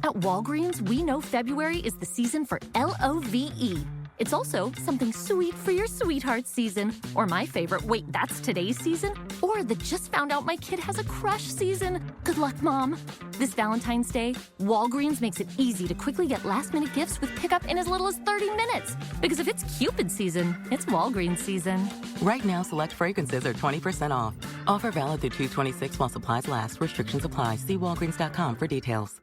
At Walgreens, we know February is the season for LOVE. It's also something sweet for your sweetheart season. Or my favorite, wait, that's today's season? Or the just found out my kid has a crush season. Good luck, Mom. This Valentine's Day, Walgreens makes it easy to quickly get last-minute gifts with pickup in as little as 30 minutes. Because if it's Cupid season, it's Walgreens season. Right now, select fragrances are 20% off. Offer valid through 2/26 while supplies last. Restrictions apply. See Walgreens.com for details.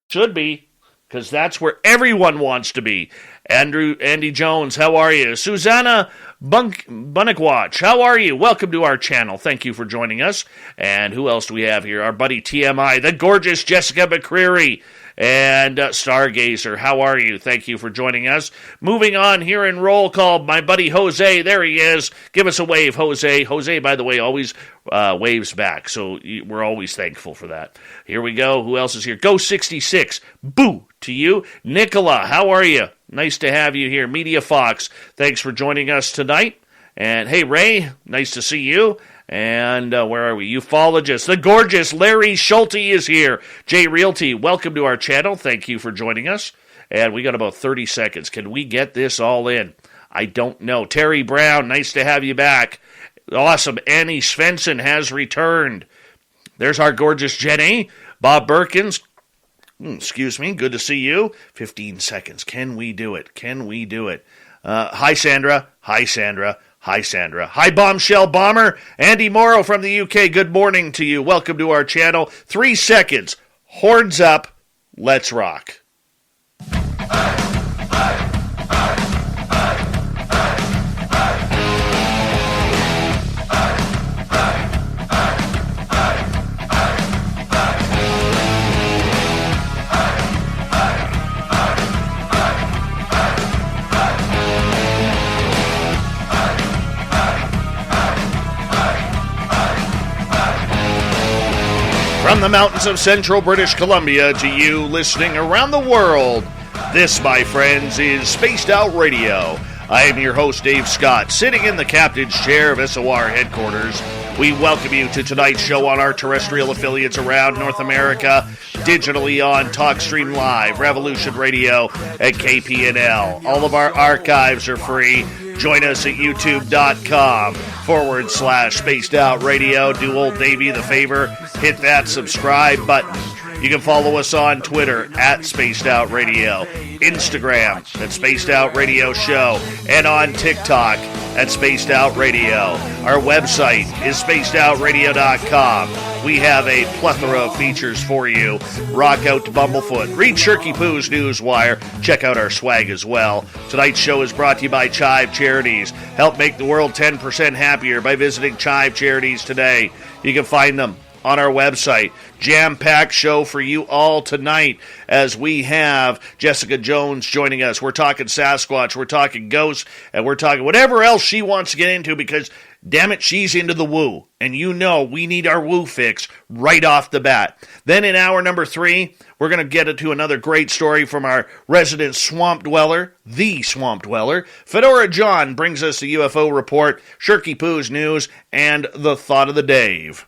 Should be, because that's where everyone wants to be. Andy Jones, how are you? Susanna Bunnickwatch, how are you? Welcome to our channel. Thank you for joining us. And who else do we have here? Our buddy TMI, the gorgeous Jessica McCreary. And Stargazer, how are you? Thank you for joining us. Moving on here in roll call, my buddy Jose. There he is. Give us a wave, Jose. Jose, by the way, always waves back, so we're always thankful for that. Here we go. Who else is here? Go 66. Boo to you. Nicola, how are you? Nice to have you here. Media Fox, thanks for joining us tonight. And hey, Ray, nice to see you. And where are we? Ufologist, the gorgeous Larry Schulte is here. Jay Realty, welcome to our channel. Thank you for joining us. And we got about 30 seconds. Can we get this all in? I don't know. Terry Brown, nice to have you back. Awesome. Annie Svensson has returned. There's our gorgeous Jenny. Bob Berkins, excuse me, good to see you. 15 seconds. Can we do it? Can we do it? Hi, Sandra. Hi, Sandra. Hi, Sandra. Hi, Bombshell Bomber. Andy Morrow from the UK. Good morning to you. Welcome to our channel. 3 seconds. Horns up. Let's rock. From the mountains of central British Columbia to you listening around the world, this, my friends, is Spaced Out Radio. I am your host, Dave Scott, sitting in the captain's chair of SOR headquarters. We welcome you to tonight's show on our terrestrial affiliates around North America, digitally on TalkStream Live, Revolution Radio, and KPNL. All of our archives are free. Join us at youtube.com/Spaced Out Radio. Do old Davey the favor, hit that subscribe button. You can follow us on Twitter at Spaced Out Radio, Instagram at Spaced Out Radio Show, and on TikTok at Spaced Out Radio. Our website is spacedoutradio.com. We have a plethora of features for you. Rock out to Bumblefoot. Read Shirky Poo's Newswire. Check out our swag as well. Tonight's show is brought to you by Chive Charities. Help make the world 10% happier by visiting Chive Charities today. You can find them on our website. Jam-packed show for you all tonight as we have Jessica Jones joining us. We're talking Sasquatch, we're talking ghosts, and we're talking whatever else she wants to get into because, damn it, she's into the woo. And you know we need our woo fix right off the bat. Then in hour number 3, we're going to get into another great story from our resident swamp dweller, the swamp dweller. Fedora John brings us the UFO report, Shirky Poo's news, and the thought of the Dave.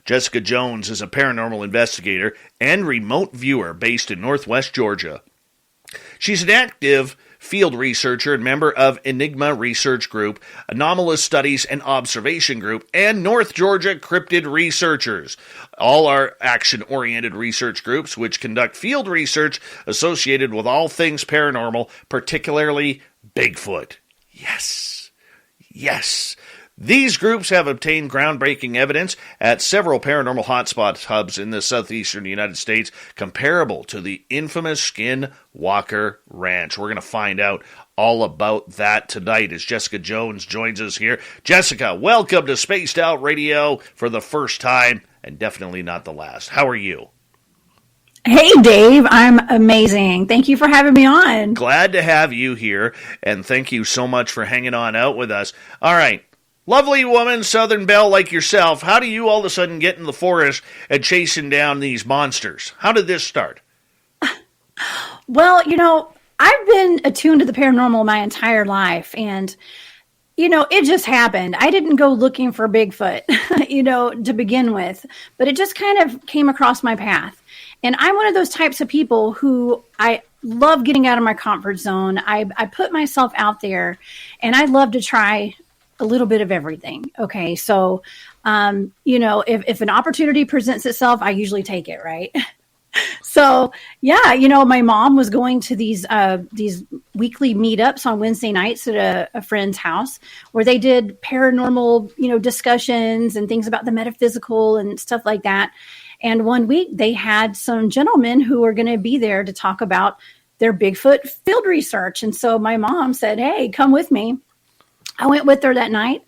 Jessica Jones is a paranormal investigator and remote viewer based in Northwest Georgia. She's an active field researcher and member of Enigma Research Group, Anomalous Studies and Observation Group, and North Georgia Cryptid Researchers. All are action-oriented research groups which conduct field research associated with all things paranormal, particularly Bigfoot. Yes. Yes. These groups have obtained groundbreaking evidence at several paranormal hotspot hubs in the southeastern United States, comparable to the infamous Skinwalker Ranch. We're going to find out all about that tonight as Jessica Jones joins us here. Jessica, welcome to Spaced Out Radio for the first time, and definitely not the last. How are you? Hey, Dave. I'm amazing. Thank you for having me on. Glad to have you here, and thank you so much for hanging on out with us. All right. Lovely woman, Southern Belle like yourself, how do you all of a sudden get in the forest and chasing down these monsters? How did this start? Well, I've been attuned to the paranormal my entire life, and It just happened. I didn't go looking for Bigfoot, to begin with, but it just kind of came across my path. And I'm one of those types of people who I love getting out of my comfort zone. I put myself out there, and I love to try a little bit of everything. Okay. So, if an opportunity presents itself, I usually take it, right? So yeah, my mom was going to these weekly meetups on Wednesday nights at a friend's house where they did paranormal, discussions and things about the metaphysical and stuff like that. And one week they had some gentlemen who were going to be there to talk about their Bigfoot field research. And so my mom said, "Hey, come with me." I went with her that night.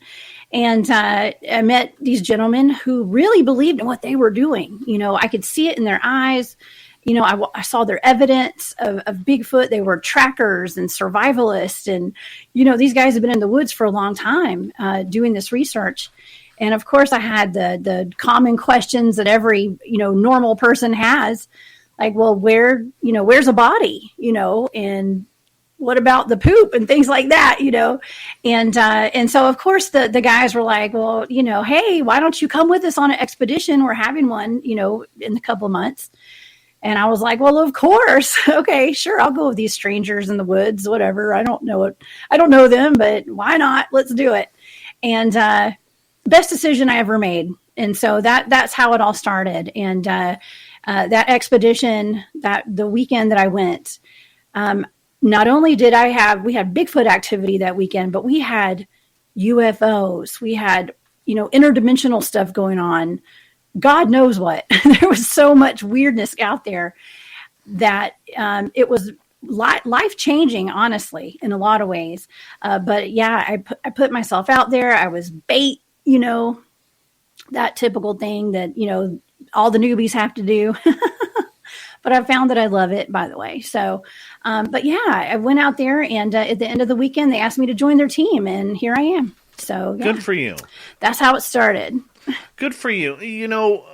And I met these gentlemen who really believed in what they were doing. I could see it in their eyes. I saw their evidence of Bigfoot. They were trackers and survivalists. And, these guys have been in the woods for a long time doing this research. And, of course, I had the common questions that every, normal person has. Like, well, where's a body, and what about the poop and things like that, And so, of course, the guys were like, well, hey, why don't you come with us on an expedition? We're having one, in a couple of months. And I was like, well, of course. Okay, sure. I'll go with these strangers in the woods, whatever. I don't know them, but why not? Let's do it. And best decision I ever made. And so that's how it all started. And that expedition, the weekend that I went, not only did we had Bigfoot activity that weekend, but we had UFOs. We had, interdimensional stuff going on. God knows what. There was so much weirdness out there that it was life-changing, honestly, in a lot of ways. But yeah, I put myself out there. I was bait, that typical thing that, all the newbies have to do. But I found that I love it, by the way. So, but yeah, I went out there, and at the end of the weekend, they asked me to join their team, and here I am. So yeah, good for you. That's how it started. Good for you.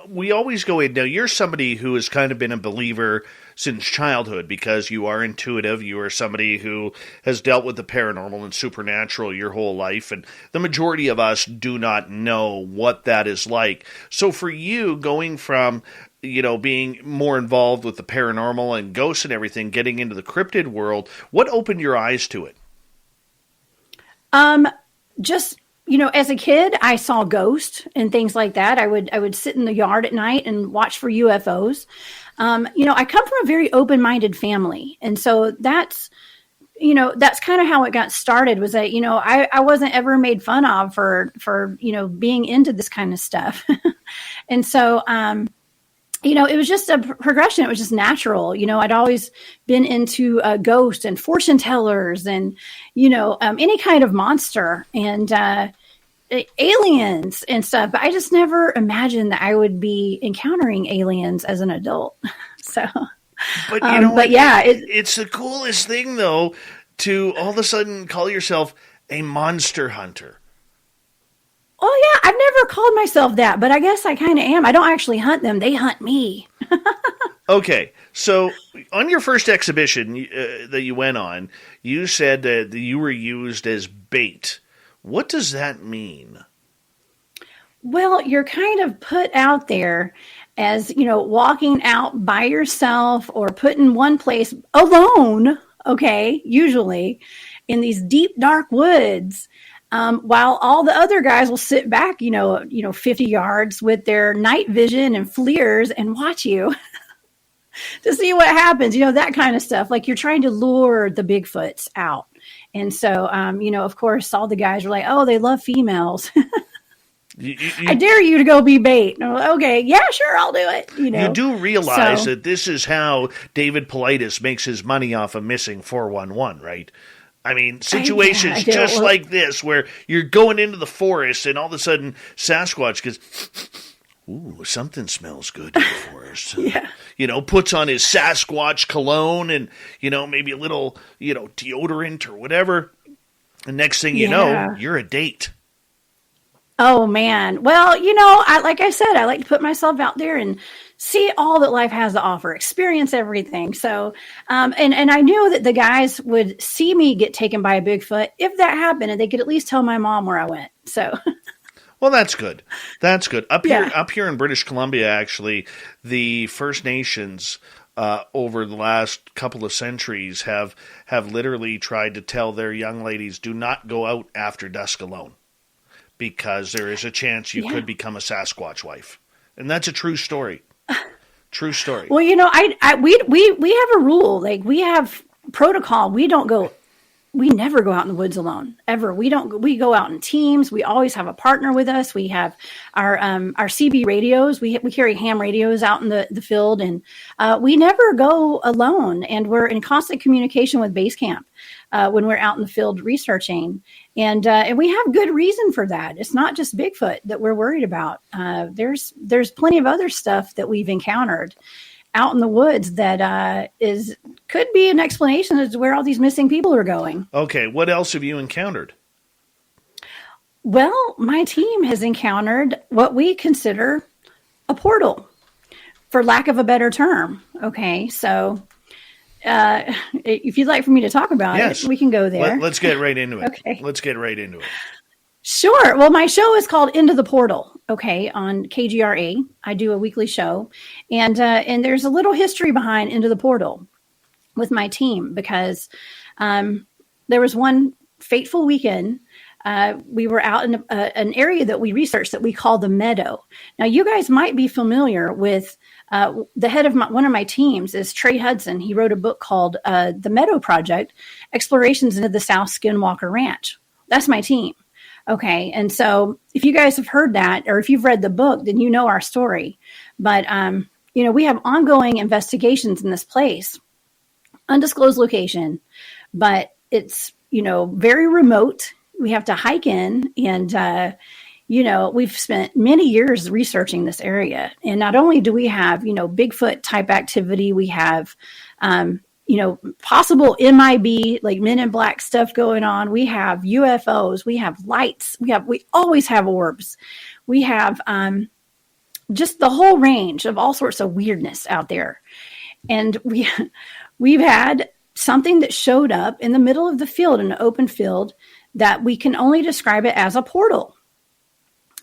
We always go in. Now, you're somebody who has kind of been a believer since childhood because you are intuitive. You are somebody who has dealt with the paranormal and supernatural your whole life. And the majority of us do not know what that is like. So for you, going from being more involved with the paranormal and ghosts and everything, getting into the cryptid world, what opened your eyes to it? Just, as a kid, I saw ghosts and things like that. I would sit in the yard at night and watch for UFOs. I come from a very open-minded family. And so that's kind of how it got started, was that, I wasn't ever made fun of for being into this kind of stuff. And so, it was just a progression. It was just natural. I'd always been into ghosts and fortune tellers and, any kind of monster and aliens and stuff. But I just never imagined that I would be encountering aliens as an adult. So, but yeah, it's the coolest thing, though, to all of a sudden call yourself a monster hunter. Oh, yeah. I've never called myself that, but I guess I kind of am. I don't actually hunt them. They hunt me. Okay. So on your first exhibition that you went on, you said that you were used as bait. What does that mean? Well, you're kind of put out there as, walking out by yourself or put in one place alone, okay, usually in these deep, dark woods. While all the other guys will sit back, 50 yards with their night vision and FLIRs and watch you to see what happens, that kind of stuff. Like you're trying to lure the Bigfoots out. And so, of course, all the guys are like, oh, they love females. I dare you to go be bait. Okay, yeah, sure, I'll do it. You do realize that this is how David Politis makes his money off of missing 411, right? I mean, situations just like this where you're going into the forest and all of a sudden Sasquatch goes, ooh, something smells good in the forest. Yeah. Puts on his Sasquatch cologne and, maybe a little, deodorant or whatever. And next thing you know, you're a date. Oh man. Well, like I said, I like to put myself out there and see all that life has to offer, experience everything. So, and I knew that the guys would see me get taken by a Bigfoot if that happened, and they could at least tell my mom where I went. So, well, that's good. That's good. Up Yeah. here in British Columbia, actually, the First Nations over the last couple of centuries have literally tried to tell their young ladies, do not go out after dusk alone, because there is a chance you could become a Sasquatch wife. And that's a true story. True story. Well, we have a rule. Like, we have protocol. We never go out in the woods alone, ever. We go out in teams. We always have a partner with us. We have our CB radios. We carry ham radios out in the field, and we never go alone. And we're in constant communication with base camp when we're out in the field researching. And we have good reason for that. It's not just Bigfoot that we're worried about. There's plenty of other stuff that we've encountered out in the woods that could be an explanation as to where all these missing people are going. Okay, what else have you encountered? Well, my team has encountered what we consider a portal, for lack of a better term. Okay, so if you'd like for me to talk about it, we can go there. Let's get right into it. Okay. Let's get right into it. Sure. Well, my show is called Into the Portal, on KGRA. I do a weekly show, and there's a little history behind Into the Portal with my team, because there was one fateful weekend. We were out in an area that we researched that we call the Meadow. Now, you guys might be familiar with the head of one of my teams is Trey Hudson. He wrote a book called The Meadow Project, Explorations into the South Skinwalker Ranch. That's my team. Okay. And so if you guys have heard that, or if you've read the book, then you know our story. But, we have ongoing investigations in this place, undisclosed location, but it's, very remote. We have to hike in, and, we've spent many years researching this area. And not only do we have, Bigfoot type activity, we have, possible MIB, like Men in Black stuff going on. We have UFOs, we have lights, we always have orbs. We have just the whole range of all sorts of weirdness out there. And we've had something that showed up in the middle of the field, in an open field, that we can only describe it as a portal,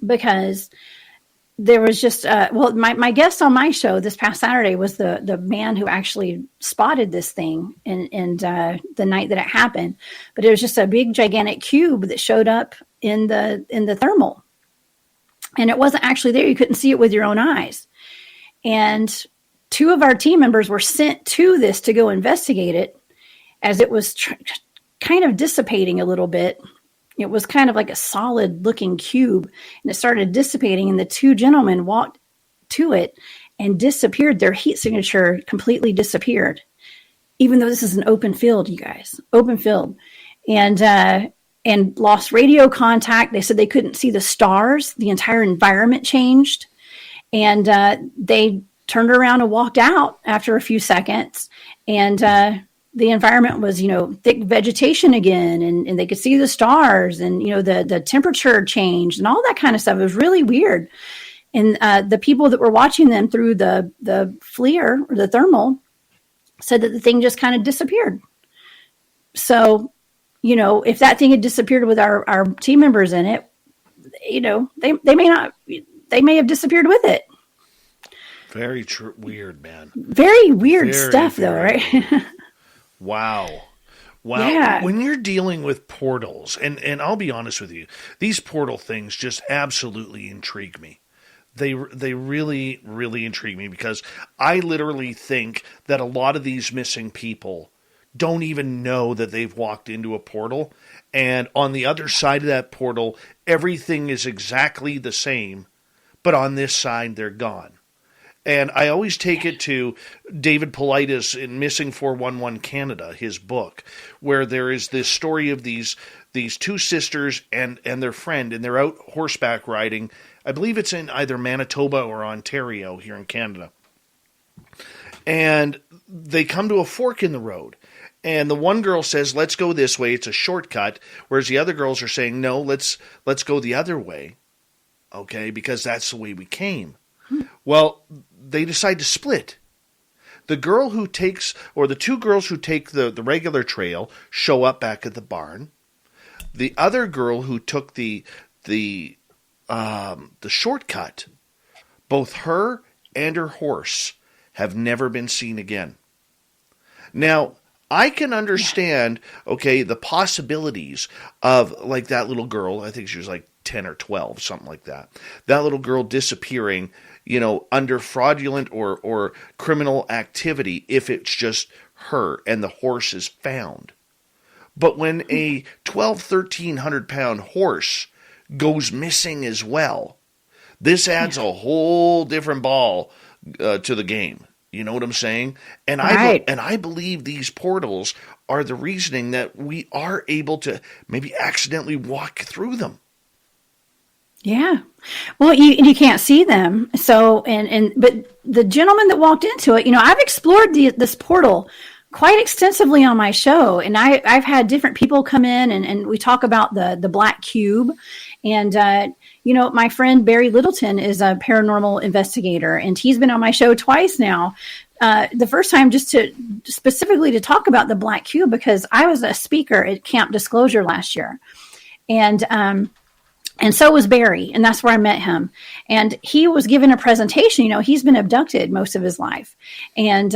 because there was just, my guest on my show this past Saturday was the man who actually spotted this thing and the night that it happened. But it was just a big, gigantic cube that showed up in the thermal. And it wasn't actually there. You couldn't see it with your own eyes. And two of our team members were sent to this to go investigate it, as it was kind of dissipating a little bit. It was kind of like a solid looking cube, and it started dissipating, and the two gentlemen walked to it and disappeared. Their heat signature completely disappeared, even though this is an open field, you guys, open field, and lost radio contact. They said they couldn't see the stars. The entire environment changed, and they turned around and walked out after a few seconds, and the environment was, thick vegetation again, and they could see the stars, and, the temperature changed and all that kind of stuff. It was really weird. And the people that were watching them through the FLIR, or the thermal, said that the thing just kind of disappeared. So, if that thing had disappeared with our team members in it, they may have disappeared with it. Very weird, man. Very weird stuff, though, right? Wow. Yeah. When you're dealing with portals, and I'll be honest with you, these portal things just absolutely intrigue me. They really, really intrigue me, because I literally think that a lot of these missing people don't even know that they've walked into a portal. And on the other side of that portal, everything is exactly the same, but on this side, they're gone. And I always take it to David Paulides in Missing 411 Canada, his book, where there is this story of these two sisters and their friend, and they're out horseback riding. I believe it's in either Manitoba or Ontario here in Canada. And they come to a fork in the road. And the one girl says, let's go this way, it's a shortcut. Whereas the other girls are saying, no, let's go the other way. okay, because that's the way we came. Well, they decide to split. The girl who takes, or the two girls who take the regular trail show up back at the barn. The other girl who took the shortcut, both her and her horse have never been seen again. Now, I can understand, okay, the possibilities of, like, that little girl, I think she was like 10 or 12, something like that. That little girl disappearing, under fraudulent or criminal activity if it's just her and the horse is found. But when a 1,300 pound horse goes missing as well, this adds a whole different ball to the game. You know what I'm saying? And I believe these portals are the reasoning that we are able to maybe accidentally walk through them. Yeah. Well, you can't see them. So, but the gentleman that walked into it, I've explored this portal quite extensively on my show, and I've had different people come in and we talk about the black cube. And, my friend Barry Littleton is a paranormal investigator, and he's been on my show twice now. The first time just specifically to talk about the black cube, because I was a speaker at Camp Disclosure last year. And so was Barry, and that's where I met him. And he was giving a presentation. He's been abducted most of his life, and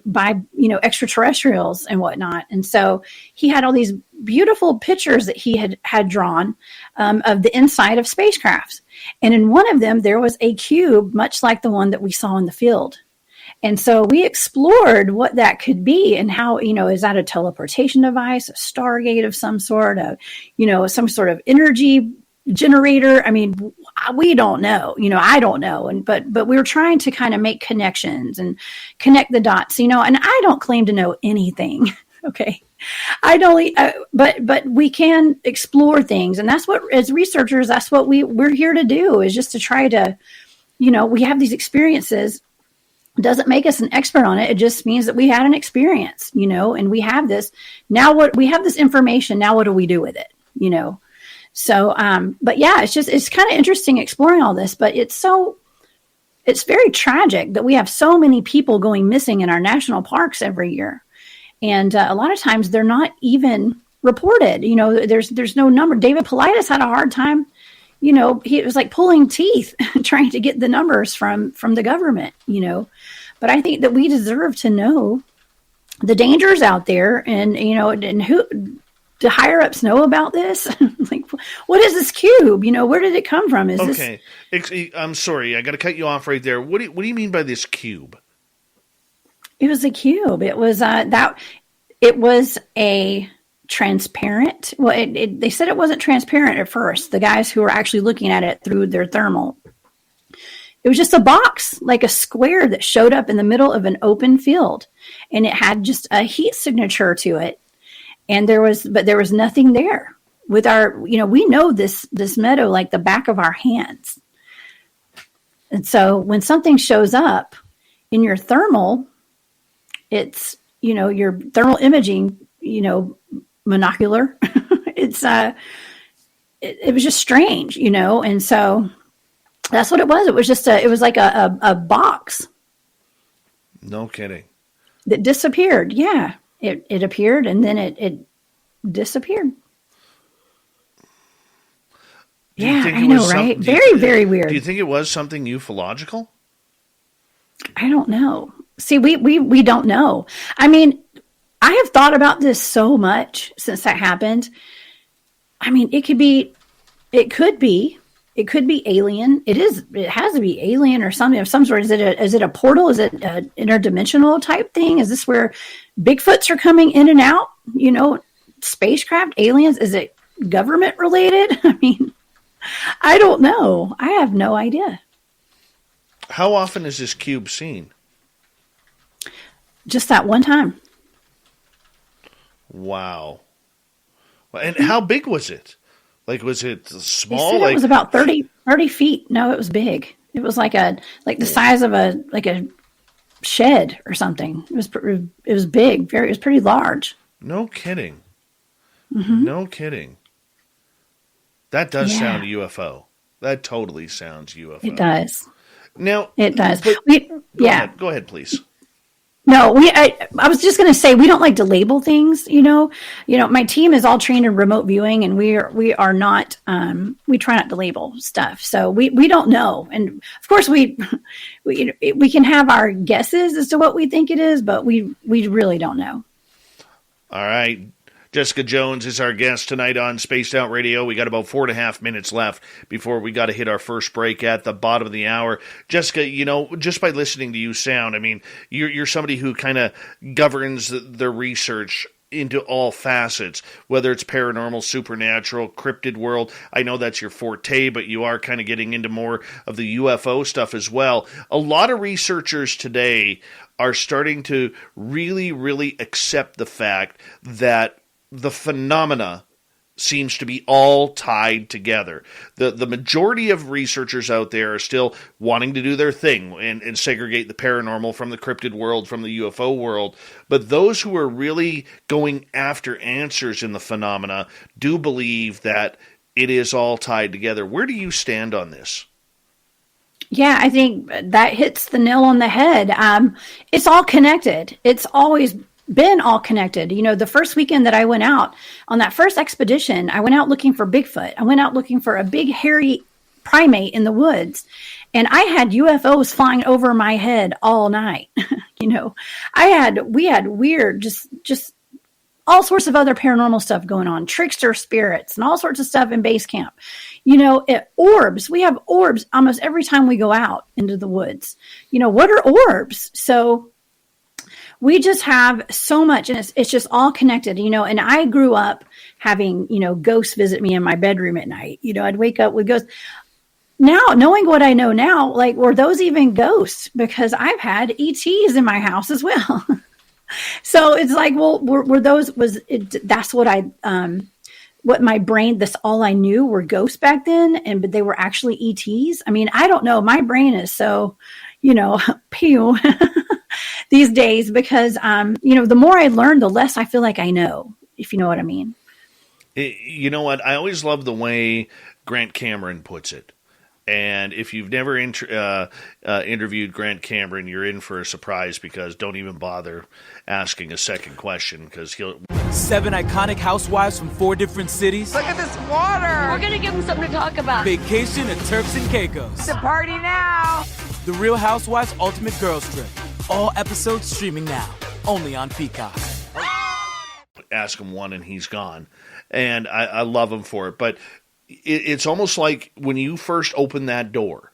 by extraterrestrials and whatnot. And so he had all these beautiful pictures that he had drawn of the inside of spacecrafts. And in one of them, there was a cube, much like the one that we saw in the field. And so we explored what that could be and how, is that a teleportation device, a Stargate of some sort of, some sort of energy generator? I mean, we don't know, I don't know. But we were trying to kind of make connections and connect the dots, and I don't claim to know anything. Okay. I don't, but we can explore things. And that's what, as researchers, that's what we're here to do, is just to try to, we have these experiences. It doesn't make us an expert on it. It just means that we had an experience, and we have this now. What we have this information now, what do we do with it? So, but yeah, it's kind of interesting exploring all this, but it's very tragic that we have so many people going missing in our national parks every year. And a lot of times they're not even reported. There's no number. David Paulides had a hard time. He was like pulling teeth trying to get the numbers from the government, but I think that we deserve to know the dangers out there, and who the higher ups know about this. Like, what is this cube? Where did it come from? Okay. I'm sorry. I got to cut you off right there. What do you mean by this cube? It was a cube. It was it was a transparent. Well, they said it wasn't transparent at first. The guys who were actually looking at it through their thermal. It was just a box, like a square that showed up in the middle of an open field, and it had just a heat signature to it. And there was nothing there. With our, we know this meadow like the back of our hands. And so when something shows up in your thermal, it's, your thermal imaging, monocular. It was just strange, and so that's what it was. It was just it was like a box. No kidding. That disappeared. Yeah. It appeared and then it disappeared. Yeah, I know, right? Very, very weird. Do you think it was something ufological? I don't know. See, we don't know. I mean, I have thought about this so much since that happened. I mean, it could be alien. It has to be alien or something of some sort. Is it a portal? Is it an interdimensional type thing? Is this where Bigfoots are coming in and out? Spacecraft, aliens? Is it government related? I mean, I don't know. I have no idea. How often is this cube seen? Just that one time. Wow. And how big was it? Like, was it small? They said it was about 30 feet. No, it was big. It was like the size of a shed or something. It was big. It was pretty large. No kidding. Mm-hmm. No kidding. That does sound a UFO. That totally sounds UFO. It does. Now It does. Go ahead, please. No, I was just going to say, we don't like to label things, my team is all trained in remote viewing, and we are not, we try not to label stuff. So we don't know. And of course we can have our guesses as to what we think it is, but we really don't know. All right. Jessica Jones is our guest tonight on Spaced Out Radio. We got about 4.5 minutes left before we got to hit our first break at the bottom of the hour. Jessica, just by listening to you sound, I mean, you're somebody who kind of governs the research into all facets, whether it's paranormal, supernatural, cryptid world. I know that's your forte, but you are kind of getting into more of the UFO stuff as well. A lot of researchers today are starting to really, really accept the fact that the phenomena seems to be all tied together. The majority of researchers out there are still wanting to do their thing and segregate the paranormal from the cryptid world, from the UFO world. But those who are really going after answers in the phenomena do believe that it is all tied together. Where do you stand on this? Yeah, I think that hits the nail on the head. It's all connected. It's always been all connected. The first weekend that I went out on that first expedition, I went out looking for Bigfoot. I went out looking for a big hairy primate in the woods, and I had UFOs flying over my head all night. We had weird, just all sorts of other paranormal stuff going on, trickster spirits and all sorts of stuff in base camp. Orbs, we have orbs almost every time we go out into the woods. What are orbs? So we just have so much, and it's just all connected, and I grew up having, ghosts visit me in my bedroom at night. I'd wake up with ghosts. Now, knowing what I know now, like, were those even ghosts? Because I've had ETs in my house as well. So it's like, well, were those, that's what what my brain, that's all I knew were ghosts back then, but they were actually ETs. I mean, I don't know. My brain is so, pew. These days, because, the more I learn, the less I feel like I know, if you know what I mean. You know what? I always love the way Grant Cameron puts it. And if you've never interviewed Grant Cameron, you're in for a surprise, because don't even bother asking a second question, because he'll... 7 iconic housewives from 4 different cities. Look at this water. We're gonna give them something to talk about. Vacation at Turks and Caicos. The party now. The Real Housewives Ultimate Girls Trip. All episodes streaming now, only on Peacock. Ask him one and he's gone. And I love him for it. But it's almost like when you first open that door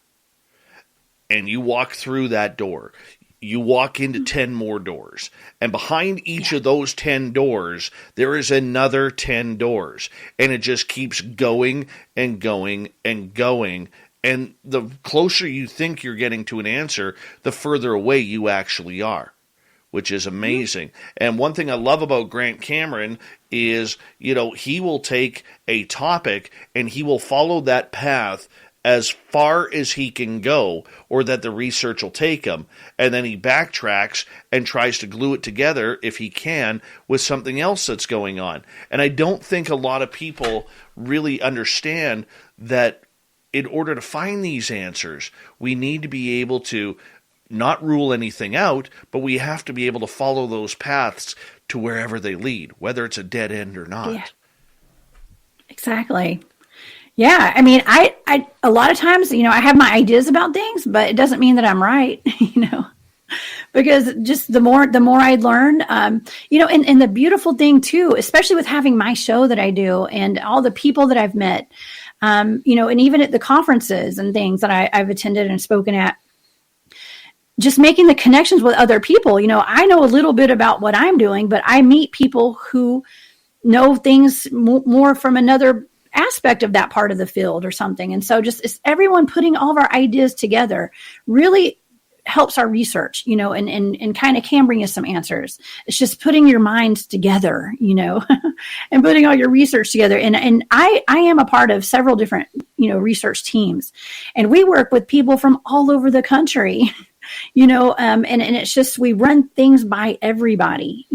and you walk through that door, you walk into 10 more doors. And behind each of those 10 doors, there is another 10 doors. And it just keeps going and going and going. And the closer you think you're getting to an answer, the further away you actually are, which is amazing. And one thing I love about Grant Cameron is, he will take a topic and he will follow that path as far as he can go, or that the research will take him. And then he backtracks and tries to glue it together, if he can, with something else that's going on. And I don't think a lot of people really understand that in order to find these answers, we need to be able to not rule anything out, but we have to be able to follow those paths to wherever they lead, whether it's a dead end or not. Yeah. Exactly. Yeah. I mean, I a lot of times, I have my ideas about things, but it doesn't mean that I'm right, because just the more I learn, and the beautiful thing too, especially with having my show that I do and all the people that I've met, and even at the conferences and things that I've attended and spoken at, just making the connections with other people. I know a little bit about what I'm doing, but I meet people who know things more from another aspect of that part of the field or something. And so just it's everyone putting all of our ideas together really helps our research, and kind of can bring us some answers. It's just putting your minds together, and putting all your research together. And I am a part of several different, research teams, and we work with people from all over the country, and it's just, we run things by everybody,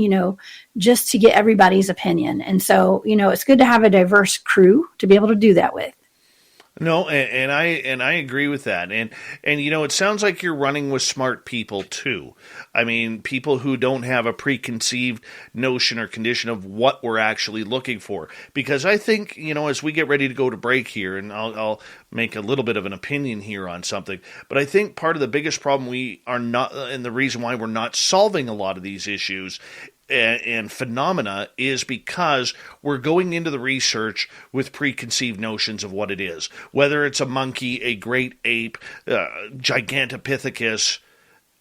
just to get everybody's opinion. And so, it's good to have a diverse crew to be able to do that with. No, and I agree with that. And it sounds like you're running with smart people too. I mean, people who don't have a preconceived notion or condition of what we're actually looking for. Because I think, as we get ready to go to break here, and I'll make a little bit of an opinion here on something, but I think part of the biggest problem we are not, and the reason why we're not solving a lot of these issues and phenomena is because we're going into the research with preconceived notions of what it is. Whether it's a monkey, a great ape, Gigantopithecus,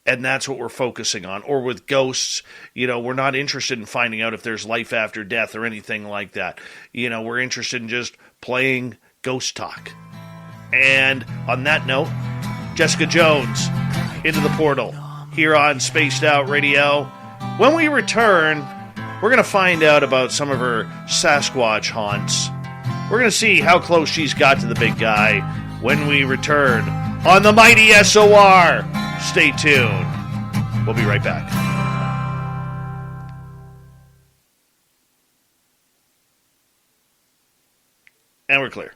and that's what we're focusing on. Or with ghosts, we're not interested in finding out if there's life after death or anything like that. We're interested in just playing ghost talk. And on that note, Jessica Jones, Into the Portal, here on Spaced Out Radio. When we return, we're going to find out about some of her Sasquatch haunts. We're going to see how close she's got to the big guy when we return on the mighty SOR. Stay tuned. We'll be right back. And we're clear.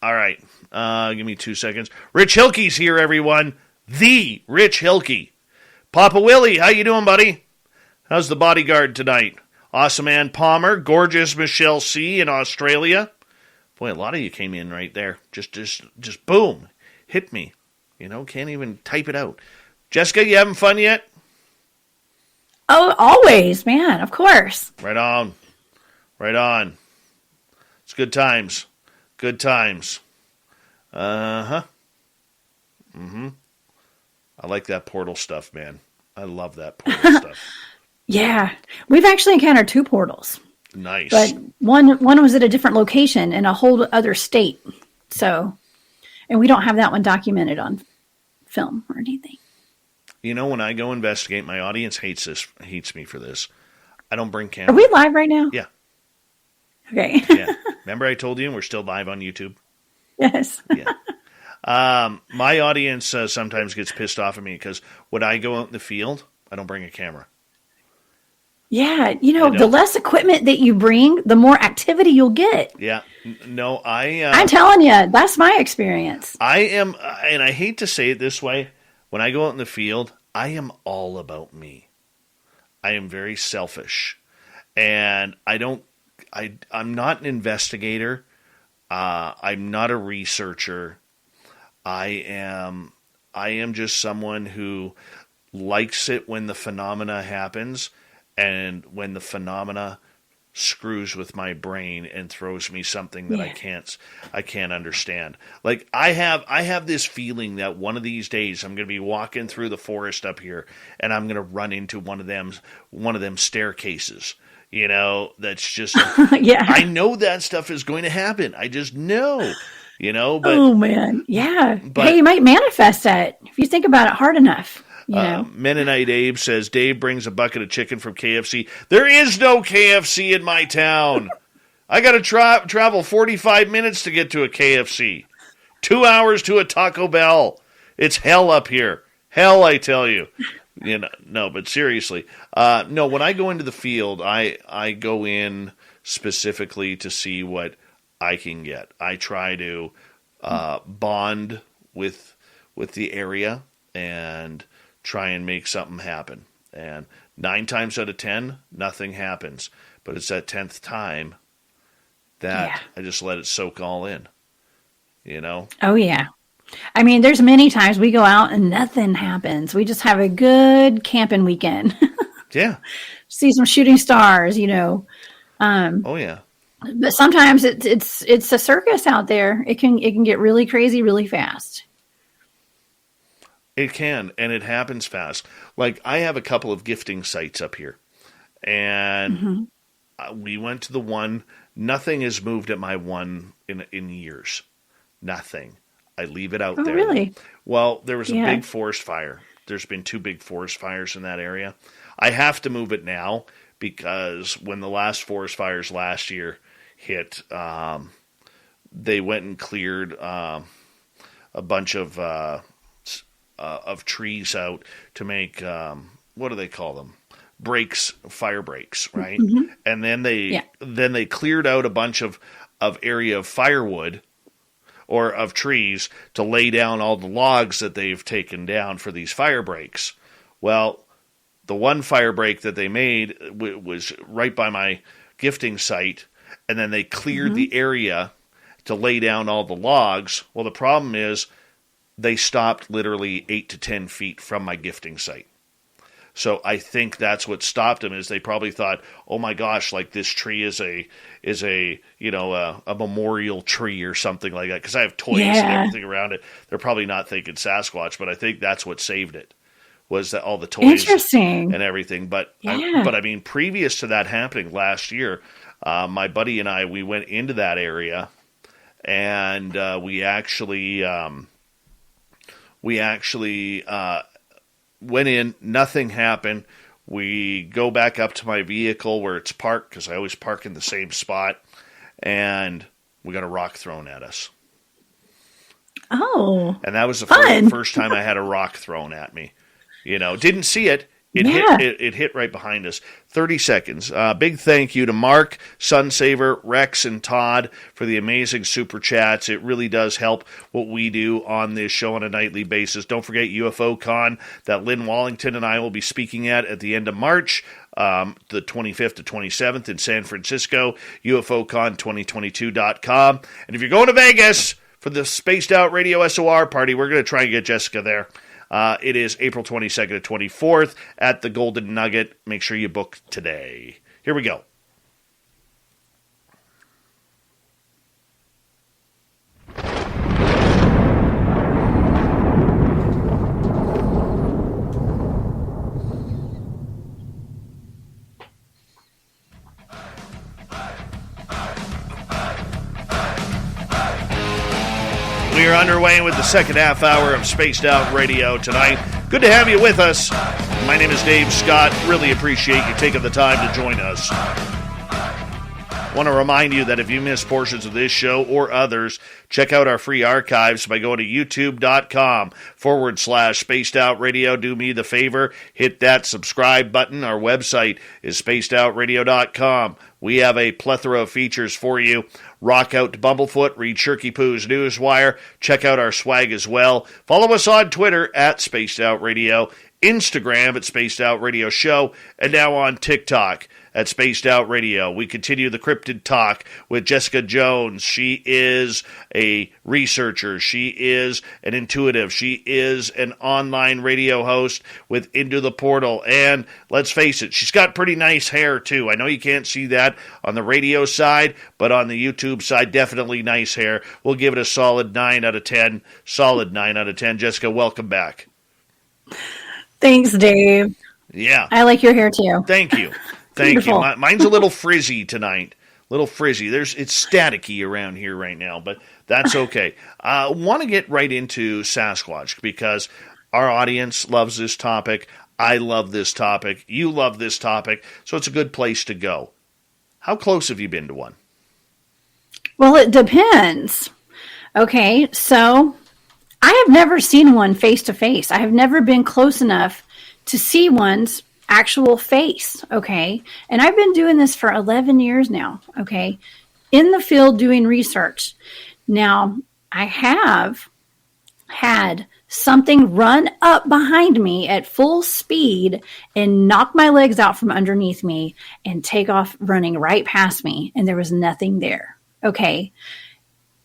All right. Give me 2 seconds. Rich Hilke's here, everyone. The Rich Hilke. Papa Willie, how you doing, buddy? How's the bodyguard tonight? Awesome Ann Palmer, gorgeous Michelle C. in Australia. Boy, a lot of you came in right there. Just boom, hit me. Can't even type it out. Jessica, you having fun yet? Oh, always, man, of course. Right on. It's good times. Uh-huh. Mm-hmm. I like that portal stuff, man. I love that portal stuff. Yeah. We've actually encountered 2 portals. Nice. But one was at a different location in a whole other state. So, and we don't have that one documented on film or anything. When I go investigate, my audience hates me for this. I don't bring camera. Are we live right now? Yeah. Okay. Yeah. Remember I told you we're still live on YouTube? Yes. Yeah. My audience sometimes gets pissed off at me because when I go out in the field, I don't bring a camera. Yeah, the less equipment that you bring, the more activity you'll get. Yeah. No, I'm telling you, that's my experience. I am, and I hate to say it this way, when I go out in the field, I am all about me. I am very selfish. And I'm not an investigator. I'm not a researcher. I am just someone who likes it when the phenomena happens and when the phenomena screws with my brain and throws me something that I can't understand. Like I have this feeling that one of these days I'm going to be walking through the forest up here and I'm going to run into one of them staircases. That's just yeah. I know that stuff is going to happen. I just know. But oh man, yeah. Hey, you might manifest that if you think about it hard enough. Mennonite Abe says Dave brings a bucket of chicken from KFC. There is no KFC in my town. I got to travel 45 minutes to get to a KFC. 2 hours to a Taco Bell. It's hell up here. Hell, I tell you. No, but seriously. No, when I go into the field, I go in specifically to see what I can get. I try to bond with the area and try and make something happen. And 9 times out of 10, nothing happens. But it's that 10th time that I just let it soak all in. Oh, yeah. I mean, there's many times we go out and nothing happens. We just have a good camping weekend. Yeah. See some shooting stars, Oh, yeah. But sometimes it's a circus out there. It can get really crazy really fast. It can, and it happens fast. Like, I have a couple of gifting sites up here, and we went to the one. Nothing has moved at my one in years. Nothing. I leave it out there. Oh, really? Well, there was a big forest fire. There's been 2 big forest fires in that area. I have to move it now because when the last forest fires last year hit, they went and cleared a bunch of trees out to make what do they call them? Fire breaks, right? Mm-hmm. And then they cleared out a bunch of area of firewood or of trees to lay down all the logs that they've taken down for these fire breaks. Well, the one fire break that they made was right by my gifting site, and then they cleared the area to lay down all the logs. Well, the problem is they stopped literally 8 to 10 feet from my gifting site. So I think that's what stopped them, is they probably thought, oh my gosh, like this tree is a memorial tree or something like that. Because I have toys and everything around it. They're probably not thinking Sasquatch, but I think that's what saved it, was that all the toys and everything. But I mean, previous to that happening last year, my buddy and I, we went into that area, and we actually went in, nothing happened. We go back up to my vehicle where it's parked, because I always park in the same spot, and we got a rock thrown at us. Oh. And that was the first time I had a rock thrown at me. Didn't see it. It hit right behind us. 30 seconds. Big thank you to Mark, Sunsaver, Rex, and Todd for the amazing super chats. It really does help what we do on this show on a nightly basis. Don't forget UFO Con that Lynn Wallington and I will be speaking at the end of March, the 25th to 27th in San Francisco, UFOCon2022.com. And if you're going to Vegas for the Spaced Out Radio SOR party, we're going to try and get Jessica there. It is April 22nd to 24th at the Golden Nugget. Make sure you book today. Here we go. We are underway with the second half hour of Spaced Out Radio tonight. Good to have you with us. My name is Dave Scott. Really appreciate you taking the time to join us. I want to remind you that if you miss portions of this show or others, check out our free archives by going to youtube.com/Spaced Out Radio. Do me the favor, hit that subscribe button. Our website is spacedoutradio.com. We have a plethora of features for you. Rock out to Bumblefoot, read Shirky Poo's Newswire, check out our swag as well. Follow us on Twitter at Spaced Out Radio, Instagram at Spaced Out Radio Show, and now on TikTok at Spaced Out Radio. We continue the cryptid talk with Jessica Jones. She is a researcher. She is an intuitive. She is an online radio host with Into the Portal. And let's face it, she's got pretty nice hair too. I know you can't see that on the radio side, but on the YouTube side, definitely nice hair. We'll give it a solid 9 out of 10. Solid 9 out of 10. Jessica, welcome back. Thanks, Dave. Yeah. I like your hair too. Thank you. Thank you. Mine's a little frizzy tonight. Little frizzy. It's staticky around here right now, but that's okay. I want to get right into Sasquatch because our audience loves this topic. I love this topic. You love this topic. So it's a good place to go. How close have you been to one? Well, it depends. Okay, so I have never seen one face to face. I have never been close enough to see one's actual face, okay? And I've been doing this for 11 years now, okay? In the field doing research. Now, I have had something run up behind me at full speed and knock my legs out from underneath me and take off running right past me, and there was nothing there, okay?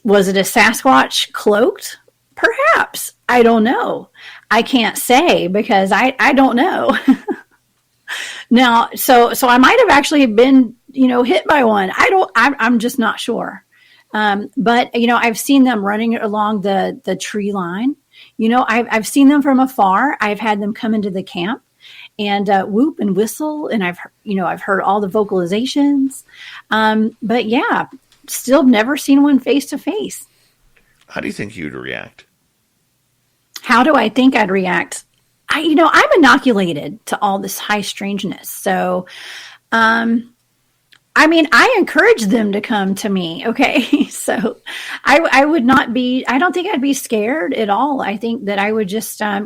Was it a Sasquatch cloaked? Perhaps. I don't know. I can't say because I don't know. Now, so I might have actually been, hit by one. I'm just not sure. But, I've seen them running along the tree line. I've seen them from afar. I've had them come into the camp and whoop and whistle. And I've heard all the vocalizations. But yeah, still never seen one face to face. How do you think you'd react? How do I think I'd react? I'm inoculated to all this high strangeness. So, I encourage them to come to me. Okay. So I would not be, I don't think I'd be scared at all. I think that I would just, my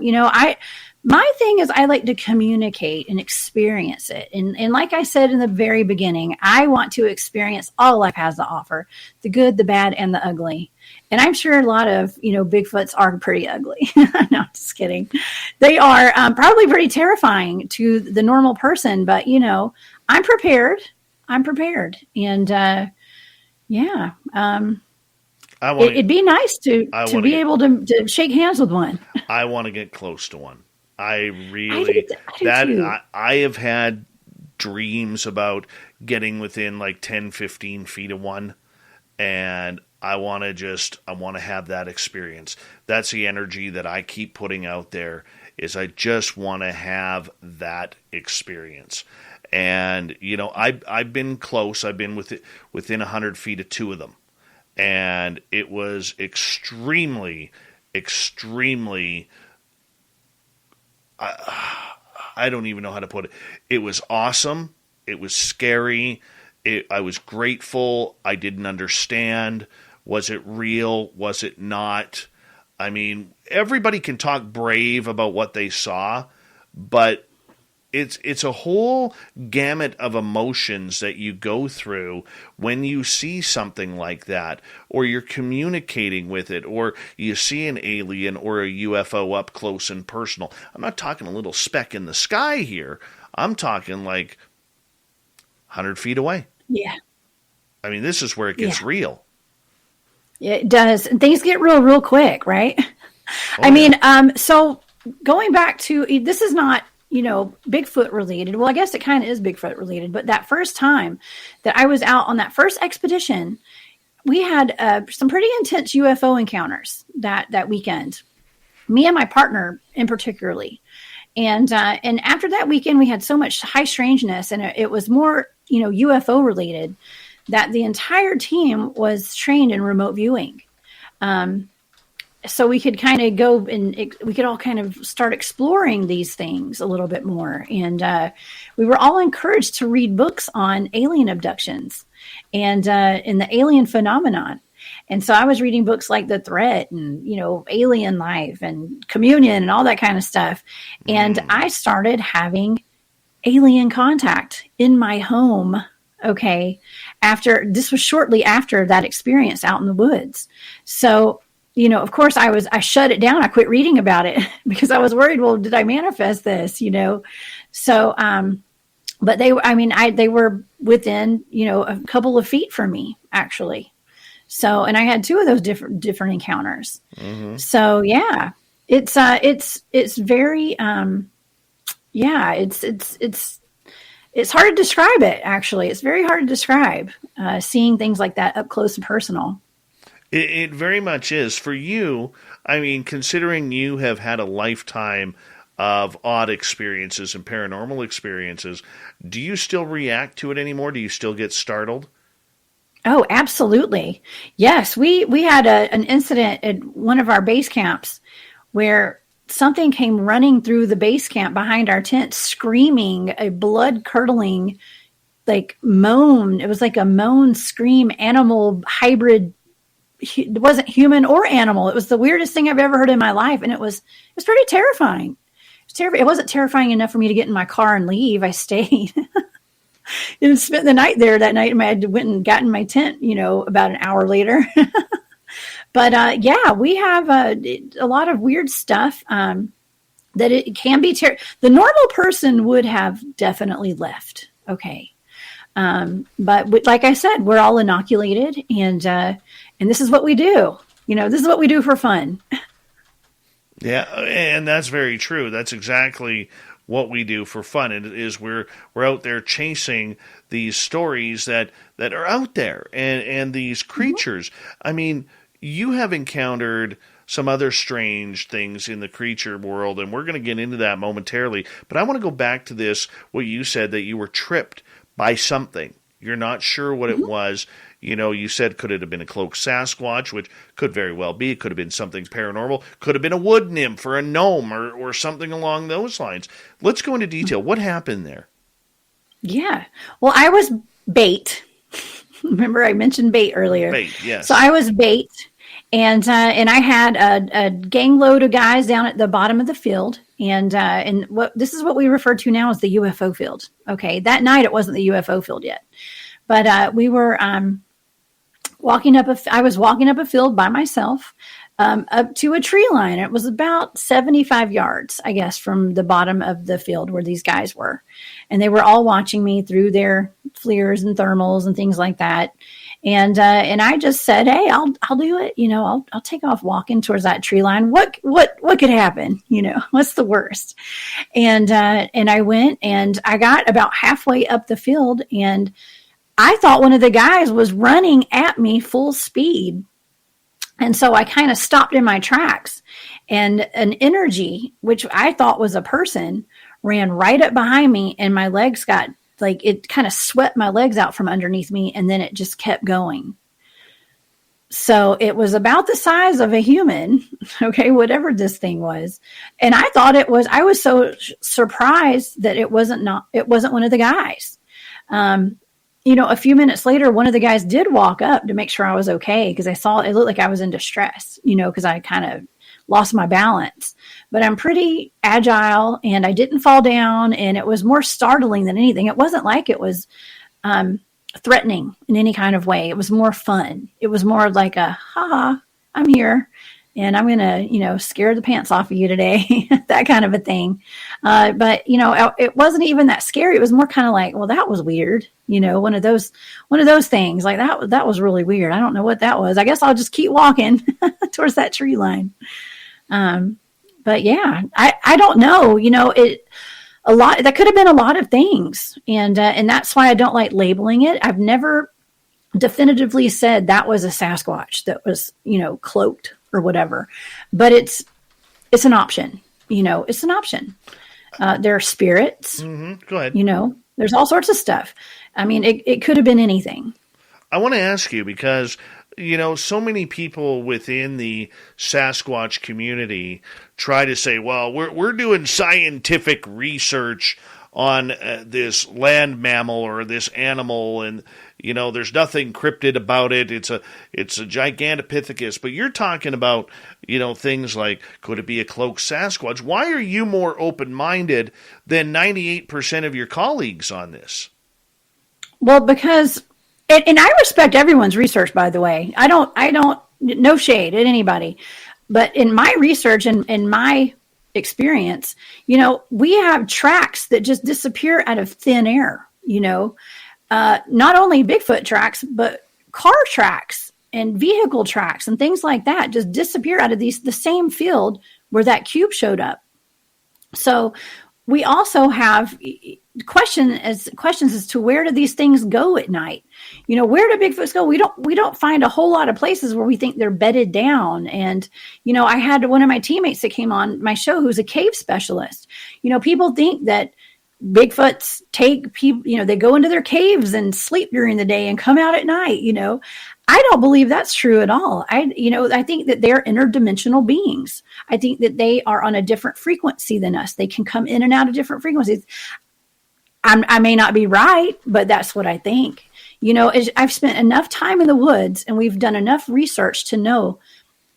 My thing is I like to communicate and experience it. And like I said in the very beginning, I want to experience all life has to offer, the good, the bad, and the ugly. And I'm sure a lot of, Bigfoots are pretty ugly. No, just kidding. They are probably pretty terrifying to the normal person, but, I'm prepared. And, it'd be nice to be able to shake hands with one. I want to get close to one. I have had dreams about getting within like 10, 15 feet of one, and I want to have that experience. That's the energy that I keep putting out there, is I just want to have that experience. And, I've been close. I've been within 100 feet of two of them. And it was extremely, extremely, I don't even know how to put it. It was awesome. It was scary. I was grateful. I didn't understand. Was it real? Was it not? I mean, everybody can talk brave about what they saw, but it's a whole gamut of emotions that you go through when you see something like that, or you're communicating with it, or you see an alien or a UFO up close and personal. I'm not talking a little speck in the sky here. I'm talking like 100 feet away. Yeah. I mean, this is where it gets real. It does. And things get real quick, right? So going back to, this is not, Bigfoot related. Well, I guess it kind of is Bigfoot related, but that first time that I was out on that first expedition, we had some pretty intense UFO encounters that weekend, me and my partner in particularly. And after that weekend, we had so much high strangeness, and it was more, UFO related, that the entire team was trained in remote viewing. So we could kind of go and we could all kind of start exploring these things a little bit more. And we were all encouraged to read books on alien abductions and in the alien phenomenon. And so I was reading books like The Threat and, Alien Life and Communion and all that kind of stuff. And I started having alien contact in my home. Okay. This was shortly after that experience out in the woods. So, of course I shut it down. I quit reading about it because I was worried, well, did I manifest this, So, but they were within, a couple of feet from me actually. So, and I had two of those different encounters. Mm-hmm. So yeah, it's very, it's hard to describe it. Actually, it's very hard to describe, seeing things like that up close and personal. It very much is. For you, I mean, considering you have had a lifetime of odd experiences and paranormal experiences, do you still react to it anymore? Do you still get startled? Oh, absolutely. Yes. We had an incident at one of our base camps where something came running through the base camp behind our tent, screaming a blood-curdling, moan. It was like a moan, scream, animal hybrid. It wasn't human or animal. It was the weirdest thing I've ever heard in my life. And it was pretty terrifying. It wasn't terrifying enough for me to get in my car and leave. I stayed and spent the night there that night. I went and got in my tent, about an hour later. But we have a lot of weird stuff that it can be. The normal person would have definitely left. Okay. But like I said, we're all inoculated, and this is what we do. This is what we do for fun. Yeah, and that's very true. That's exactly what we do for fun. It is we're out there chasing these stories that are out there and these creatures. Mm-hmm. I mean, you have encountered some other strange things in the creature world, and we're going to get into that momentarily. But I want to go back to this, what you said, that you were tripped by something. You're not sure what it was. You said, could it have been a cloaked Sasquatch, which could very well be. It could have been something paranormal. Could have been a wood nymph or a gnome or something along those lines. Let's go into detail. What happened there? Yeah. Well, I was bait. Remember I mentioned bait earlier. Bait, yes. So I was bait. And I had a gang load of guys down at the bottom of the field. And this is what we refer to now as the UFO field. Okay. That night it wasn't the UFO field yet, but we were I was walking up a field by myself, up to a tree line. It was about 75 yards, I guess, from the bottom of the field where these guys were. And they were all watching me through their FLIRs and thermals and things like that. And I just said, hey, I'll do it. You know, I'll take off walking towards that tree line. What could happen? You know, what's the worst? And I went and I got about halfway up the field, and I thought one of the guys was running at me full speed. And so I kind of stopped in my tracks, and an energy, which I thought was a person, ran right up behind me, and my legs got it kind of swept my legs out from underneath me, and then it just kept going. So it was about the size of a human, okay, whatever this thing was. And I thought I was so surprised that it wasn't one of the guys. You know, a few minutes later, one of the guys did walk up to make sure I was okay, because I saw it looked like I was in distress, you know, because I kind of lost my balance. But I'm pretty agile, and I didn't fall down, and it was more startling than anything. It wasn't like it was threatening in any kind of way. It was more fun. It was more like a, ha, I'm here, and I'm going to, you know, scare the pants off of you today, that kind of a thing. But, you know, it wasn't even that scary. It was more kind of like, well, that was weird. You know, one of those things like that was really weird. I don't know what that was. I guess I'll just keep walking towards that tree line. But yeah, I don't know, you know, that could have been a lot of things. And that's why I don't like labeling it. I've never definitively said that was a Sasquatch that was, you know, cloaked or whatever, but it's an option, you know, it's an option. There are spirits. Mm-hmm. Go ahead. You know, there's all sorts of stuff. I mean, it could have been anything. I want to ask you, because, you know, so many people within the Sasquatch community try to say, well, we're doing scientific research on this land mammal or this animal, and, you know, there's nothing cryptid about it. It's a Gigantopithecus. But you're talking about, you know, things like, could it be a cloaked Sasquatch? Why are you more open-minded than 98% of your colleagues on this? Well, because, and I respect everyone's research, by the way. I don't, no shade at anybody. But in my research and in my experience, you know, we have tracks that just disappear out of thin air, you know, not only Bigfoot tracks, but car tracks and vehicle tracks and things like that just disappear out of the same field where that cube showed up. So we also have questions as to where do these things go at night? You know, where do Bigfoots go? We don't find a whole lot of places where we think they're bedded down. And, you know, I had one of my teammates that came on my show who's a cave specialist. You know, people think that Bigfoots take people, you know, they go into their caves and sleep during the day and come out at night. You know, I don't believe that's true at all. I think that they're interdimensional beings. I think that they are on a different frequency than us. They can come in and out of different frequencies. I may not be right, but that's what I think. You know, I've spent enough time in the woods, and we've done enough research to know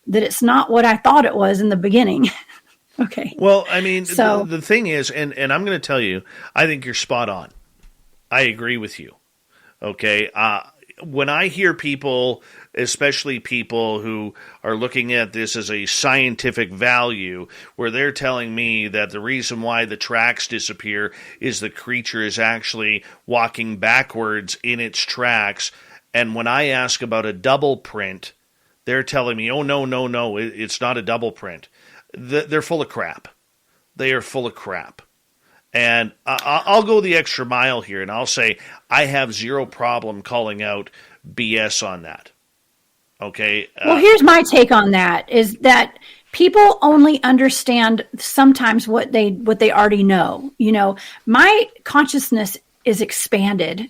that it's not what I thought it was in the beginning. Okay. Well, I mean, so, the thing is, and I'm going to tell you, I think you're spot on. I agree with you. Okay. When I hear people, especially people who are looking at this as a scientific value, where they're telling me that the reason why the tracks disappear is the creature is actually walking backwards in its tracks, and when I ask about a double print, they're telling me, oh, no, it's not a double print. They're full of crap. They are full of crap. And I'll go the extra mile here, and I'll say I have zero problem calling out BS on that. Okay. Well, here's my take on that: is that people only understand sometimes what they already know. You know, my consciousness is expanded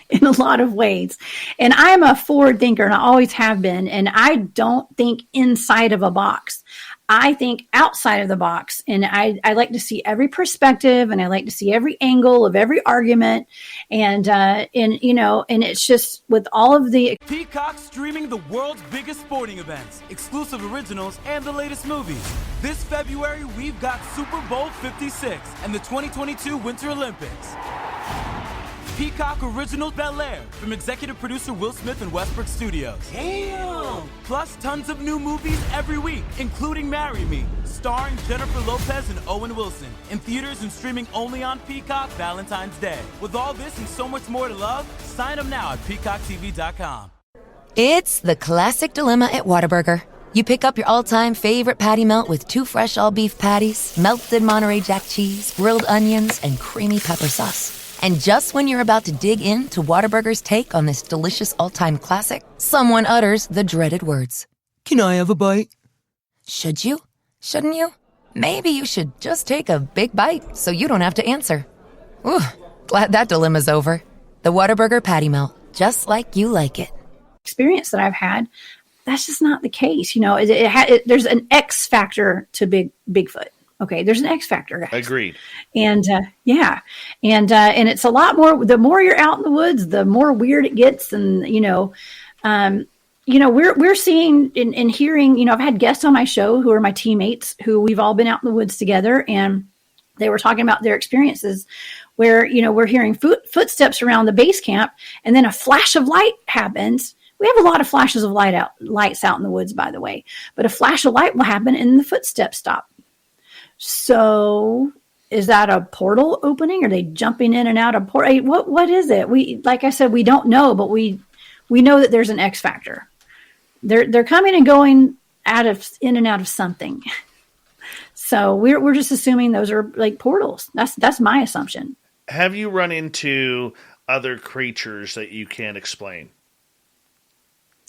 in a lot of ways, and I'm a forward thinker, and I always have been. And I don't think inside of a box. I think outside of the box, and I like to see every perspective, and I like to see every angle of every argument, and it's just with all of the Peacock streaming the world's biggest sporting events, exclusive originals, and the latest movies. This February, we've got Super Bowl 56 and the 2022 Winter Olympics. Peacock Original Bel Air from executive producer Will Smith and Westbrook Studios. Damn! Plus tons of new movies every week, including Marry Me, starring Jennifer Lopez and Owen Wilson. In theaters and streaming only on Peacock Valentine's Day. With all this and so much more to love, sign up now at peacocktv.com. It's the classic dilemma at Whataburger. You pick up your all-time favorite patty melt with 2 fresh all-beef patties, melted Monterey Jack cheese, grilled onions, and creamy pepper sauce. And just when you're about to dig into Whataburger's take on this delicious all-time classic, someone utters the dreaded words. Can I have a bite? Should you? Shouldn't you? Maybe you should just take a big bite so you don't have to answer. Ooh, glad that dilemma's over. The Whataburger patty melt, just like you like it. experience that I've had, that's just not the case. There's an X factor to Bigfoot. Okay, there's an X factor, guys. Agreed. And and it's a lot more. The more you're out in the woods, the more weird it gets. And we're seeing and hearing. I've had guests on my show who are my teammates, who we've all been out in the woods together, and they were talking about their experiences where we're hearing footsteps around the base camp, and then a flash of light happens. We have a lot of flashes of lights out in the woods, by the way, but a flash of light will happen, and the footsteps stop. So is that a portal opening? Are they jumping in and out of portal? What is it? Like I said, we don't know, but we know that there's an X factor. They're coming and going in and out of something. So we're just assuming those are like portals. That's my assumption. Have you run into other creatures that you can't explain?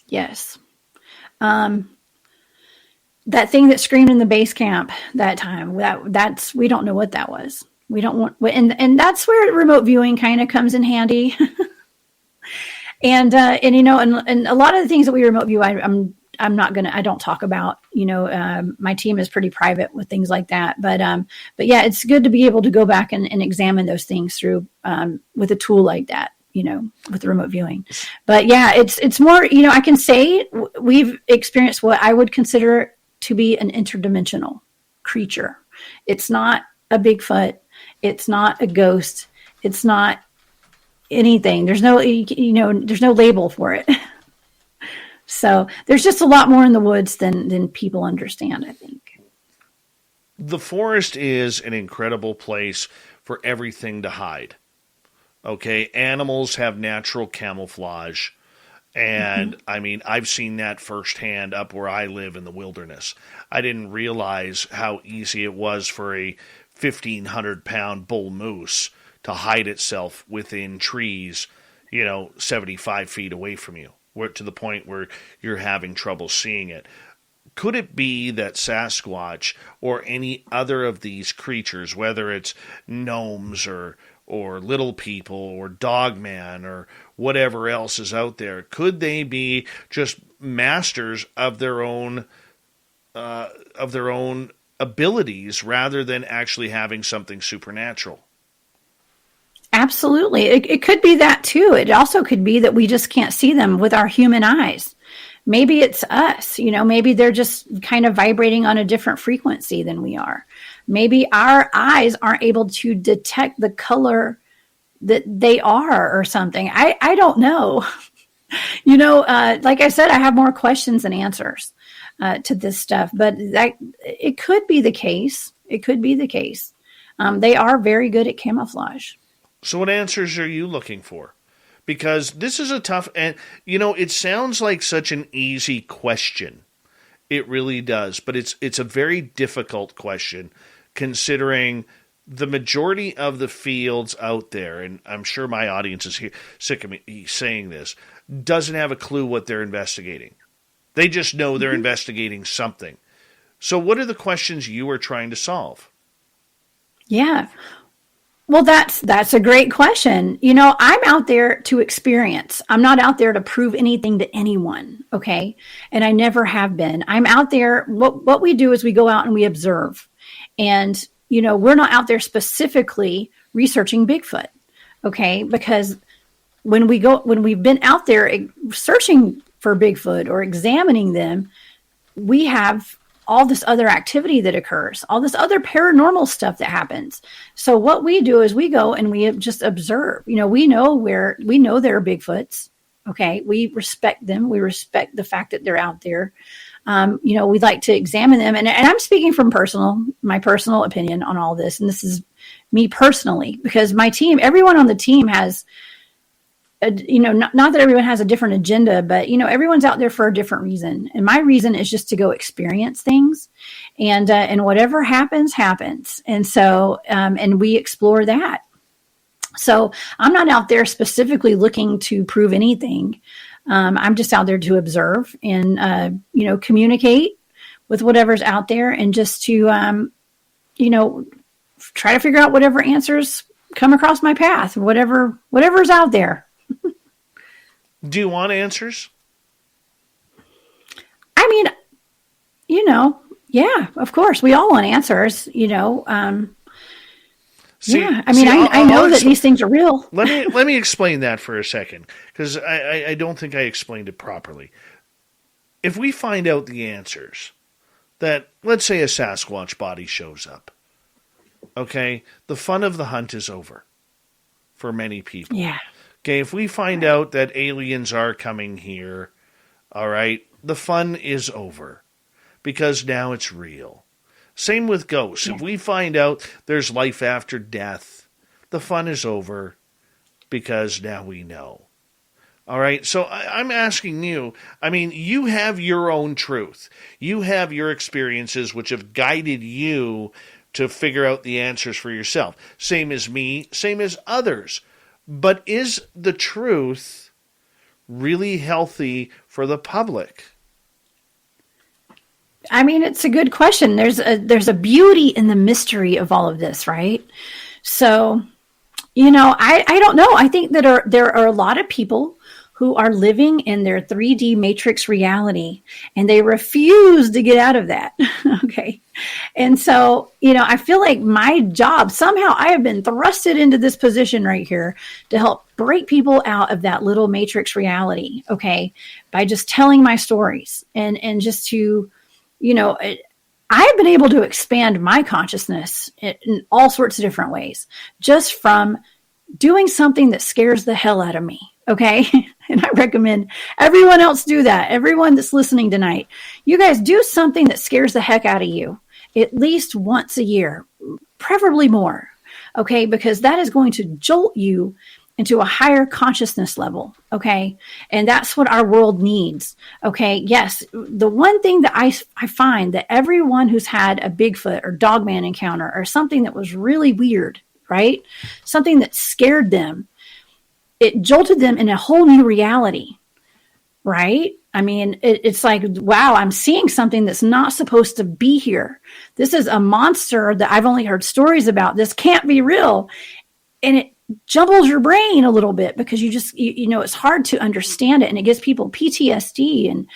Yes. That thing that screamed in the base camp that time, we don't know what that was. We don't want, and that's where remote viewing kind of comes in handy. and a lot of the things that we remote view, I don't talk about. My team is pretty private with things like that. But yeah, it's good to be able to go back and examine those things through with a tool like that. With the remote viewing. But yeah, it's more, I can say we've experienced what I would consider to be an interdimensional creature. It's not a Bigfoot. It's not a ghost. It's not anything. There's no, there's no label for it. So there's just a lot more in the woods than people understand, I think. The forest is an incredible place for everything to hide. Okay, animals have natural camouflage. And I mean, I've seen that firsthand up where I live in the wilderness. I didn't realize how easy it was for a 1,500-pound bull moose to hide itself within trees, 75 feet away from you, to the point where you're having trouble seeing it. Could it be that Sasquatch or any other of these creatures, whether it's gnomes or little people or dogman or whatever else is out there, could they be just masters of their own abilities rather than actually having something supernatural? Absolutely. It could be that too. It also could be that we just can't see them with our human eyes. Maybe it's us, maybe they're just kind of vibrating on a different frequency than we are. Maybe our eyes aren't able to detect the color that they are or something. I don't know. Like I said, I have more questions than answers to this stuff, but it could be the case. It could be the case. They are very good at camouflage. So what answers are you looking for? Because this is a tough, and it sounds like such an easy question. It really does, but it's a very difficult question, considering the majority of the fields out there, and I'm sure my audience is sick of me saying this, doesn't have a clue what they're investigating. They just know they're investigating something. So what are the questions you are trying to solve? Yeah. Well, that's a great question. I'm out there to experience. I'm not out there to prove anything to anyone, okay? And I never have been. I'm out there. What we do is we go out and we observe. And we're not out there specifically researching Bigfoot, okay? Because when we've been out there searching for Bigfoot or examining them, we have all this other activity that occurs, all this other paranormal stuff that happens. So what we do is we go and we just observe. We know there are Bigfoots. Okay. We respect them. We respect the fact that they're out there. We'd like to examine them. And I'm speaking from my personal opinion on all this. And this is me personally, because my team, everyone on the team has, not that everyone has a different agenda, but, everyone's out there for a different reason. And my reason is just to go experience things, and whatever happens. And so, and we explore that. So I'm not out there specifically looking to prove anything. I'm just out there to observe and, communicate with whatever's out there, and just to, try to figure out whatever answers come across my path, whatever's out there. Do you want answers? I mean, yeah, of course. We all want answers, See, yeah. I mean, I know that these things are real. Let me explain that for a second, because I don't think I explained it properly. If we find out the answers, that, let's say a Sasquatch body shows up, okay, the fun of the hunt is over for many people. Yeah. Okay, if we find out that aliens are coming here, all right, the fun is over, because now it's real. Same with ghosts. Yeah. If we find out there's life after death, the fun is over, because now we know. All right, so I'm asking you, I mean, you have your own truth. You have your experiences which have guided you to figure out the answers for yourself. Same as me, same as others. But is the truth really healthy for the public? I mean, it's a good question. There's a beauty in the mystery of all of this, right? So, I don't know. I think that there are a lot of people who are living in their 3D matrix reality, and they refuse to get out of that. Okay. And so, I feel like my job, somehow I have been thrusted into this position right here to help break people out of that little matrix reality. Okay. By just telling my stories and just to, I've been able to expand my consciousness in all sorts of different ways, just from doing something that scares the hell out of me. Okay. And I recommend everyone else do that. Everyone that's listening tonight, you guys do something that scares the heck out of you at least once a year, preferably more. Okay. Because that is going to jolt you into a higher consciousness level. Okay. And that's what our world needs. Okay. Yes. The one thing that I find that everyone who's had a Bigfoot or Dogman encounter or something that was really weird, right? Something that scared them, it jolted them in a whole new reality, right? I mean, it's like, wow, I'm seeing something that's not supposed to be here. This is a monster that I've only heard stories about. This can't be real. And it jumbles your brain a little bit, because you just, it's hard to understand it. And it gives people PTSD, and,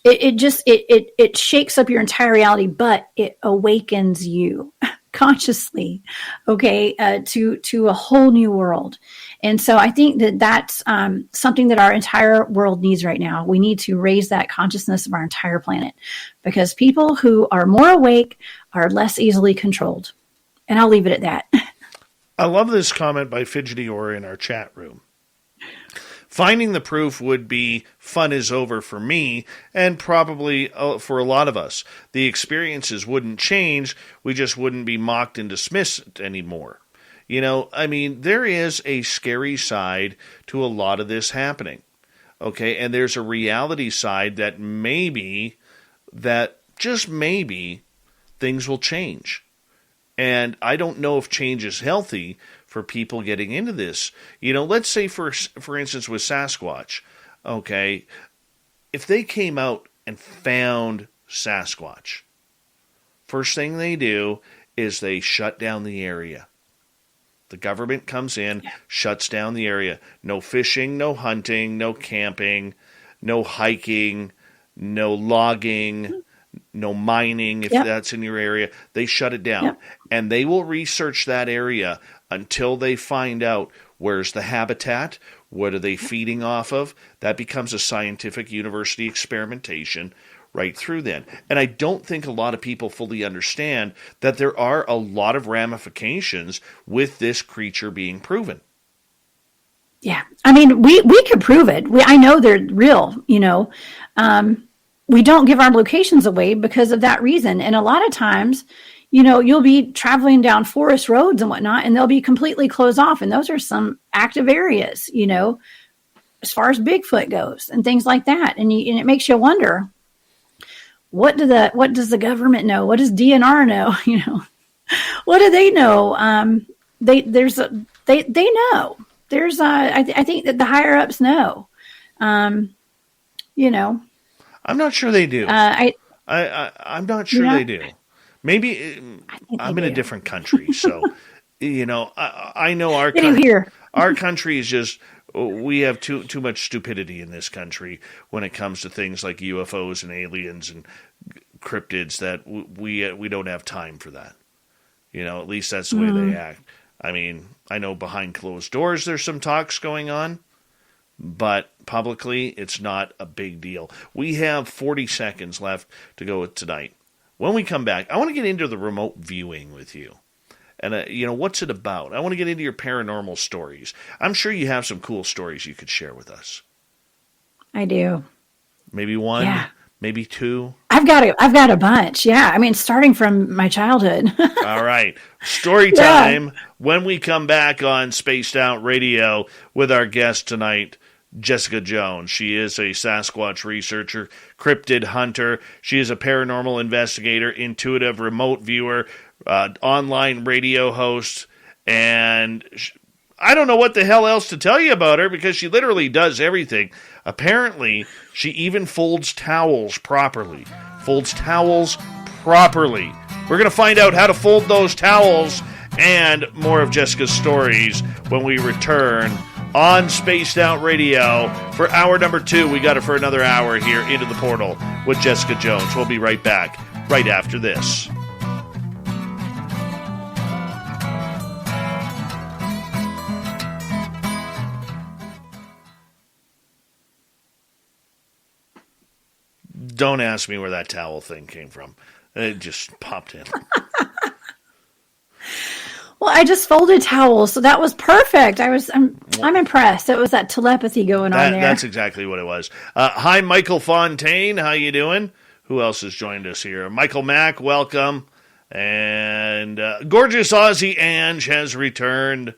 it shakes up your entire reality, but it awakens you consciously, okay, to a whole new world. And so I think that that's something that our entire world needs right now. We need to raise that consciousness of our entire planet, because people who are more awake are less easily controlled. And I'll leave it at that. I love this comment by Fidgety Or in our chat room. Finding the proof would be fun is over for me, and probably for a lot of us. The experiences wouldn't change. We just wouldn't be mocked and dismissed anymore. There is a scary side to a lot of this happening. Okay, and there's a reality side that just maybe, things will change. And I don't know if change is healthy for people getting into this. Let's say, for instance, with Sasquatch, okay, if they came out and found Sasquatch, first thing they do is they shut down the area. The government comes in, shuts down the area. No fishing, no hunting, no camping, no hiking, no logging, no mining if that's in your area. They shut it down. And they will research that area until they find out where's the habitat, what are they feeding off of. That becomes a scientific university experimentation right through then. And I don't think a lot of people fully understand that there are a lot of ramifications with this creature being proven. Yeah. I mean, we could prove it. I know they're real, you know. We don't give our locations away because of that reason. And a lot of times, you know, you'll be traveling down forest roads and whatnot, and they'll be completely closed off. And those are some active areas, you know, as far as Bigfoot goes and things like that. And it makes you wonder, what does the government know? What does DNR know? You know, what do they know? They know. I think that the higher ups know. You know, I'm not sure they do. I'm not sure they do. Maybe I'm in a different country, so you know. I know our country is just, we have too much stupidity in this country when it comes to things like UFOs and aliens and cryptids that we don't have time for that. You know, at least that's the way they act. I mean, I know behind closed doors there's some talks going on, but publicly it's not a big deal. We have 40 seconds left to go with tonight. When we come back, I want to get into the remote viewing with you. And, you know, what's it about? I want to get into your paranormal stories. I'm sure you have some cool stories you could share with us. I do. Maybe one, maybe two. I've got a bunch. Yeah. I mean, starting from my childhood. All right. Story time when we come back on Spaced Out Radio with our guest tonight, Jessica Jones. She is a Sasquatch researcher, cryptid hunter. She is a paranormal investigator, intuitive remote viewer, online radio host, and I don't know what the hell else to tell you about her because she literally does everything. Apparently, she even folds towels properly. We're going to find out how to fold those towels and more of Jessica's stories when we return on Spaced Out Radio for hour number 2. We got it for another hour here into the portal with Jessica Jones. We'll be right back right after this. Don't ask me where that towel thing came from. It just popped in. Well, I just folded towels, so that was perfect. I'm impressed. It was that telepathy going on there. That's exactly what it was. Hi, Michael Fontaine. How you doing? Who else has joined us here? Michael Mack, welcome. And gorgeous Aussie Ange has returned.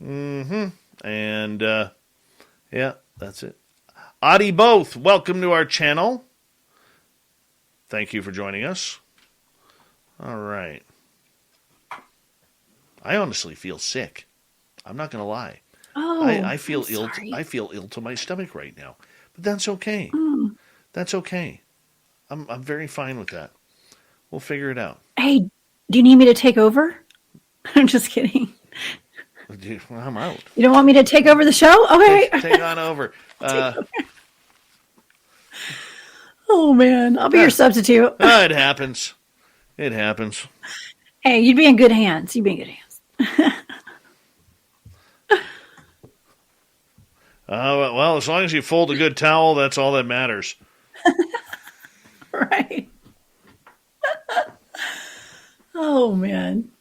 And yeah, that's it. Adi Both, welcome to our channel. Thank you for joining us. All right. I honestly feel sick. I'm not going to lie. Oh, I feel ill. sorry. I feel ill to my stomach right now, but that's okay. That's okay. I'm very fine with that. We'll figure it out. Hey, do you need me to take over? I'm just kidding. Dude, I'm out. You don't want me to take over the show? Okay. Take on over. Oh man, I'll be your substitute. It happens. It happens. Hey, you'd be in good hands. Well, as long as you fold a good towel, that's all that matters. Right. Oh man,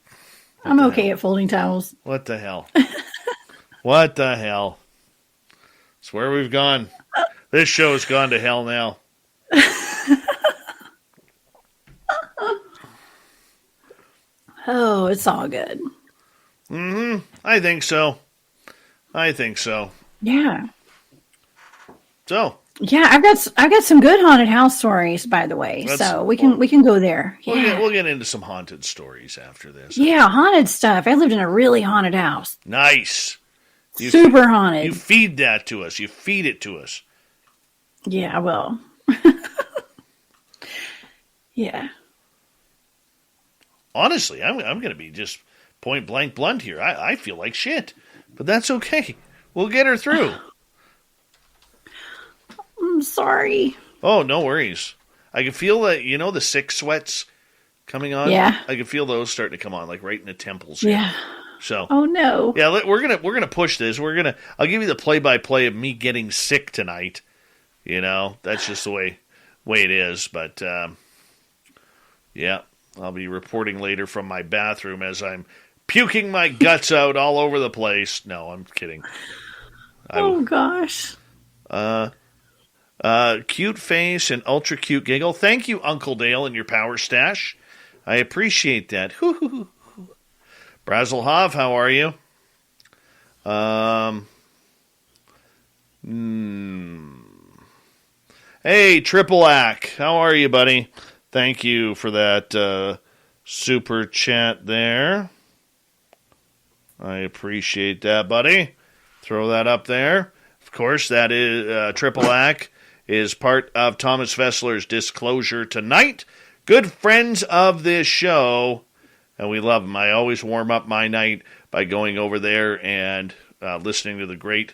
I'm okay at folding towels. What the hell? What the hell? It's where we've gone. This show's gone to hell now. Oh, it's all good. I think so. Yeah. So. Yeah, I've got some good haunted house stories, by the way. So we can go there. Yeah. We'll get into some haunted stories after this. Yeah, haunted stuff. I lived in a really haunted house. Nice. Super haunted. You feed that to us. You feed it to us. Yeah, I will. Yeah. Honestly, I'm going to be just point blank blunt here. I feel like shit, but that's okay. We'll get her through. I'm sorry. Oh, no worries. I can feel that, the sick sweats coming on. Yeah. I can feel those starting to come on, like right in the temples. Yeah. So. Oh no. Yeah, we're gonna push this. I'll give you the play-by-play of me getting sick tonight. That's just the way it is. But yeah, I'll be reporting later from my bathroom as I'm puking my guts out all over the place. No, I'm kidding. Oh gosh. Cute face and ultra cute giggle. Thank you, Uncle Dale, and your power stash. I appreciate that. Brazelhov, how are you? Hey, Triple Ack, how are you, buddy? Thank you for that super chat there. I appreciate that, buddy. Throw that up there. Of course, that is Triple Ack is part of Thomas Fessler's Disclosure Tonight. Good friends of this show. And we love them. I always warm up my night by going over there and listening to the great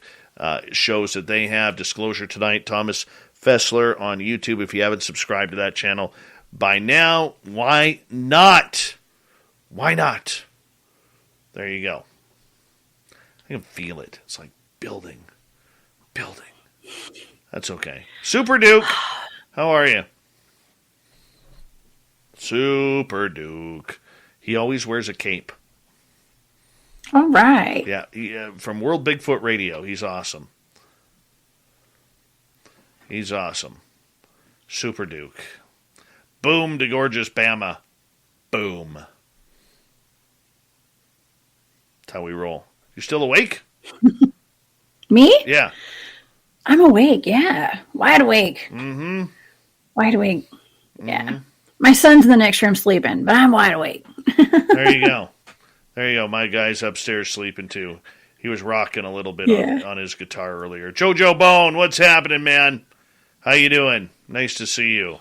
shows that they have. Disclosure Tonight, Thomas Fessler on YouTube. If you haven't subscribed to that channel by now, why not? Why not? There you go. I can feel it. It's like building. That's okay. Super Duke, how are you? Super Duke. He always wears a cape. All right. Yeah, from World Bigfoot Radio. He's awesome. Super Duke. Boom to gorgeous Bama. Boom. That's how we roll. You still awake? Me? Yeah. I'm awake, yeah. Wide awake. Mm-hmm. Wide awake. Yeah. My son's in the next room sleeping, but I'm wide awake. There you go. My guy's upstairs sleeping too. He was rocking a little bit on his guitar earlier. Jojo Bone, what's happening, man? How you doing? Nice to see you.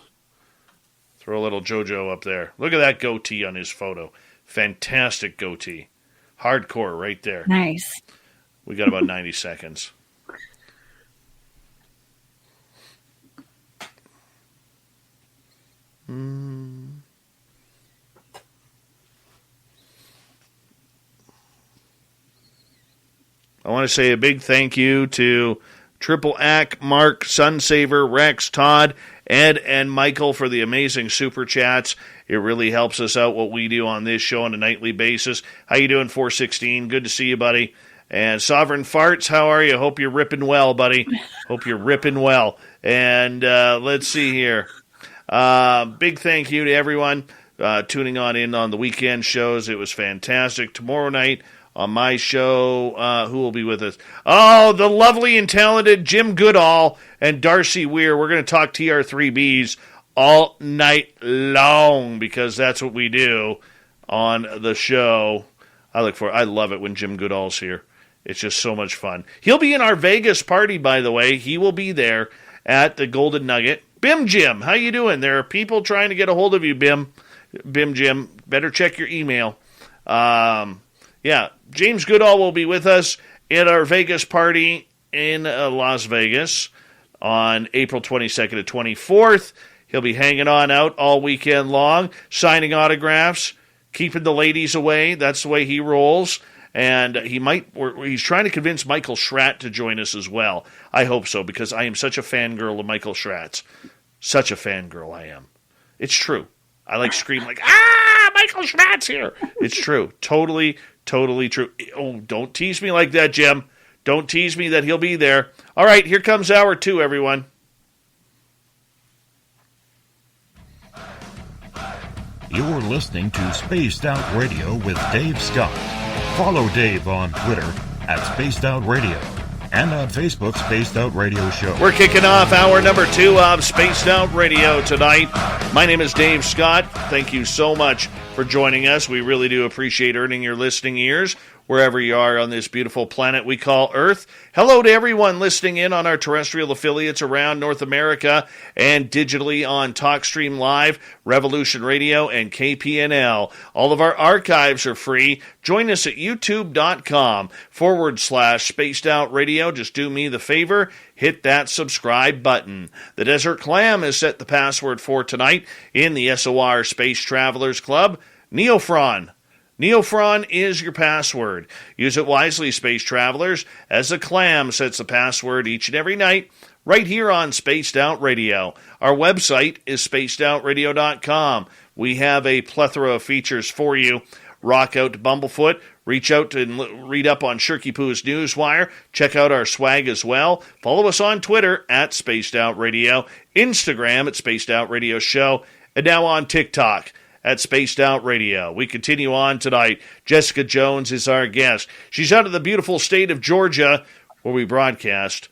Throw a little Jojo up there. Look at that goatee on his photo. Fantastic goatee. Hardcore right there. Nice. We got about 90 seconds. I want to say a big thank you to Triple Ack, Mark, Sunsaver, Rex, Todd, Ed, and Michael for the amazing super chats. It really helps us out what we do on this show on a nightly basis. How you doing, 416? Good to see you, buddy. And Sovereign Farts, how are you? Hope you're ripping well, buddy. Hope you're ripping well. And let's see here. Big thank you to everyone tuning in on the weekend shows. It was fantastic. Tomorrow night on my show, who will be with us? Oh, the lovely and talented Jim Goodall and Darcy Weir. We're going to talk TR3Bs all night long because that's what we do on the show. I love it when Jim Goodall's here. It's just so much fun. He'll be in our Vegas party, by the way. He will be there at the Golden Nugget. Bim Jim, how you doing? There are people trying to get a hold of you, Bim Jim. Better check your email. Yeah, James Goodall will be with us at our Vegas party in Las Vegas on April 22nd and 24th. He'll be hanging on out all weekend long, signing autographs, keeping the ladies away. That's the way he rolls. And he's trying to convince Michael Schratt to join us as well. I hope so, because I am such a fangirl of Michael Schratt's. Such a fangirl I am. It's true. I scream Michael Schratt's here. It's true. Totally true. Oh, don't tease me like that, Jim. Don't tease me that he'll be there. All right, here comes hour 2, everyone. You're listening to Spaced Out Radio with Dave Scott. Follow Dave on Twitter at Spaced Out Radio and on Facebook, Spaced Out Radio Show. We're kicking off hour number 2 of Spaced Out Radio tonight. My name is Dave Scott. Thank you so much for joining us. We really do appreciate earning your listening ears. wherever you are on this beautiful planet we call Earth. Hello to everyone listening in on our terrestrial affiliates around North America and digitally on TalkStream Live, Revolution Radio, and KPNL. All of our archives are free. Join us at youtube.com/Spaced Out Radio. Just do me the favor, hit that subscribe button. The Desert Clam has set the password for tonight in the SOR Space Travelers Club. Neofron. Neofron is your password. Use it wisely, Space Travelers, as the Clam sets the password each and every night right here on Spaced Out Radio. Our website is spacedoutradio.com. We have a plethora of features for you. Rock out to Bumblefoot. Reach out and read up on Shirky Poo's Newswire. Check out our swag as well. Follow us on Twitter at Spaced Out Radio, Instagram at Spaced Out Radio Show, and now on TikTok at Spaced Out Radio. We continue on tonight. Jessica Jones is our guest. She's out of the beautiful state of Georgia, where we broadcast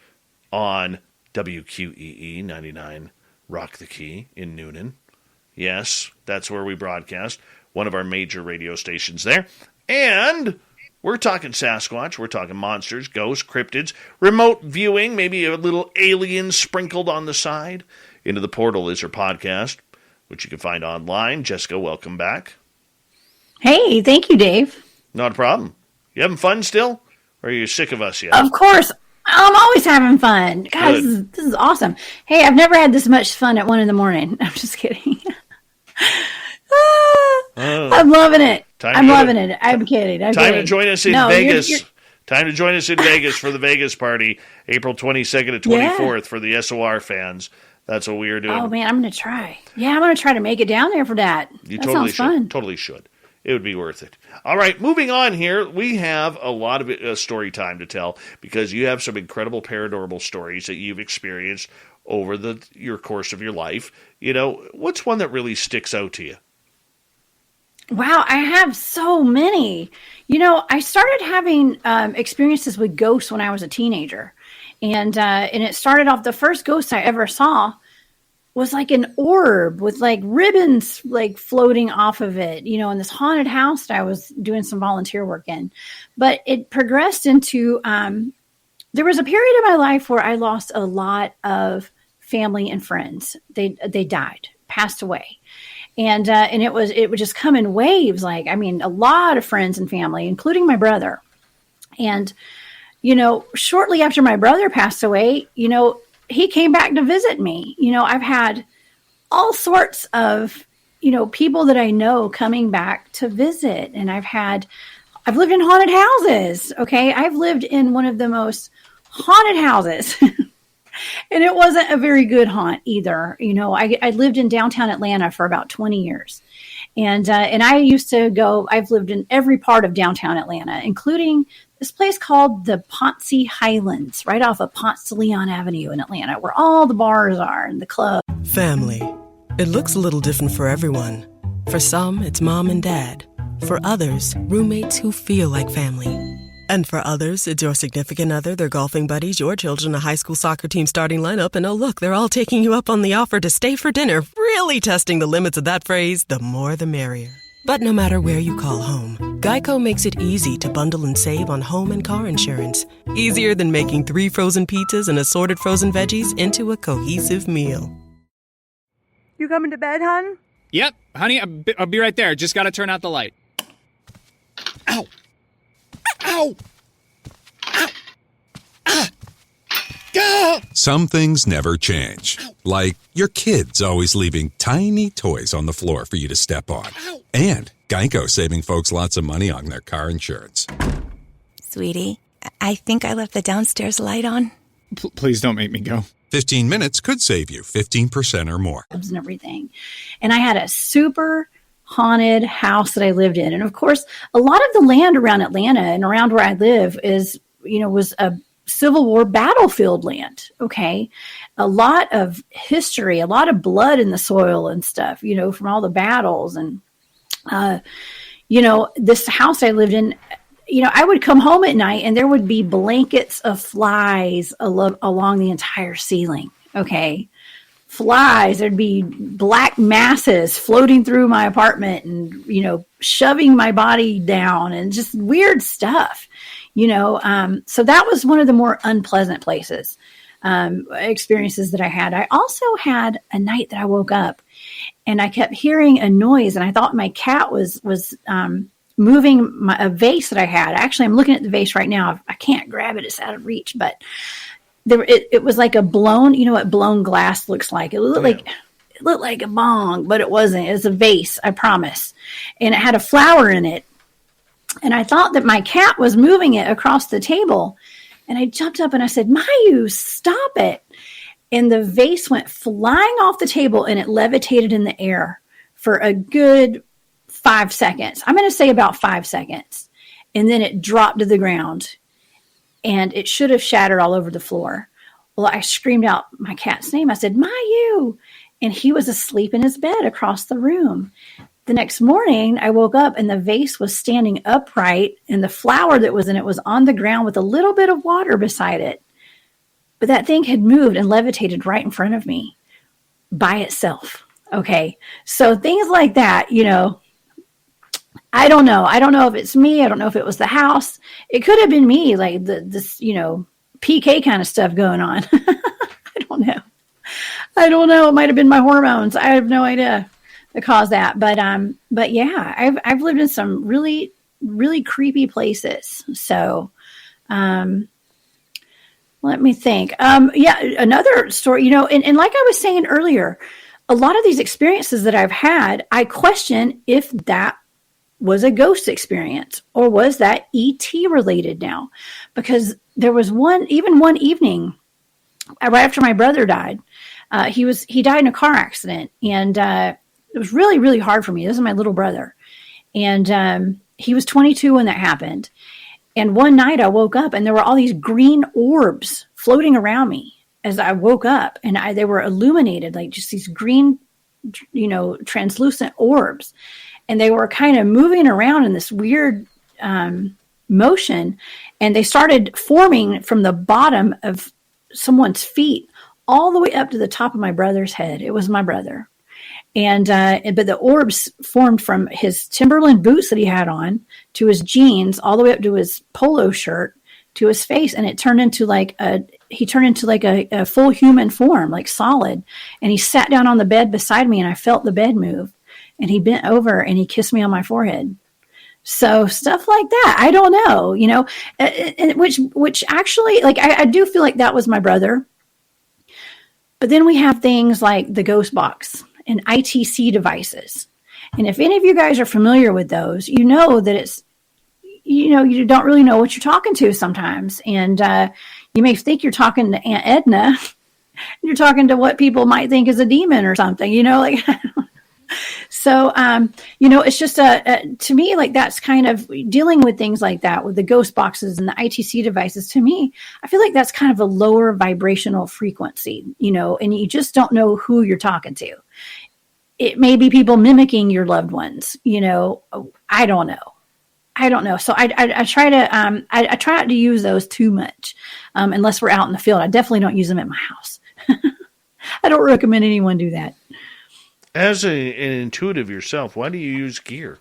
on WQEE 99 Rock the Key in Noonan. Yes, that's where we broadcast. One of our major radio stations there. And we're talking Sasquatch, we're talking monsters, ghosts, cryptids, remote viewing, maybe a little alien sprinkled on the side. Into the Portal is her podcast, which you can find online. Jessica, welcome back. Hey, thank you, Dave. Not a problem. You having fun still? Or are you sick of us yet? Of course. I'm always having fun. God, this is awesome. Hey, I've never had this much fun at 1 a.m. I'm just kidding. I'm loving it. Loving it. I'm kidding. Time to join us in Vegas. Time to join us in Vegas for the Vegas party, April 22nd and 24th for the SOR fans. That's what we are doing. Oh, man, I'm going to try. Yeah, I'm going to try to make it down there for that. You that totally sounds fun. Totally should. It would be worth it. All right, moving on here. We have a lot of story time to tell because you have some incredible paranormal stories that you've experienced over your course of your life. You know, what's one that really sticks out to you? Wow, I have so many. You know, I started having experiences with ghosts when I was a teenager. And it started off, the first ghost I ever saw was like an orb with like ribbons like floating off of it, you know, in this haunted house that I was doing some volunteer work in. But it progressed into, there was a period in my life where I lost a lot of family and friends. They died, passed away. And it would just come in waves. Like, I mean, a lot of friends and family, including my brother. And, you know, shortly after my brother passed away, you know, he came back to visit me. You know, I've had all sorts of, you know, people that I know coming back to visit. And I've lived in haunted houses. Okay. I've lived in one of the most haunted houses. And it wasn't a very good haunt either. You know, I lived in downtown Atlanta for about 20 years. And I used to go, I've lived in every part of downtown Atlanta, including this place called the Ponce Highlands, right off of Ponce de Leon Avenue in Atlanta, where all the bars are and the clubs. Family. It looks a little different for everyone. For some, it's mom and dad. For others, roommates who feel like family. And for others, it's your significant other, their golfing buddies, your children, a high school soccer team starting lineup, and oh look, they're all taking you up on the offer to stay for dinner, really testing the limits of that phrase, the more the merrier. But no matter where you call home, Geico makes it easy to bundle and save on home and car insurance. Easier than making 3 frozen pizzas and assorted frozen veggies into a cohesive meal. You coming to bed, hon? Yep, honey, I'll be right there. Just gotta turn out the light. Ow! Ow! Ow! Ah! Gah! Some things never change. Like your kids always leaving tiny toys on the floor for you to step on. Ow! And Geico saving folks lots of money on their car insurance. Sweetie, I think I left the downstairs light on. Please don't make me go. 15 minutes could save you 15% or more. And everything. And I had a super haunted house that I lived in. And of course, a lot of the land around Atlanta and around where I live was a Civil War battlefield land. Okay. A lot of history, a lot of blood in the soil and stuff, you know, from all the battles. And, you know, this house I lived in, you know, I would come home at night and there would be blankets of flies along the entire ceiling. Okay. flies. There'd be black masses floating through my apartment and, you know, shoving my body down and just weird stuff, you know. So that was one of the more unpleasant experiences that I had. I also had a night that I woke up and I kept hearing a noise, and I thought my cat was moving a vase that I had. Actually, I'm looking at the vase right now. I can't grab it. It's out of reach, but it was like a blown, you know what blown glass looks like. It looked like a bong, but it wasn't. It was a vase, I promise. And it had a flower in it. And I thought that my cat was moving it across the table. And I jumped up and I said, Mayu, stop it. And the vase went flying off the table and it levitated in the air for a good 5 seconds. I'm going to say about 5 seconds. And then it dropped to the ground. And it should have shattered all over the floor. Well, I screamed out my cat's name. I said, Mayu. And he was asleep in his bed across the room. The next morning, I woke up and the vase was standing upright and the flower that was in it was on the ground with a little bit of water beside it. But that thing had moved and levitated right in front of me by itself. Okay. So things like that, you know, I don't know. I don't know if it's me. I don't know if it was the house. It could have been me, like this, you know, PK kind of stuff going on. I don't know. It might have been my hormones. I have no idea that caused that. But yeah, I've lived in some really, really creepy places. So, let me think. Yeah, another story, you know, and like I was saying earlier, a lot of these experiences that I've had, I question if that was a ghost experience or was that ET related now? Because there was one evening right after my brother died. He died in a car accident, and it was really, really hard for me. This is my little brother. And he was 22 when that happened. And one night I woke up and there were all these green orbs floating around me as I woke up, and they were illuminated, like just these green, you know, translucent orbs. And they were kind of moving around in this weird motion. And they started forming from the bottom of someone's feet all the way up to the top of my brother's head. It was my brother. But the orbs formed from his Timberland boots that he had on to his jeans, all the way up to his polo shirt, to his face. And it turned into like a full human form, like solid. And he sat down on the bed beside me and I felt the bed move. And he bent over and he kissed me on my forehead. So stuff like that. I don't know, you know, which actually, like, I do feel like that was my brother. But then we have things like the ghost box and ITC devices. And if any of you guys are familiar with those, you know that it's, you know, you don't really know what you're talking to sometimes. And you may think you're talking to Aunt Edna. You're talking to what people might think is a demon or something, you know, like. So, you know, it's just to me, like, that's kind of dealing with things like that with the ghost boxes and the ITC devices. To me, I feel like that's kind of a lower vibrational frequency, you know, and you just don't know who you're talking to. It may be people mimicking your loved ones, you know, I don't know. So I try to, I try not to use those too much, unless we're out in the field. I definitely don't use them at my house. I don't recommend anyone do that. As an intuitive yourself, why do you use gear?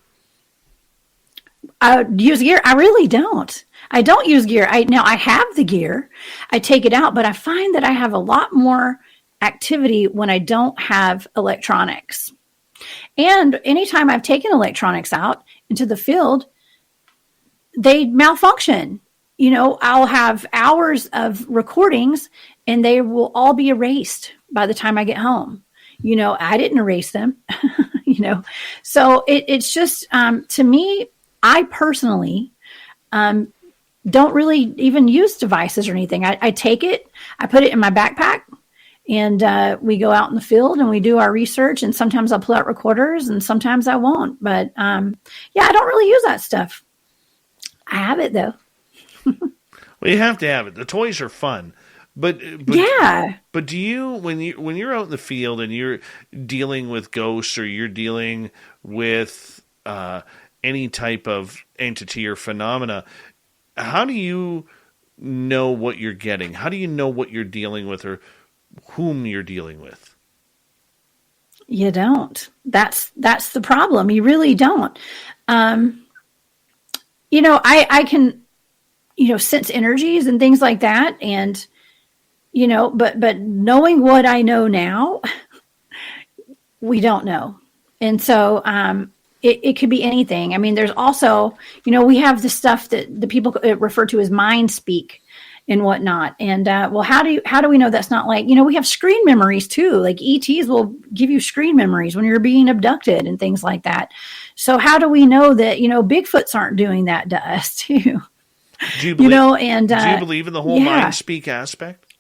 Use gear? I really don't. I don't use gear. Now I have the gear. I take it out, but I find that I have a lot more activity when I don't have electronics. And anytime I've taken electronics out into the field, they malfunction. You know, I'll have hours of recordings and they will all be erased by the time I get home. You know, I didn't erase them, you know. So it's just, to me, I personally don't really even use devices or anything. I take it, I put it in my backpack, and we go out in the field and we do our research. And sometimes I'll pull out recorders and sometimes I won't. But yeah, I don't really use that stuff. I have it, though. Well, you have to have it. The toys are fun. But yeah. But do you, when you're out in the field and you're dealing with ghosts or you're dealing with any type of entity or phenomena, how do you know what you're getting? How do you know what you're dealing with or whom you're dealing with? You don't. That's the problem. You really don't. I can, sense energies and things like that. And, but knowing what I know now, we don't know. And so, it could be anything. I mean, there's also, we have the stuff that the people refer to as mind speak and whatnot. And, how do we know that's not like, we have screen memories too. Like ETs will give you screen memories when you're being abducted and things like that. So how do we know that, Bigfoots aren't doing that to us too? Do you believe, do you believe in the whole mind speak aspect?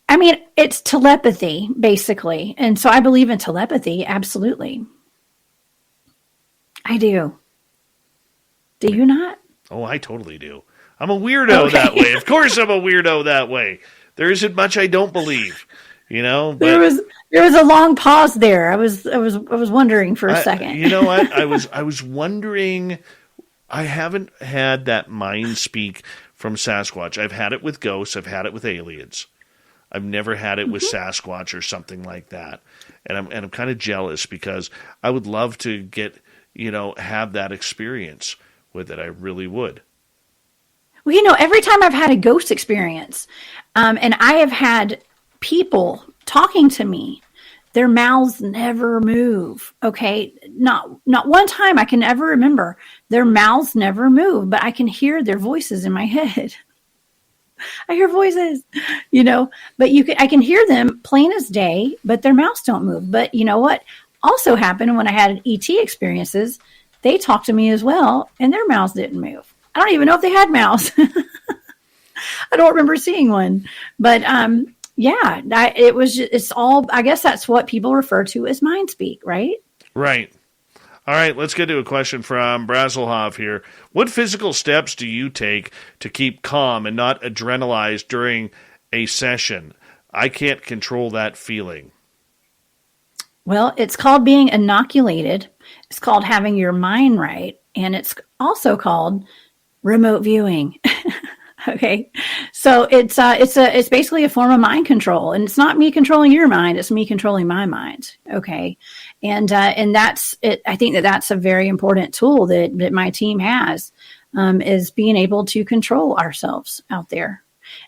I mean, it's telepathy basically. And so I believe in telepathy. Absolutely. I do. Do you not? Oh, I totally do. I'm a weirdo that way. Of course I'm a weirdo that way. There isn't much I don't believe, but there was a long pause there. I was wondering for a second. You know what? I was wondering. I haven't had that mind speak from Sasquatch. I've had it with ghosts. I've had it with aliens. I've never had it with Sasquatch or something like that. And I'm kind of jealous because I would love to get, have that experience with it. I really would. Well, every time I've had a ghost experience, and I have had people talking to me, their mouths never move. Okay. Not one time I can ever remember. Their mouths never move, but I can hear their voices in my head. I hear voices, but I can hear them plain as day, but their mouths don't move. But you know what also happened when I had ET experiences? They talked to me as well, and their mouths didn't move. I don't even know if they had mouths. I don't remember seeing one, but it's all, I guess that's what people refer to as mind speak, right? Right. All right, let's get to a question from Brazelhoff here. What physical steps do you take to keep calm and not adrenalized during a session? I can't control that feeling. Well, it's called being inoculated. It's called having your mind right. And it's also called remote viewing. Okay. So it's basically a form of mind control, and it's not me controlling your mind. It's me controlling my mind. Okay. And that's it. I think that's a very important tool that my team has, is being able to control ourselves out there.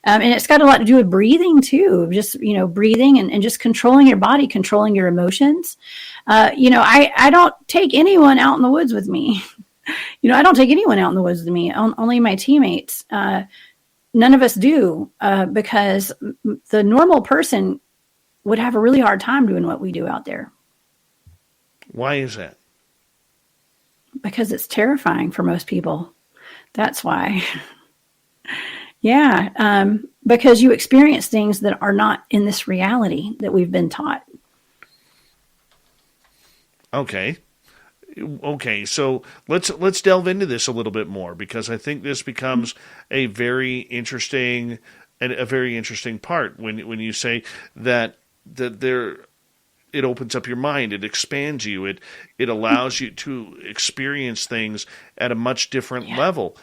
And it's got a lot to do with breathing too, just, breathing and just controlling your body, controlling your emotions. I don't take anyone out in the woods with me. I don't take anyone out in the woods with me, only my teammates. None of us do, because the normal person would have a really hard time doing what we do out there. Why is that? Because it's terrifying for most people. That's why. Yeah, because you experience things that are not in this reality that we've been taught. Okay, so let's delve into this a little bit more, because I think this becomes a very interesting part when you say that there, it opens up your mind, it expands you, it allows you to experience things at a much different level.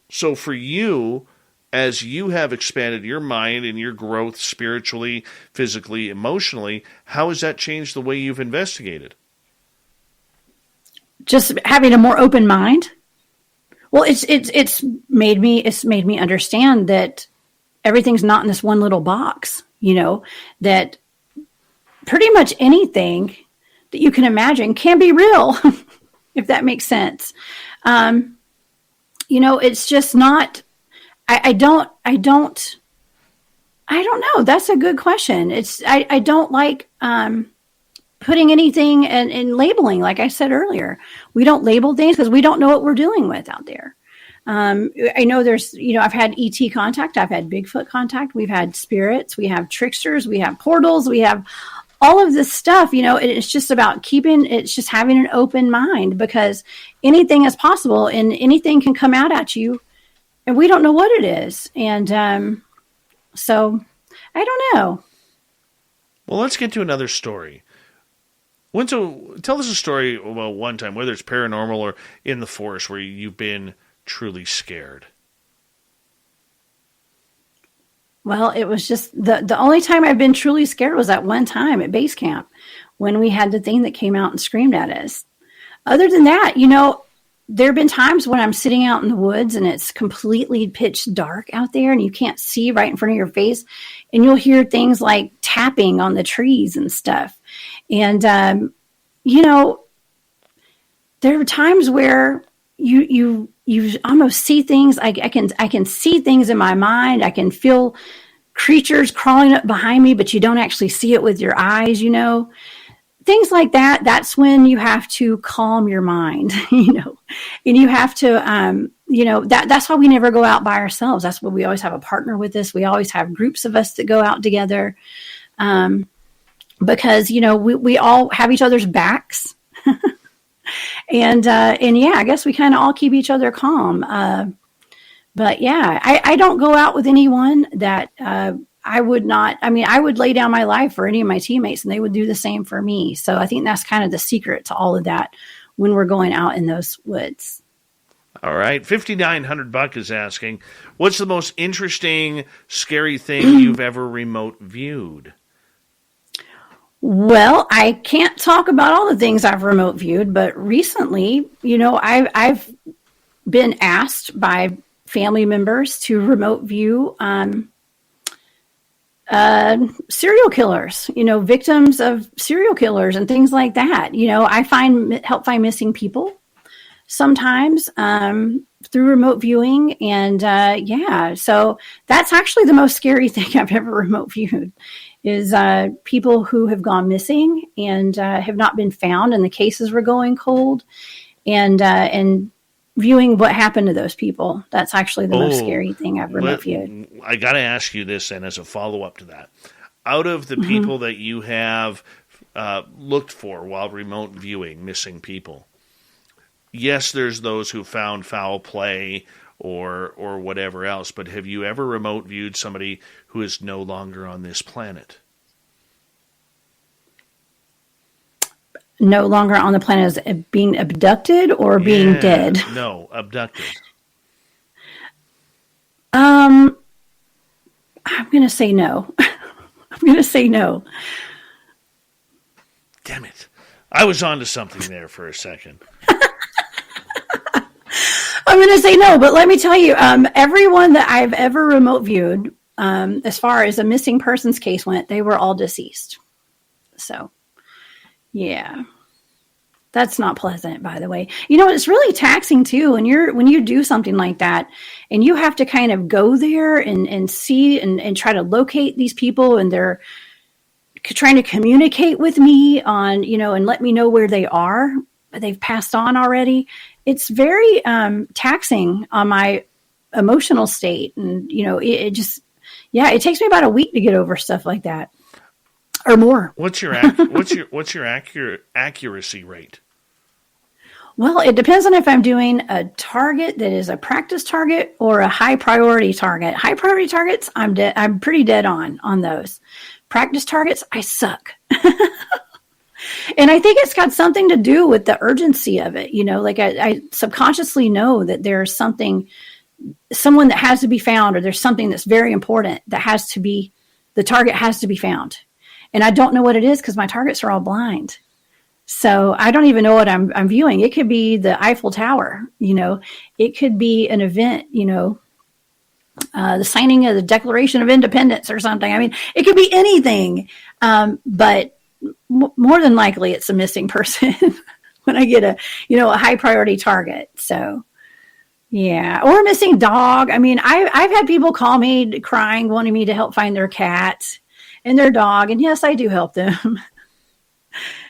So for you, as you have expanded your mind and your growth spiritually, physically, emotionally, how has that changed the way you've investigated? Just having a more open mind. Well, it's made me understand that everything's not in this one little box, that pretty much anything that you can imagine can be real, if that makes sense. It's just not, I don't know. That's a good question. I don't like, putting anything and labeling. Like I said earlier, we don't label things because we don't know what we're dealing with out there. I know there's, I've had ET contact, I've had Bigfoot contact, we've had spirits, we have tricksters, we have portals, we have all of this stuff. It's just about it's just having an open mind, because anything is possible and anything can come out at you and we don't know what it is. And so I don't know. Well, let's get to another story. Tell us a story about one time, whether it's paranormal or in the forest, where you've been truly scared. Well, it was just the only time I've been truly scared was that one time at base camp when we had the thing that came out and screamed at us. Other than that, there have been times when I'm sitting out in the woods and it's completely pitch dark out there and you can't see right in front of your face, and you'll hear things like tapping on the trees and stuff. And, there are times where you almost see things. I can see things in my mind. I can feel creatures crawling up behind me, but you don't actually see it with your eyes, things like that. That's when you have to calm your mind, and you have to, that's why we never go out by ourselves. That's why we always have a partner with us. We always have groups of us that go out together, because, we all have each other's backs. And yeah, I guess we kind of all keep each other calm. But yeah, I don't go out with anyone that, I would not. I mean, I would lay down my life for any of my teammates and they would do the same for me. So I think that's kind of the secret to all of that when we're going out in those woods. All right. $5,900 is asking, what's the most interesting, scary thing you've ever remote viewed? Well, I can't talk about all the things I've remote viewed, but recently, I've been asked by family members to remote view serial killers, victims of serial killers and things like that. I help find missing people sometimes through remote viewing. And so that's actually the most scary thing I've ever remote viewed is people who have gone missing and have not been found, and the cases were going cold, and viewing what happened to those people. That's actually the most scary thing I've remote viewed. I got to ask you this, and as a follow-up to that, out of the people that you have looked for while remote viewing missing people, yes, there's those who found foul play or whatever else, but have you ever remote viewed somebody who is no longer on this planet? No longer on the planet as being abducted or being dead? No, abducted. I'm going to say no. I'm going to say no. Damn it. I was on to something there for a second. I'm going to say no, but let me tell you, everyone that I've ever remote viewed, as far as a missing persons case went, they were all deceased. So, yeah, that's not pleasant, by the way. It's really taxing too when you do something like that, and you have to kind of go there and see and try to locate these people, and they're trying to communicate with me on, and let me know where they are. They've passed on already. It's very taxing on my emotional state, and it takes me about a week to get over stuff like that, or more. What's your accuracy rate? Well, it depends on if I'm doing a target that is a practice target or a high priority target. High priority targets, I'm pretty dead on those. Practice targets, I suck. And I think it's got something to do with the urgency of it. Like I subconsciously know that there's someone that has to be found, or there's something that's very important that the target has to be found. And I don't know what it is because my targets are all blind. So I don't even know what I'm viewing. It could be the Eiffel Tower, it could be an event, the signing of the Declaration of Independence or something. I mean, it could be anything. But more than likely it's a missing person when I get a high priority target. So yeah, or a missing dog. I mean, I've had people call me crying, wanting me to help find their cat and their dog. And yes, I do help them,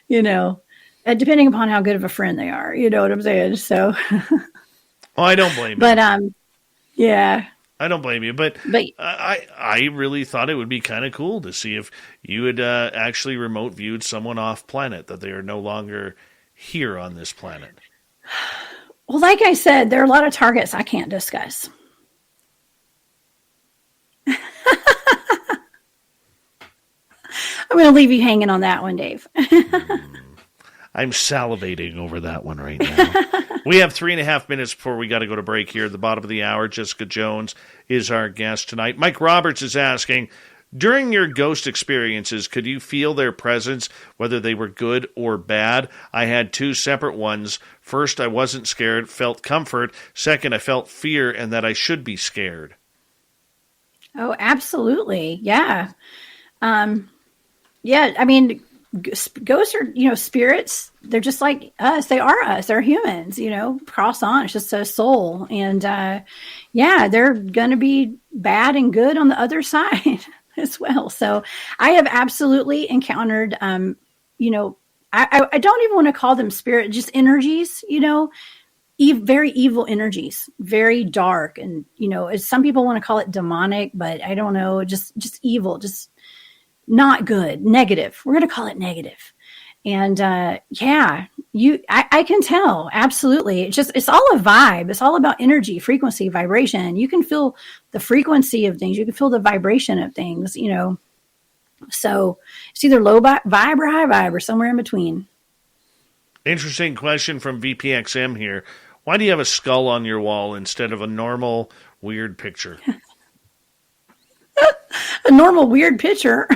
depending upon how good of a friend they are, you know what I'm saying? So, well, I don't blame you. But, yeah. I don't blame you, but I really thought it would be kind of cool to see if you had actually remote viewed someone off planet, that they are no longer here on this planet. Well, like I said, there are a lot of targets I can't discuss. I'm going to leave you hanging on that one, Dave. I'm salivating over that one right now. We have 3.5 minutes before we got to go to break here at the bottom of the hour. Jessica Jones is our guest tonight. Mike Roberts is asking, during your ghost experiences, could you feel their presence, whether they were good or bad? I had 2 separate ones. First, I wasn't scared, felt comfort. Second, I felt fear and that I should be scared. Oh, absolutely. Yeah. Yeah. I mean, ghosts are, spirits. They're just like us. They are us. They're humans, cross on. It's just a soul. And, they're going to be bad and good on the other side as well. So I have absolutely encountered, I don't even want to call them spirit, just energies, very evil energies, very dark. And, some people want to call it demonic, but I don't know, just evil, just not good, negative. We're going to call it negative. And, I can tell. Absolutely. It's all a vibe. It's all about energy, frequency, vibration. You can feel the frequency of things. You can feel the vibration of things, so it's either low vibe or high vibe or somewhere in between. Interesting question from VPXM here. Why do you have a skull on your wall instead of a normal weird picture? A normal weird picture.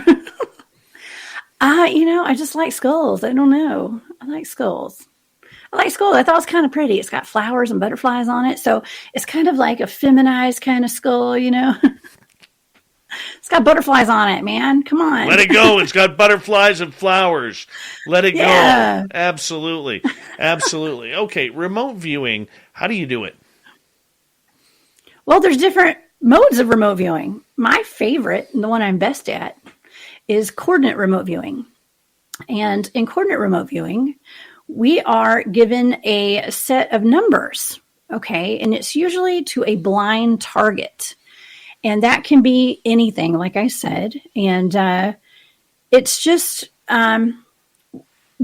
I just like skulls. I don't know. I like skulls. I thought it was kind of pretty. It's got flowers and butterflies on it. So it's kind of like a feminized kind of skull, It's got butterflies on it, man. Come on. Let it go. It's got butterflies and flowers. Let it go. Absolutely. Absolutely. Okay, remote viewing. How do you do it? Well, there's different modes of remote viewing. My favorite, and the one I'm best at, is coordinate remote viewing. And in coordinate remote viewing, we are given a set of numbers, okay? And it's usually to a blind target. And that can be anything, like I said. And it's just, do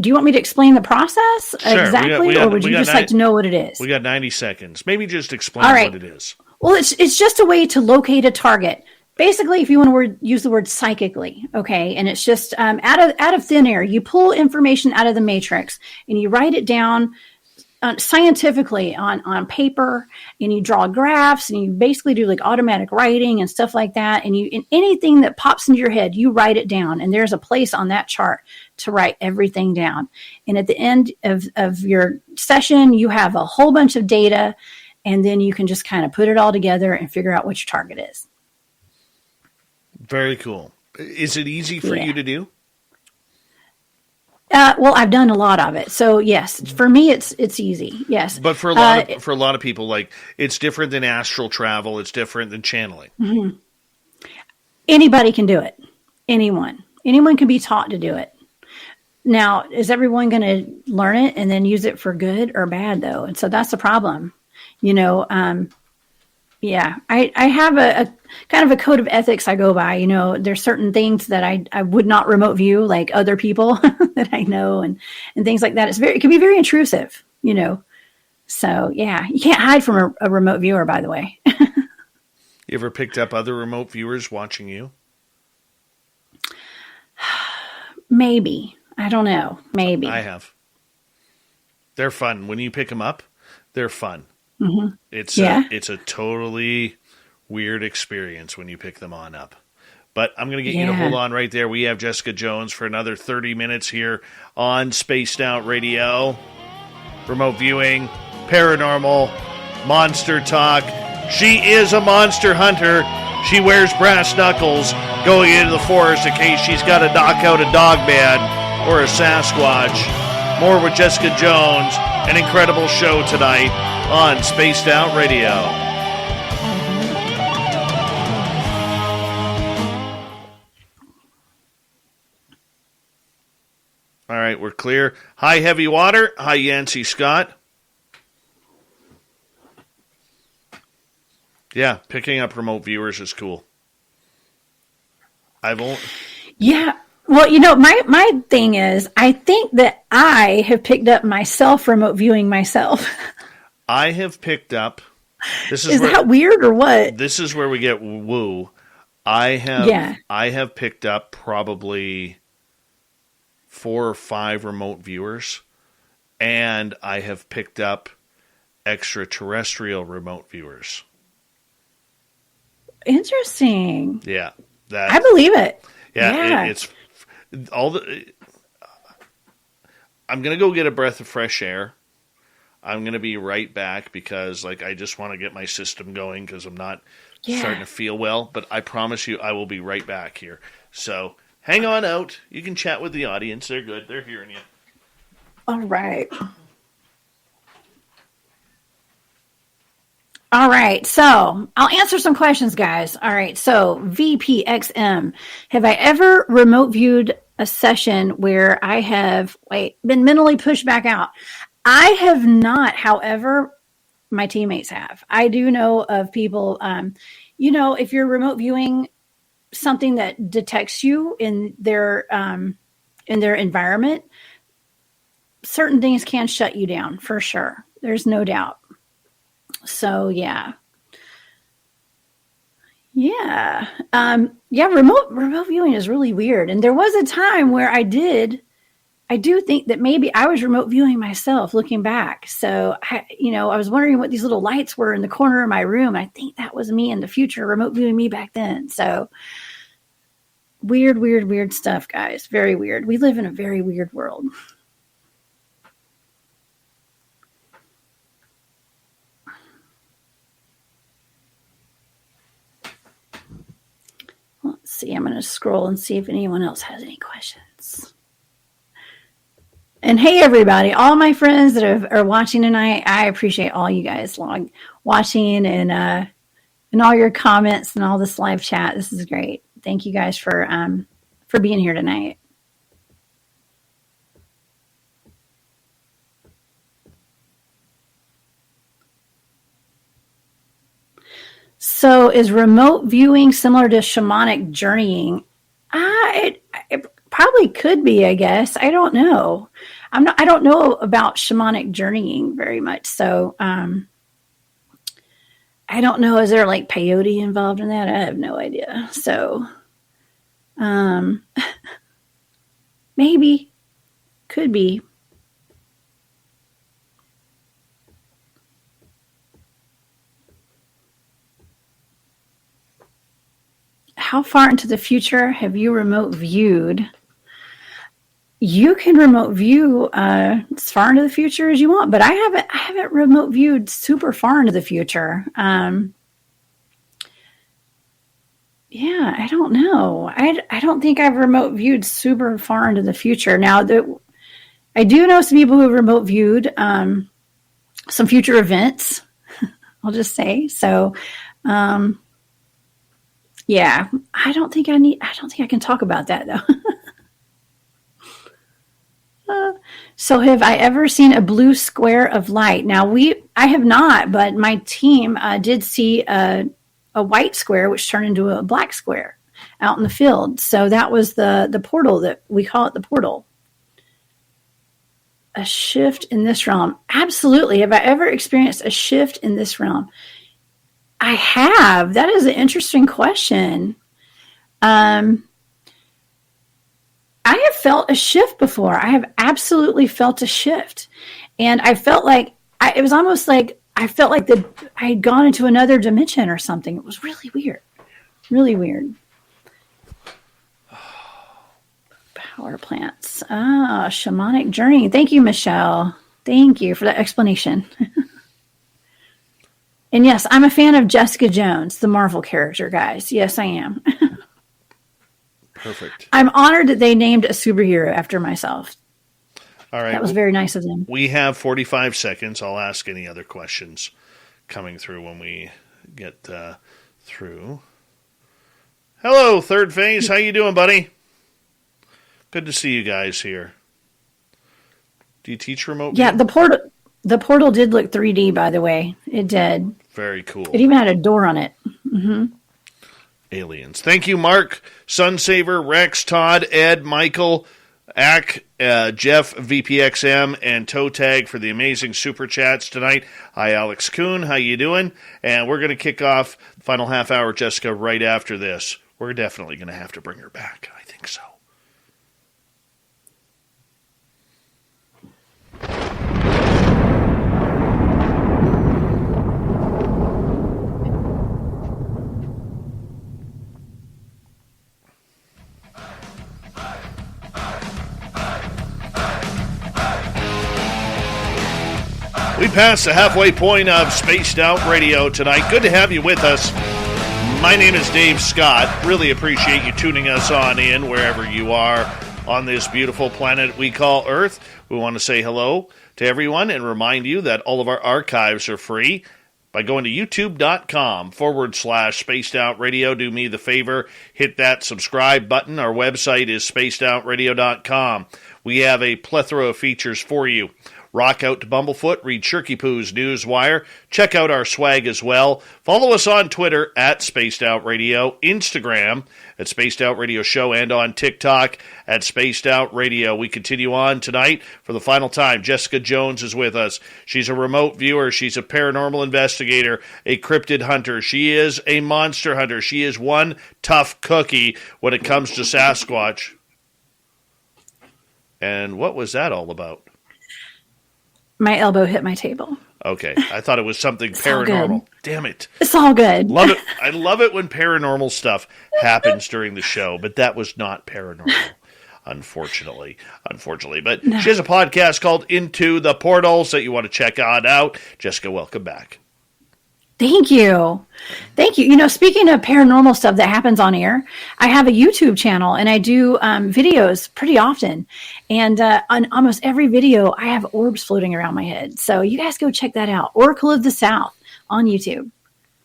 you want me to explain the process exactly? Or would you just like to know what it is? We got 90 seconds. Maybe just explain what it is. Well, it's just a way to locate a target. Basically, if you want to use the word psychically, okay, and it's just out of thin air, you pull information out of the matrix and you write it down scientifically on paper, and you draw graphs, and you basically do like automatic writing and stuff like that. And anything that pops into your head, you write it down, and there's a place on that chart to write everything down. And at the end of your session, you have a whole bunch of data, and then you can just kind of put it all together and figure out what your target is. Very cool. Is it easy for you to do? Well, I've done a lot of it, so yes, for me, it's easy. Yes, but for a lot of people, like, it's different than astral travel. It's different than channeling. Mm-hmm. Anybody can do it. Anyone can be taught to do it. Now, is everyone going to learn it and then use it for good or bad, though? And so that's the problem. I have a kind of a code of ethics I go by. There's certain things that I would not remote view, like other people that I know and things like that. It can be very intrusive, So yeah, you can't hide from a remote viewer, by the way. You ever picked up other remote viewers watching you? Maybe. I don't know. Maybe. I have. They're fun. When you pick them up, they're fun. Mm-hmm. It's a totally weird experience when you pick them on up. But I'm going to get you to hold on right there. We have Jessica Jones for another 30 minutes here on Spaced Out Radio. Remote viewing, paranormal, monster talk. She is a monster hunter. She wears brass knuckles going into the forest in case she's got to knock out a dogman or a Sasquatch. More with Jessica Jones. An incredible show tonight on Spaced Out Radio. All right, we're clear. Hi, Heavy Water. Hi, Yancey Scott. Yeah, picking up remote viewers is cool. Yeah. Well, my thing is, I think that I have picked up myself remote viewing myself. I have picked up. Is that weird or what? This is where we get woo. I have picked up probably 4 or 5 remote viewers and I have picked up extraterrestrial remote viewers. Interesting. Yeah. I believe it. Yeah. It's all the... I'm going to go get a breath of fresh air. I'm going to be right back because I just want to get my system going because I'm not starting to feel well. But I promise you I will be right back here. So hang on out. You can chat with the audience. They're good. They're hearing you. All right. All right. So I'll answer some questions, guys. All right. So VPXM, have I ever remote viewed a session where I have been mentally pushed back out? I have not. However, my teammates have. I do know of people, if you're remote viewing something that detects you in their environment, certain things can shut you down for sure. There's no doubt. So yeah. Remote viewing is really weird. And there was a time where I do think that maybe I was remote viewing myself looking back. So, I was wondering what these little lights were in the corner of my room. I think that was me in the future, remote viewing me back then. So weird stuff, guys. Very weird. We live in a very weird world. Let's see. I'm going to scroll and see if anyone else has any questions. And hey, everybody, all my friends that are watching tonight, I appreciate all you guys watching and all your comments and all this live chat. This is great. Thank you guys for being here tonight. So is remote viewing similar to shamanic journeying? It probably could be, I guess. I don't know. I don't know about shamanic journeying very much. So I don't know. Is there peyote involved in that? I have no idea. So maybe, could be. How far into the future have you remote viewed? You can remote view as far into the future as you want, but I haven't remote viewed super far into the future. I don't know. I don't think I've remote viewed super far into the future. Now, I do know some people who remote viewed some future events. I'll just say so. Yeah, I don't think I can talk about that though. So have I ever seen a blue square of light? Now I have not, but my team did see a white square, which turned into a black square out in the field. So that was the portal, that we call it the portal. A shift in this realm. Absolutely. Have I ever experienced a shift in this realm? I have. That is an interesting question. I have felt a shift before. I have absolutely felt a shift. And I felt like, it was almost like, I felt like I had gone into another dimension or something. It was really weird. Really weird. Power plants. Shamanic journey. Thank you, Michelle. Thank you for that explanation. And yes, I'm a fan of Jessica Jones, the Marvel character, guys. Yes, I am. Perfect. I'm honored that they named a superhero after myself. All right. That was very nice of them. We have 45 seconds. I'll ask any other questions coming through when we get through. Hello, Third Phase. How you doing, buddy? Good to see you guys here. Do you teach remote? Yeah, the portal did look 3D, by the way. It did. Very cool. It even had a door on it. Mm-hmm. Aliens. Thank you, Mark, Sunsaver, Rex, Todd, Ed, Michael, Ack, Jeff, VPXM, and Toe Tag for the amazing super chats tonight. Hi, Alex Kuhn. How you doing? And we're going to kick off the final half hour, Jessica, right after this. We're definitely going to have to bring her back. I think so. We passed the halfway point of Spaced Out Radio tonight. Good to have you with us. My name is Dave Scott. Really appreciate you tuning us on in wherever you are on this beautiful planet we call Earth. We want to say hello to everyone and remind you that all of our archives are free by going to youtube.com/Spaced Out Radio. Do me the favor, hit that subscribe button. Our website is spacedoutradio.com. We have a plethora of features for you. Rock out to Bumblefoot, read Shirky Poo's Newswire, check out our swag as well. Follow us on Twitter at Spaced Out Radio, Instagram at Spaced Out Radio Show, and on TikTok at Spaced Out Radio. We continue on tonight for the final time. Jessica Jones is with us. She's a remote viewer. She's a paranormal investigator, a cryptid hunter. She is a monster hunter. She is one tough cookie when it comes to Sasquatch. And what was that all about? My elbow hit my table. Okay, I thought it was something paranormal. Damn it. It's all good. Love it. I love it when paranormal stuff happens during the show, but that was not paranormal, unfortunately. But No. She has a podcast called Into the Portals that you want to check out. Jessica, welcome back. Thank you. You know, speaking of paranormal stuff that happens on air, I have a YouTube channel and I do videos pretty often. And on almost every video, I have orbs floating around my head. So you guys go check that out. Oracle of the South on YouTube.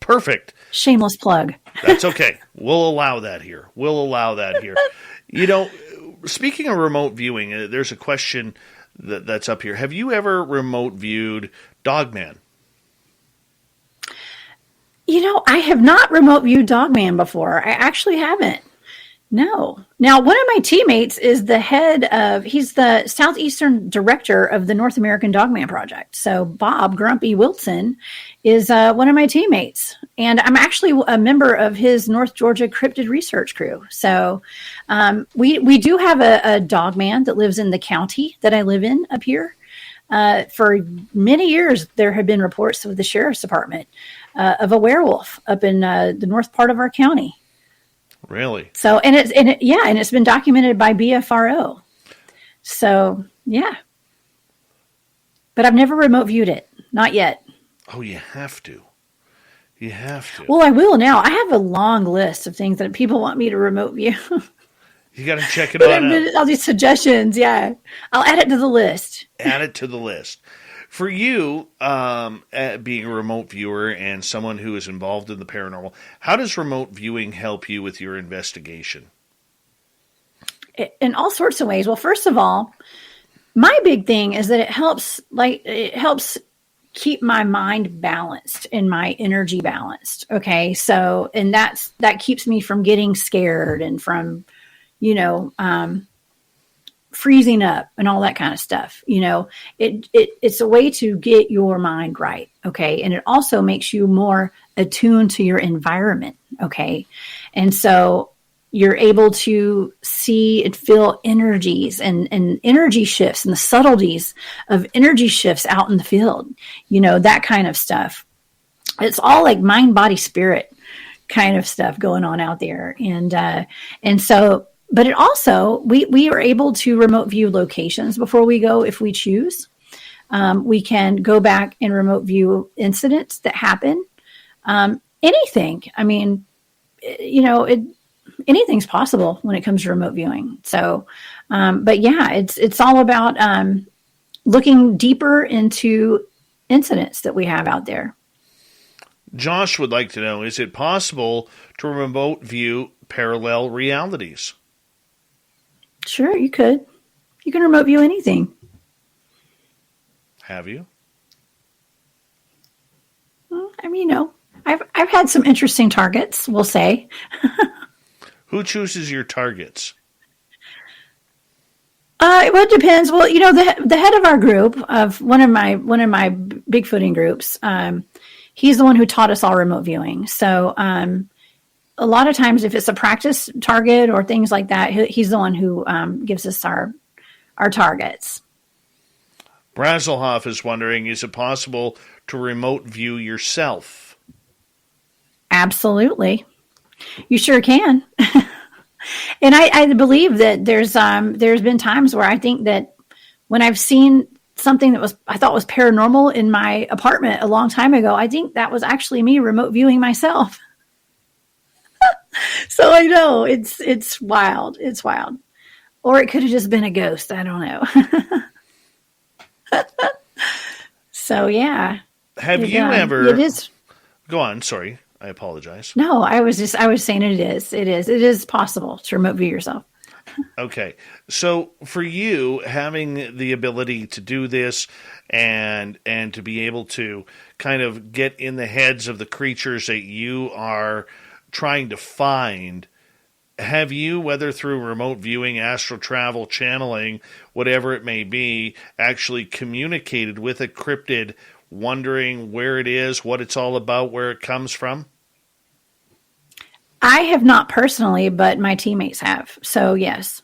Perfect. Shameless plug. That's okay. We'll allow that here. You know, speaking of remote viewing, there's a question that's up here. Have you ever remote viewed Dogman? You know, I have not remote viewed Dogman before. I actually haven't. No. Now, one of my teammates is he's the Southeastern Director of the North American Dogman Project. So Bob Grumpy Wilson is one of my teammates. And I'm actually a member of his North Georgia Cryptid Research Crew. So we do have a Dogman that lives in the county that I live in up here. For many years, there have been reports of the Sheriff's Department of a werewolf up in the north part of our county. Really? So, and it's been documented by BFRO. So, yeah. But I've never remote viewed it. Not yet. Oh, you have to. Well, I will now. I have a long list of things that people want me to remote view. You got to check it out. All these suggestions, yeah. I'll add it to the list. For you, being a remote viewer and someone who is involved in the paranormal, how does remote viewing help you with your investigation? In all sorts of ways. Well, first of all, my big thing is that it helps keep my mind balanced and my energy balanced. Okay. So, and that keeps me from getting scared and from, freezing up and all that kind of stuff. It's a way to get your mind right. Okay. And it also makes you more attuned to your environment. Okay. And so you're able to see and feel energies and energy shifts and the subtleties of energy shifts out in the field, that kind of stuff. It's all like mind, body, spirit kind of stuff going on out there. And so, but it also, we are able to remote view locations before we go if we choose. We can go back and remote view incidents that happen. Anything. I mean, anything's possible when it comes to remote viewing. So, but yeah, it's all about looking deeper into incidents that we have out there. Josh would like to know, is it possible to remote view parallel realities? Sure, you could. You can remote view anything. Have you? Well, I mean, I've had some interesting targets, we'll say. Who chooses your targets? Well, it depends. Well, the head of our group, of one of my Bigfooting groups, he's the one who taught us all remote viewing. So, a lot of times, if it's a practice target or things like that, he's the one who gives us our targets. Brazelhoff is wondering, is it possible to remote view yourself? Absolutely. You sure can. And I believe that there's been times where I think that when I've seen something that I thought was paranormal in my apartment a long time ago. I think that was actually me remote viewing myself. So I know it's wild. It's wild. Or it could have just been a ghost. I don't know. So yeah. Have you ever? It is. Go on. Sorry, I apologize. No, I was saying it is possible to remote view yourself. Okay. So for you, having the ability to do this and to be able to kind of get in the heads of the creatures that you are trying to find, have you, whether through remote viewing, astral travel, channeling, whatever it may be, actually communicated with a cryptid, wondering where it is, what it's all about, where it comes from? I have not personally, but my teammates have. So yes,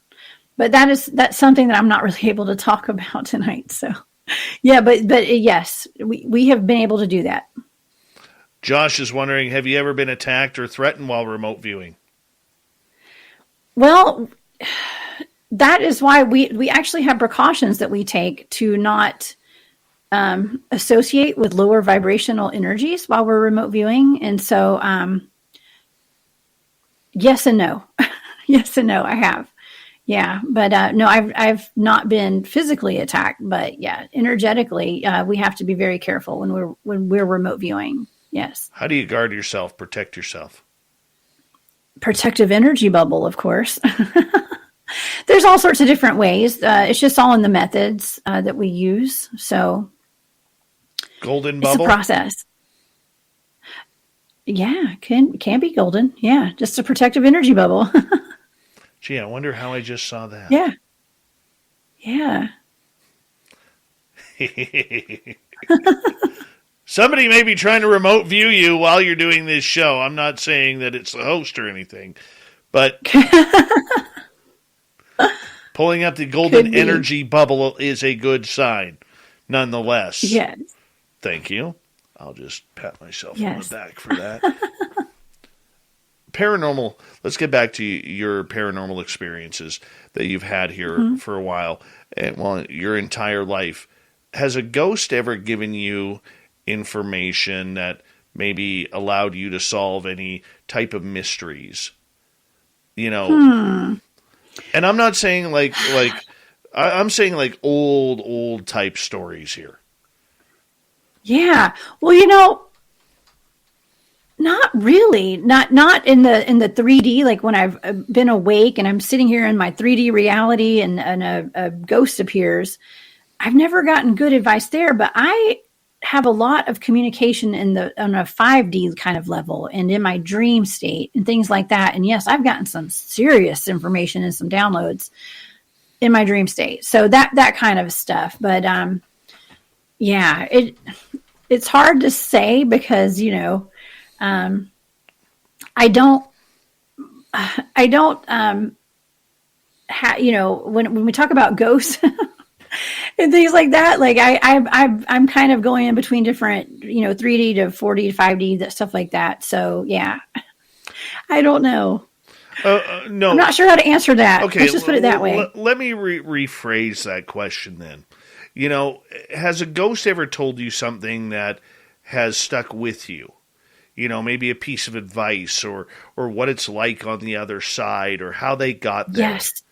but that's something that I'm not really able to talk about tonight. So yeah, but yes, we have been able to do that. Josh is wondering, have you ever been attacked or threatened while remote viewing? Well, that is why we actually have precautions that we take to not associate with lower vibrational energies while we're remote viewing. And so, yes and no. Yes and no, I have. Yeah, but no, I've not been physically attacked, but yeah, energetically, we have to be very careful when we're remote viewing. Yes. How do you guard yourself, protect yourself? Protective energy bubble, of course. There's all sorts of different ways. It's just all in the methods that we use. So, golden bubble. It's a process. Yeah, can be golden. Yeah, just a protective energy bubble. Gee, I wonder how I just saw that. Yeah. Yeah. Somebody may be trying to remote view you while you're doing this show. I'm not saying that it's the host or anything, but pulling up the golden energy bubble is a good sign, nonetheless. Yes. Thank you. I'll just pat myself on Yes. the back for that. Paranormal, let's get back to your paranormal experiences that you've had here for a while, and well, your entire life. Has a ghost ever given you information that maybe allowed you to solve any type of mysteries? You know, and I'm not saying like I'm saying like old type stories here. Yeah. Well, not really. Not in the 3D, like when I've been awake and I'm sitting here in my 3D reality and a ghost appears. I've never gotten good advice there, but I have a lot of communication on a 5D kind of level and in my dream state and things like that. And yes, I've gotten some serious information and some downloads in my dream state. So that kind of stuff. But yeah, it's hard to say because, I don't when we talk about ghosts and things like that, like I'm kind of going in between different, 3D to 4D to 5D, that stuff like that. So yeah, I don't know. No, I'm not sure how to answer that. Okay, let's just put it that way. Let me rephrase that question then. Has a ghost ever told you something that has stuck with you? Maybe a piece of advice or what it's like on the other side or how they got there. Yes,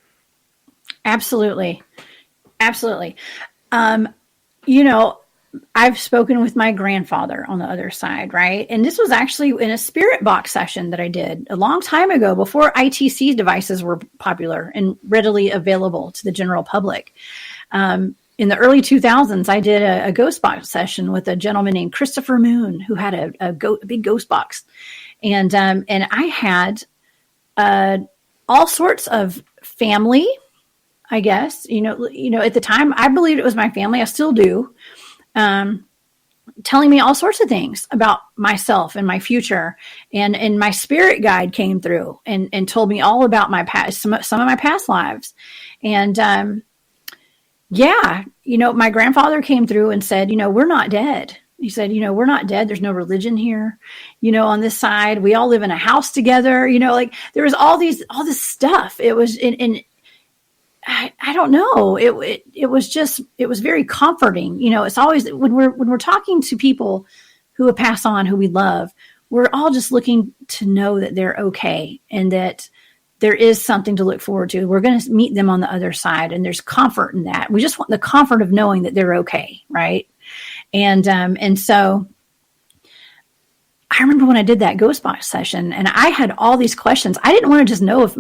absolutely. Absolutely. I've spoken with my grandfather on the other side, right? And this was actually in a spirit box session that I did a long time ago before ITC devices were popular and readily available to the general public. In the early 2000s, I did a ghost box session with a gentleman named Christopher Moon, who had a big ghost box. And I had all sorts of family, I guess, at the time, I believed it was my family. I still do. Telling me all sorts of things about myself and my future. And my spirit guide came through and told me all about my past, some of my past lives. And, my grandfather came through and said, we're not dead. He said, we're not dead. There's no religion here, on this side. We all live in a house together, like there was all this stuff. It was, I don't know. It was very comforting. It's always when we're talking to people who have passed on, who we love, we're all just looking to know that they're okay and that there is something to look forward to. We're going to meet them on the other side, and there's comfort in that. We just want the comfort of knowing that they're okay, right? And so I remember when I did that ghost box session, and I had all these questions. I didn't want to just know if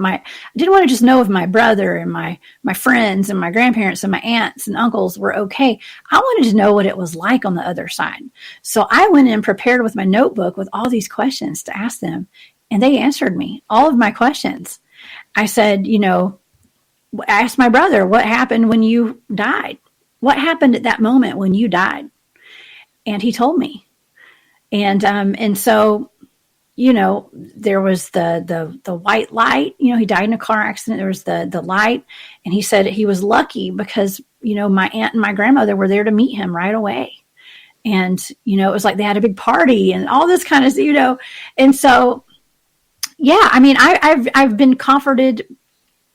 my brother and my friends and my grandparents and my aunts and uncles were okay. I wanted to know what it was like on the other side. So I went in prepared with my notebook with all these questions to ask them, and they answered me all of my questions. I said, I asked my brother, what happened when you died? What happened at that moment when you died? And he told me. And so, there was the white light, he died in a car accident. There was the light, and he said he was lucky because, my aunt and my grandmother were there to meet him right away. And, it was like they had a big party and all this kind of, and so, yeah, I mean, I've been comforted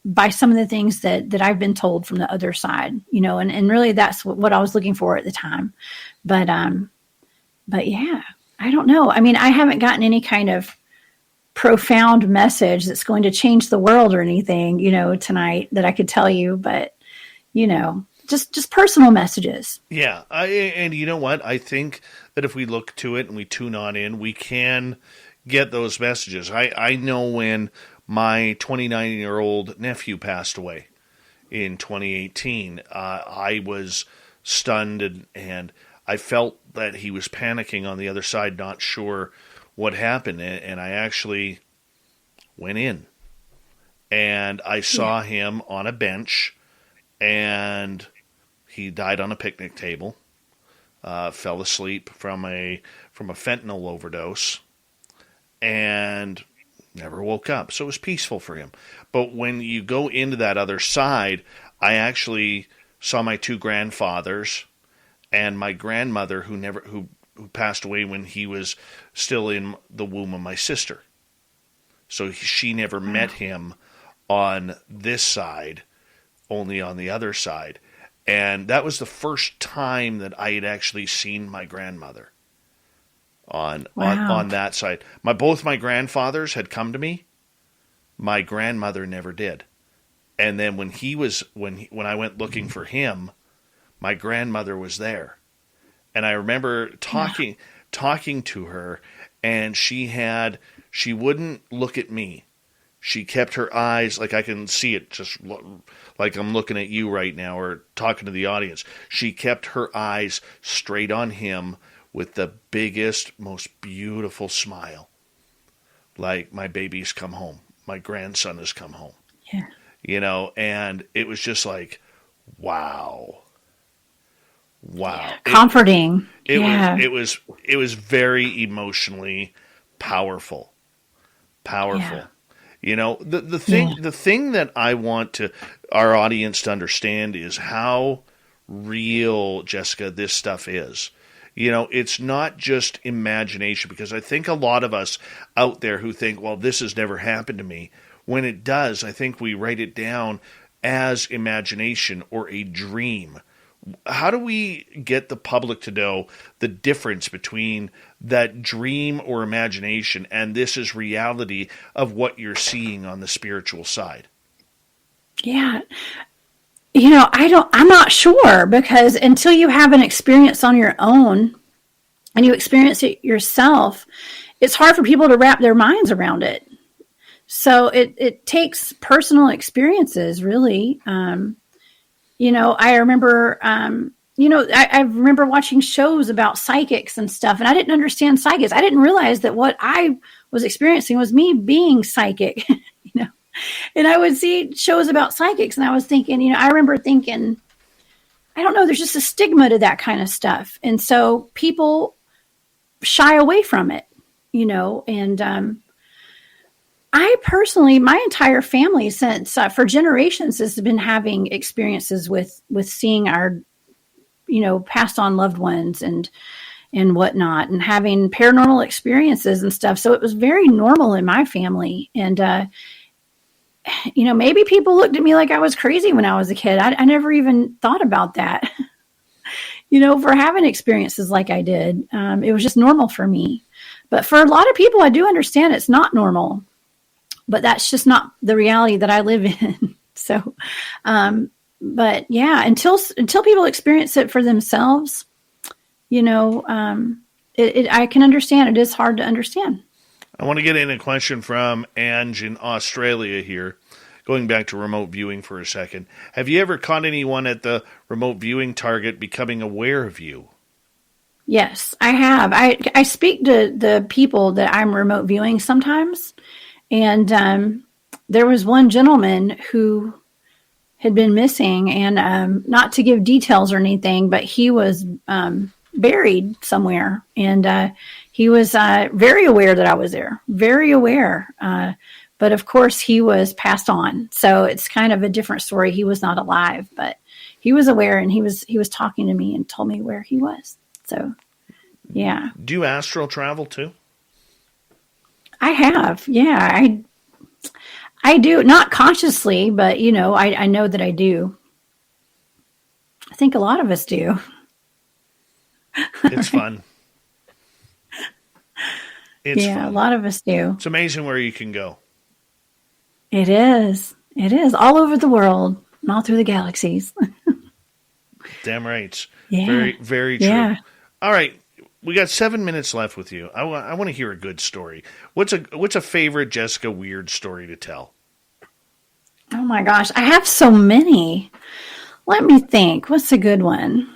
by some of the things that I've been told from the other side, and really that's what I was looking for at the time. But yeah, I don't know. I mean, I haven't gotten any kind of profound message that's going to change the world or anything, tonight that I could tell you, but, just personal messages. Yeah. And you know what? I think that if we look to it and we tune on in, we can get those messages. I know when my 29-year-old nephew passed away in 2018, I was stunned and I felt that he was panicking on the other side, not sure what happened. And I actually went in and I saw him on a bench, and he died on a picnic table, fell asleep from a fentanyl overdose, and never woke up. So it was peaceful for him. But when you go into that other side, I actually saw my two grandfathers and my grandmother who passed away when he was still in the womb of my sister. So she never met him on this side, only on the other side. And that was the first time that I had actually seen my grandmother on that side. Both my grandfathers had come to me. My grandmother never did. And then when I went looking for him, my grandmother was there. And I remember talking to her, and she wouldn't look at me. She kept her eyes, like I can see it, just like I'm looking at you right now or talking to the audience. She kept her eyes straight on him with the biggest, most beautiful smile. Like, my baby's come home. My grandson has come home. Yeah. And it was just like, wow. Yeah. Comforting. It was very emotionally powerful. Yeah. The thing that I want our audience to understand is how real, Jessica, this stuff is. It's not just imagination, because I think a lot of us out there who think, well, this has never happened to me. When it does, I think we write it down as imagination or a dream. How do we get the public to know the difference between that dream or imagination and this is reality of what you're seeing on the spiritual side? Yeah. I'm not sure, because until you have an experience on your own and you experience it yourself, it's hard for people to wrap their minds around it. So it takes personal experiences, really. I remember, I remember watching shows about psychics and stuff, and I didn't understand psychics. I didn't realize that what I was experiencing was me being psychic, and I would see shows about psychics, and I was thinking, I remember thinking, I don't know, there's just a stigma to that kind of stuff. And so people shy away from it, and, I personally, my entire family since for generations has been having experiences with seeing our, passed on loved ones and whatnot, and having paranormal experiences and stuff. So it was very normal in my family. And maybe people looked at me like I was crazy when I was a kid. I never even thought about that, for having experiences like I did. It was just normal for me. But for a lot of people, I do understand it's not normal. But that's just not the reality that I live in. So, but yeah, until people experience it for themselves, I can understand. It is hard to understand. I want to get in a question from Ange in Australia here, going back to remote viewing for a second. Have you ever caught anyone at the remote viewing target becoming aware of you? Yes, I have. I speak to the people that I'm remote viewing sometimes, and there was one gentleman who had been missing, and not to give details or anything, but he was buried somewhere, and he was very aware that I was there, very aware. But of course, he was passed on, so it's kind of a different story. He was not alive, but he was aware, and he was talking to me and told me where he was. So, yeah. Do you astral travel too? I have, yeah. I do, not consciously, but I know that I do. I think a lot of us do. It's fun. It's fun. A lot of us do. It's amazing where you can go. It is. It is all over the world, and all through the galaxies. Damn right. Yeah. Very, very true. Yeah. All right. We got 7 minutes left with you. I want to hear a good story. What's a favorite Jessica Weird story to tell? Oh my gosh, I have so many. Let me think. What's a good one?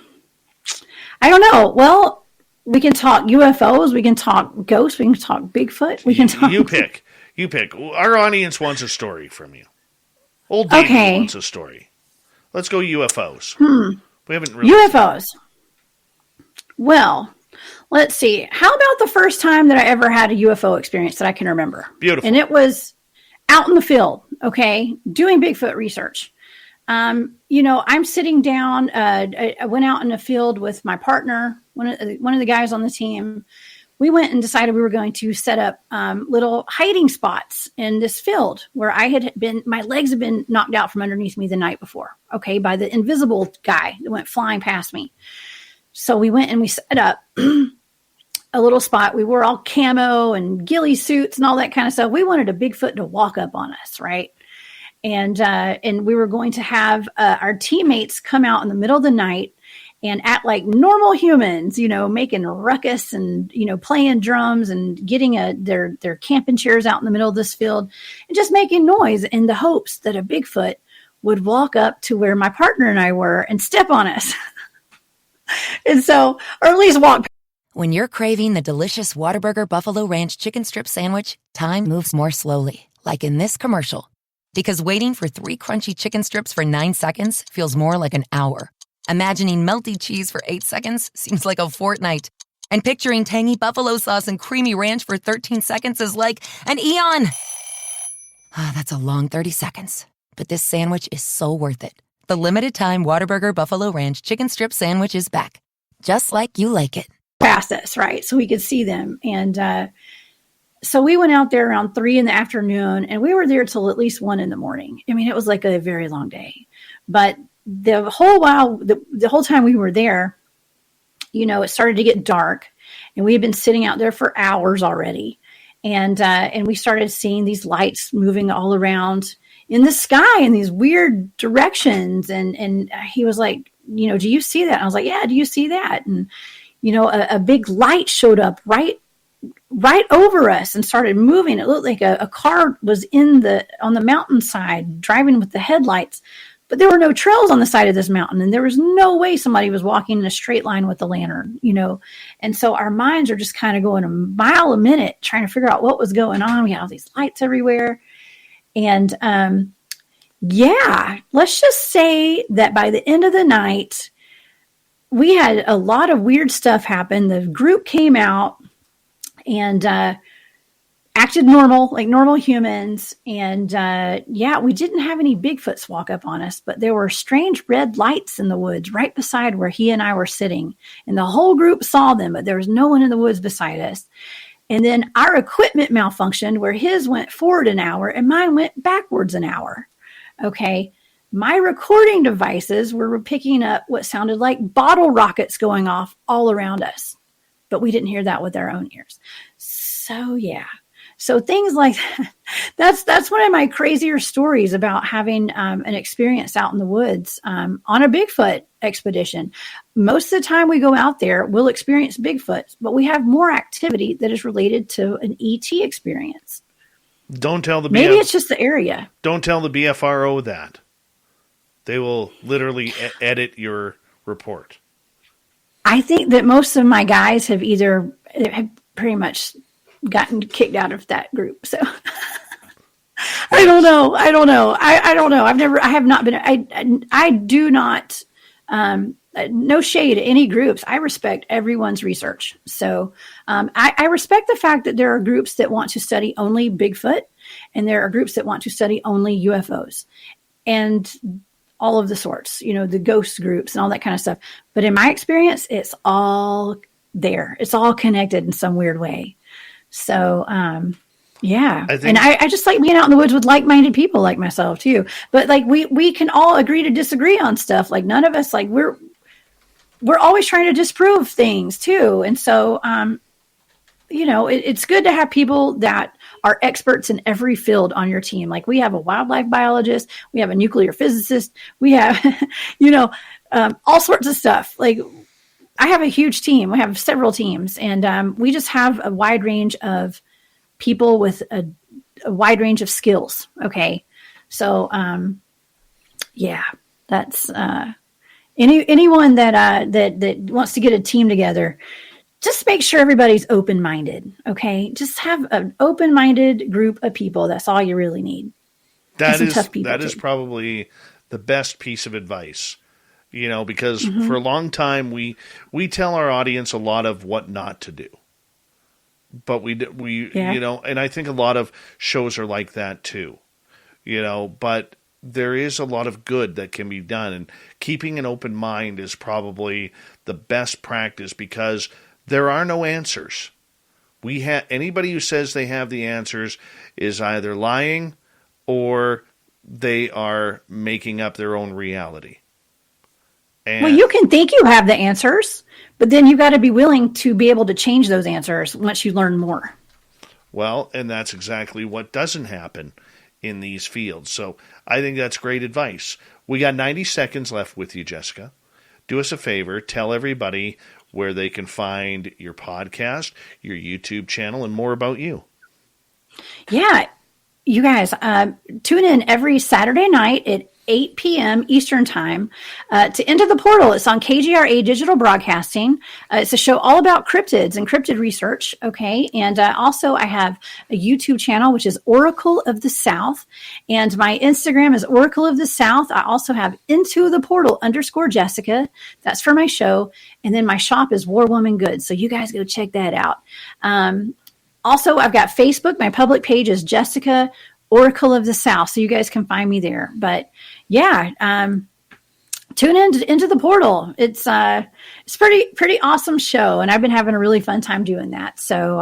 I don't know. Well, we can talk UFOs. We can talk ghosts. We can talk Bigfoot. We can talk. You pick. Our audience wants a story from you. Old Davey wants a story. Let's go UFOs. We haven't really UFOs. Well, let's see. How about the first time that I ever had a UFO experience that I can remember? Beautiful. And it was out in the field, doing Bigfoot research. I'm sitting down. I went out in the field with my partner, one of the guys on the team. We went and decided we were going to set up little hiding spots in this field where my legs had been knocked out from underneath me the night before, by the invisible guy that went flying past me. So we went and we set up a little spot. We wore all camo and ghillie suits and all that kind of stuff. We wanted a Bigfoot to walk up on us, right? And we were going to have our teammates come out in the middle of the night and act like normal humans, making a ruckus and, playing drums and getting their camping chairs out in the middle of this field and just making noise in the hopes that a Bigfoot would walk up to where my partner and I were and step on us. And so, or at least walk. When you're craving the delicious Whataburger Buffalo Ranch Chicken Strip Sandwich, time moves more slowly, like in this commercial. Because waiting for 3 crunchy chicken strips for 9 seconds feels more like an hour. Imagining melty cheese for 8 seconds seems like a fortnight. And picturing tangy buffalo sauce and creamy ranch for 13 seconds is like an eon. That's a long 30 seconds. But this sandwich is so worth it. The limited-time Whataburger Buffalo Ranch Chicken Strip Sandwich is back. Just like you like it. Past us, right? So we could see them. And so we went out there around 3 p.m, and we were there till at least 1 a.m. I mean, it was like a very long day. But the whole time we were there, it started to get dark, and we had been sitting out there for hours already. And we started seeing these lights moving all around in the sky in these weird directions. And he was like, do you see that? And I was like, yeah, do you see that? And, a big light showed up right over us and started moving. It looked like a car was on the mountainside driving with the headlights, but there were no trails on the side of this mountain. And there was no way somebody was walking in a straight line with a lantern, And so our minds are just kind of going a mile a minute trying to figure out what was going on. We had all these lights everywhere. And, let's just say that by the end of the night, we had a lot of weird stuff happen. The group came out and acted normal, like normal humans. And we didn't have any Bigfoots walk up on us, but there were strange red lights in the woods right beside where he and I were sitting. And the whole group saw them, but there was no one in the woods beside us. And then our equipment malfunctioned where his went forward an hour and mine went backwards an hour. Okay. My recording devices were picking up what sounded like bottle rockets going off all around us, but we didn't hear that with our own ears. So yeah. So things like that's one of my crazier stories about having an experience out in the woods on a Bigfoot expedition. Most of the time we go out there, we'll experience Bigfoot, but we have more activity that is related to an ET experience. Don't tell the Maybe it's just the area. Don't tell the BFRO that. They will literally edit your report. I think that most of my guys have pretty much gotten kicked out of that group. So I don't know. I don't know. I have not been, I do not, no shade at any groups. I respect everyone's research. So I respect the fact that there are groups that want to study only Bigfoot, and there are groups that want to study only UFOs and all of the sorts, the ghost groups and all that kind of stuff. But in my experience, it's all there. It's all connected in some weird way. So, yeah. I just like being out in the woods with like-minded people like myself too. But like, we can all agree to disagree on stuff. Like none of us, like we're always trying to disprove things too. And so, it's good to have people that are experts in every field on your team. Like we have a wildlife biologist, we have a nuclear physicist, we have, all sorts of stuff. Like I have a huge team. We have several teams, and we just have a wide range of people with a wide range of skills. Okay. So, yeah, that's, anyone that wants to get a team together, just make sure everybody's open-minded. Okay. Just have an open-minded group of people. That's all you really need. That is probably the best piece of advice, because for a long time we tell our audience a lot of what not to do. But we and I think a lot of shows are like that too, but there is a lot of good that can be done, and keeping an open mind is probably the best practice, because there are no answers. Anybody who says they have the answers is either lying or they are making up their own reality. Well, you can think you have the answers, but then you got to be willing to be able to change those answers once you learn more. Well, and that's exactly what doesn't happen in these fields. So I think that's great advice. We got 90 seconds left with you, Jessica. Do us a favor. Tell everybody where they can find your podcast, your YouTube channel, and more about you. Yeah. You guys, tune in every Saturday night at 8 p.m. Eastern Time to Into the Portal. It's on KGRA Digital Broadcasting. It's a show all about cryptids and cryptid research, okay? And also I have a YouTube channel, which is Oracle of the South. And my Instagram is Oracle of the South. I also have Into the Portal _Jessica. That's for my show. And then my shop is War Woman Goods. So you guys go check that out. Also, I've got Facebook. My public page is Jessica Oracle of the South, so you guys can find me there. But yeah, tune in Into the Portal. It's pretty awesome show, and I've been having a really fun time doing that. So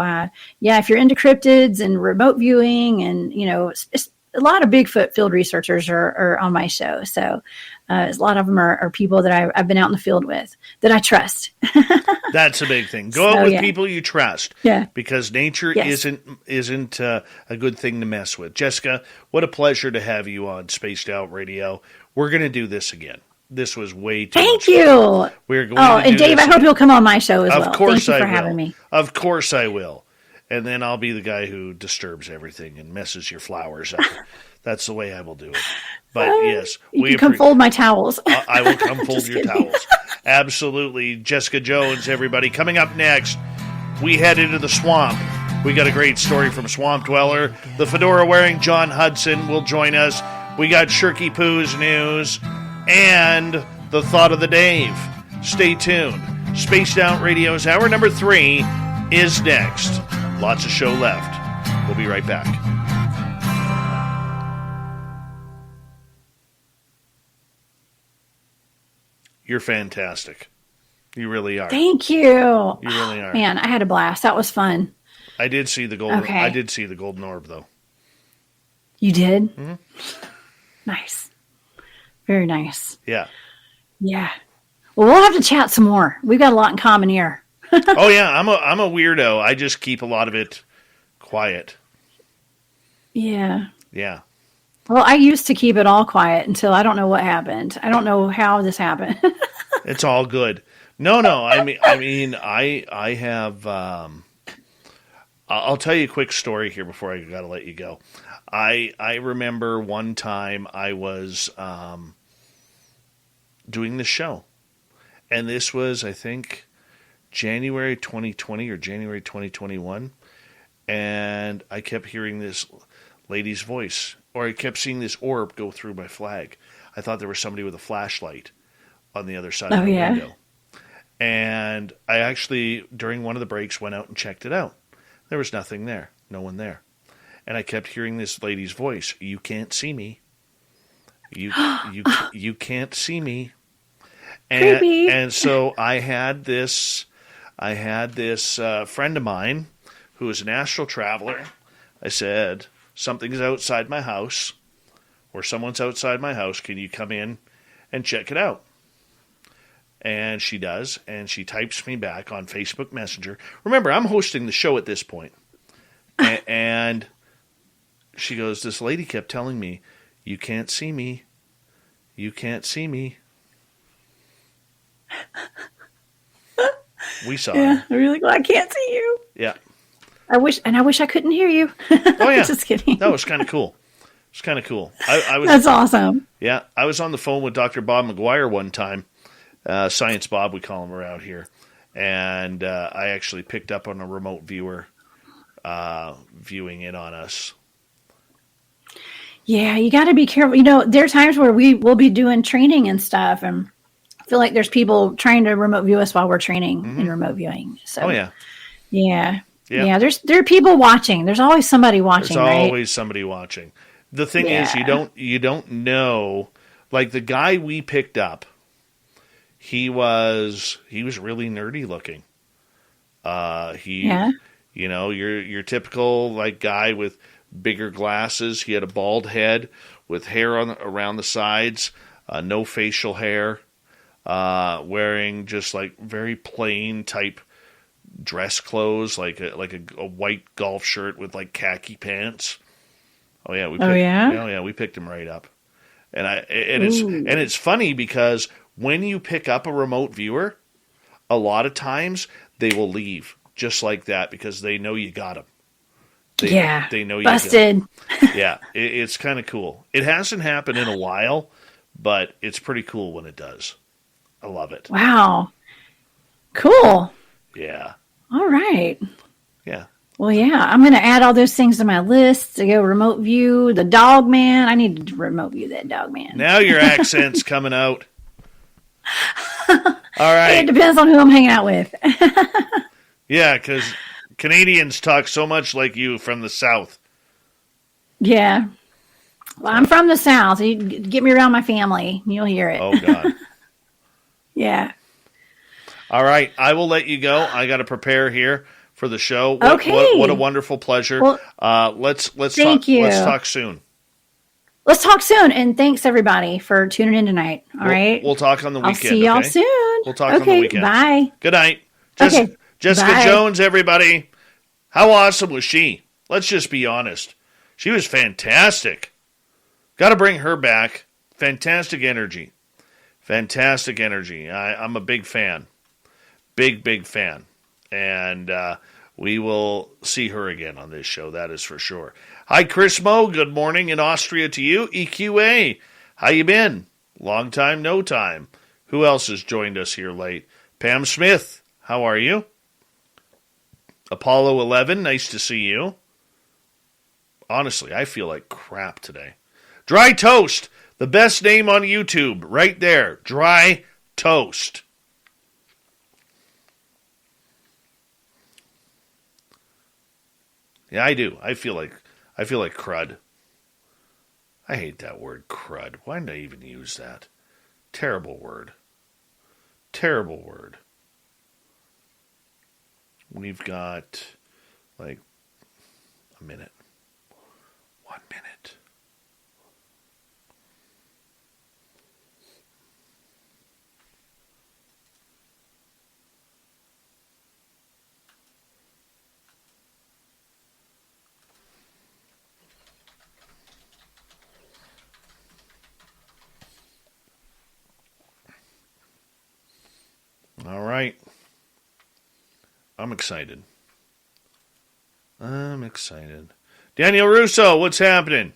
yeah, if you're into cryptids and remote viewing, and it's a lot of Bigfoot field researchers are on my show. So a lot of them are people that I've been out in the field with that I trust. That's a big thing. Go out with people you trust. Yeah. Because nature isn't a good thing to mess with. Jessica, what a pleasure to have you on Spaced Out Radio. We're going to do this again. This was way too Thank you. We're going to do Dave, I hope you'll come on my show as well. Of course Thank you for I will. having me. Of course I will. And then I'll be the guy who disturbs everything and messes your flowers up. That's the way I will do it. But yes, you can come fold my towels. I will come fold your towels. Absolutely. Jessica Jones, everybody. Coming up next, we head into the swamp. We got a great story from Swamp Dweller. The fedora-wearing John Hudson will join us. We got Shirky Poo's news and the thought of the Dave. Stay tuned. Spaced Out Radio's hour number 3 is next. Lots of show left. We'll be right back. You're fantastic. You really are. Thank you. You really are. Man, I had a blast. That was fun. I did see the golden. Okay. I did see the golden orb though. You did? Mm-hmm. Nice. Very nice. Yeah. Yeah. Well, we'll have to chat some more. We've got a lot in common here. Oh yeah, I'm a weirdo. I just keep a lot of it quiet. Yeah. Yeah. Well, I used to keep it all quiet until I don't know what happened. I don't know how this happened. It's all good. No. I have. I'll tell you a quick story here before I got to let you go. I remember one time I was doing the show, and this was, I think, January 2020 or January 2021, and I kept hearing this lady's voice, or I kept seeing this orb go through my flag. I thought there was somebody with a flashlight on the other side of the window. And I actually, during one of the breaks, went out and checked it out. There was nothing there. No one there. And I kept hearing this lady's voice. You can't see me. You can't see me. And so I had this friend of mine who is an astral traveler. I said, something's outside my house, or someone's outside my house. Can you come in and check it out? And she does, and she types me back on Facebook Messenger. Remember, I'm hosting the show at this point. And she goes, this lady kept telling me, you can't see me. You can't see me. We saw her. I'm really glad I can't see you. Yeah. I wish I couldn't hear you. Oh, yeah. Just kidding. That was kind of cool. It's kind of cool. I was, That's awesome. Yeah. I was on the phone with Dr. Bob McGuire one time. Science Bob, we call him around here. And I actually picked up on a remote viewer viewing in on us. Yeah, you got to be careful. There are times where we'll be doing training and stuff, and I feel like there's people trying to remote view us while we're training in remote viewing. So, oh, yeah. Yeah. There are people watching. There's always somebody watching, There's right? always somebody watching. The thing is, you don't know. Like the guy we picked up, he was really nerdy looking. Your typical like guy with bigger glasses. He had a bald head with hair around the sides, no facial hair, wearing just like very plain type dress clothes, like a white golf shirt with like khaki pants. Oh yeah, we picked him right up. And it's funny because when you pick up a remote viewer, a lot of times they will leave just like that because they know you got them. They know you busted. Yeah, it's kind of cool. It hasn't happened in a while, but it's pretty cool when it does. I love it. Wow. Cool. Yeah. All right. Yeah. Well, yeah, I'm going to add all those things to my list to go remote view the dog man. I need to remote view that dog man. Now your accent's coming out. All right. It depends on who I'm hanging out with. Yeah, because Canadians talk so much like you from the South. Yeah. Well, I'm from the South. You get me around my family, and you'll hear it. Oh, God. Yeah. All right. I will let you go. I got to prepare here for the show. Okay. What a wonderful pleasure. Well, let's thank you. Let's talk soon. Let's talk soon. And thanks, everybody, for tuning in tonight. All right. We'll talk on the weekend. I'll see y'all soon. We'll talk on the weekend. Bye. Good night. Jessica bye. Jones, everybody. How awesome was she? Let's just be honest. She was fantastic. Got to bring her back. Fantastic energy. Fantastic energy. I'm a big fan. Big fan. And we will see her again on this show, that is for sure. Hi, Chris Mo. Good morning in Austria to you. EQA, how you been? Long time, no time. Who else has joined us here late? Pam Smith, how are you? Apollo 11, nice to see you. Honestly, I feel like crap today. Dry Toast, the best name on YouTube, right there. Dry Toast. Yeah, I do. I feel like crud. I hate that word, crud. Why did I even use that? Terrible word. Terrible word. We've got Like a minute. 1 minute. All right. I'm excited. Daniel Russo, what's happening?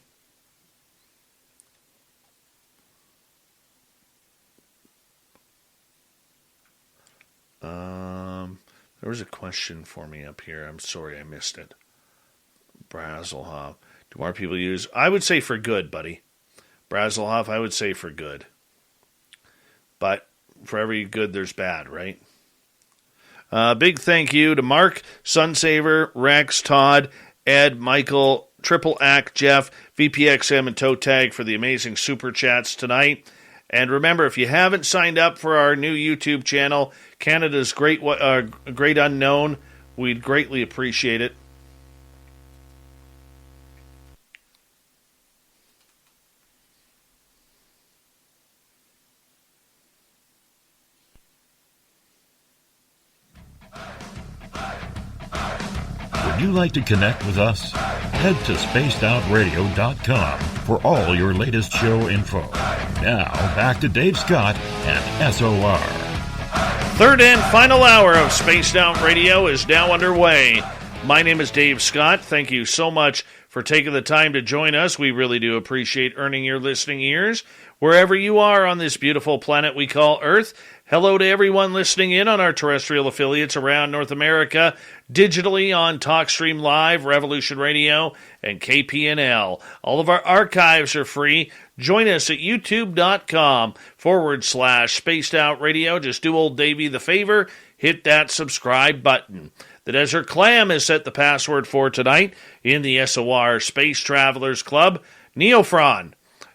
There was a question for me up here. I'm sorry I missed it. Brazelhoff. Do more people use? I would say for good, buddy. Brazelhoff, I would say for good. But for every good, there's bad, right? Big thank you to Mark, Sunsaver, Rex, Todd, Ed, Michael, Triple Act, Jeff, VPXM, and Toe Tag for the amazing super chats tonight. And remember, if you haven't signed up for our new YouTube channel, Canada's Great Unknown, we'd greatly appreciate it. Would you like to connect with us? Head to spacedoutradio.com for all your latest show info. Now, back to Dave Scott and SOR. Third and final hour of Spaced Out Radio is now underway. My name is Dave Scott. Thank you so much for taking the time to join us. We really do appreciate earning your listening ears wherever you are on this beautiful planet we call Earth. Hello to everyone listening in on our terrestrial affiliates around North America, digitally on TalkStream Live, Revolution Radio, and KPNL. All of our archives are free. Join us at youtube.com/Spaced Out Radio. Just do old Davey the favor, hit that subscribe button. The Desert Clam has set the password for tonight in the SOR Space Travelers Club, Neofron.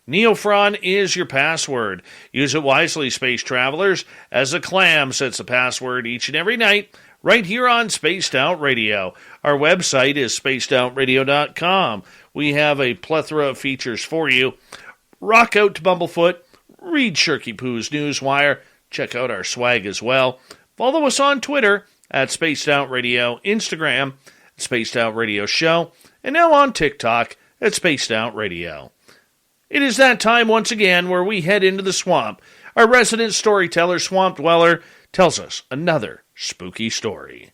Neofron is your password. Use it wisely, space travelers, as a clam sets the password each and every night right here on Spaced Out Radio. Our website is spacedoutradio.com. We have a plethora of features for you. Rock out to Bumblefoot. Read Shirky Poo's Newswire. Check out our swag as well. Follow us on Twitter at Spaced Out Radio, Instagram at Spaced Out Radio Show, and now on TikTok at Spaced Out Radio. It is that time once again where we head into the swamp. Our resident storyteller, Swamp Dweller, tells us another spooky story.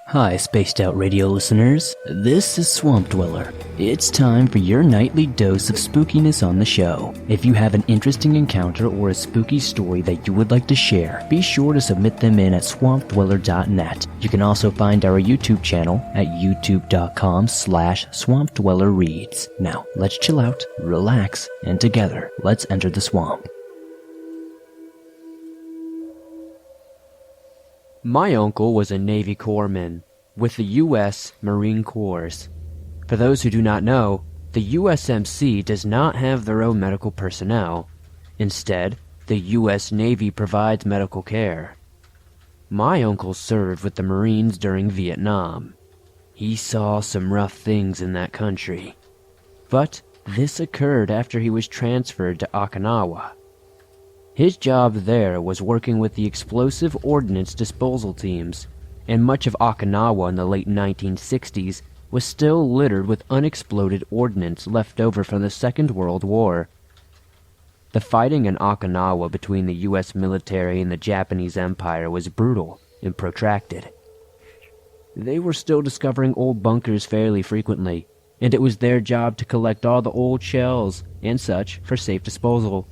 Hi, Spaced Out Radio listeners. This is Swamp Dweller. It's time for your nightly dose of spookiness on the show. If you have an interesting encounter or a spooky story that you would like to share, be sure to submit them in at swampdweller.net. You can also find our YouTube channel at youtube.com/swampdwellerreads. Now, let's chill out, relax, and together, let's enter the swamp. My uncle was a Navy corpsman with the U.S. Marine Corps. For those who do not know, the USMC does not have their own medical personnel. Instead, the U.S. Navy provides medical care. My uncle served with the Marines during Vietnam. He saw some rough things in that country. But this occurred after he was transferred to Okinawa. His job there was working with the explosive ordnance disposal teams, and much of Okinawa in the late 1960s was still littered with unexploded ordnance left over from the Second World War. The fighting in Okinawa between the U.S. military and the Japanese Empire was brutal and protracted. They were still discovering old bunkers fairly frequently, and it was their job to collect all the old shells and such for safe disposal.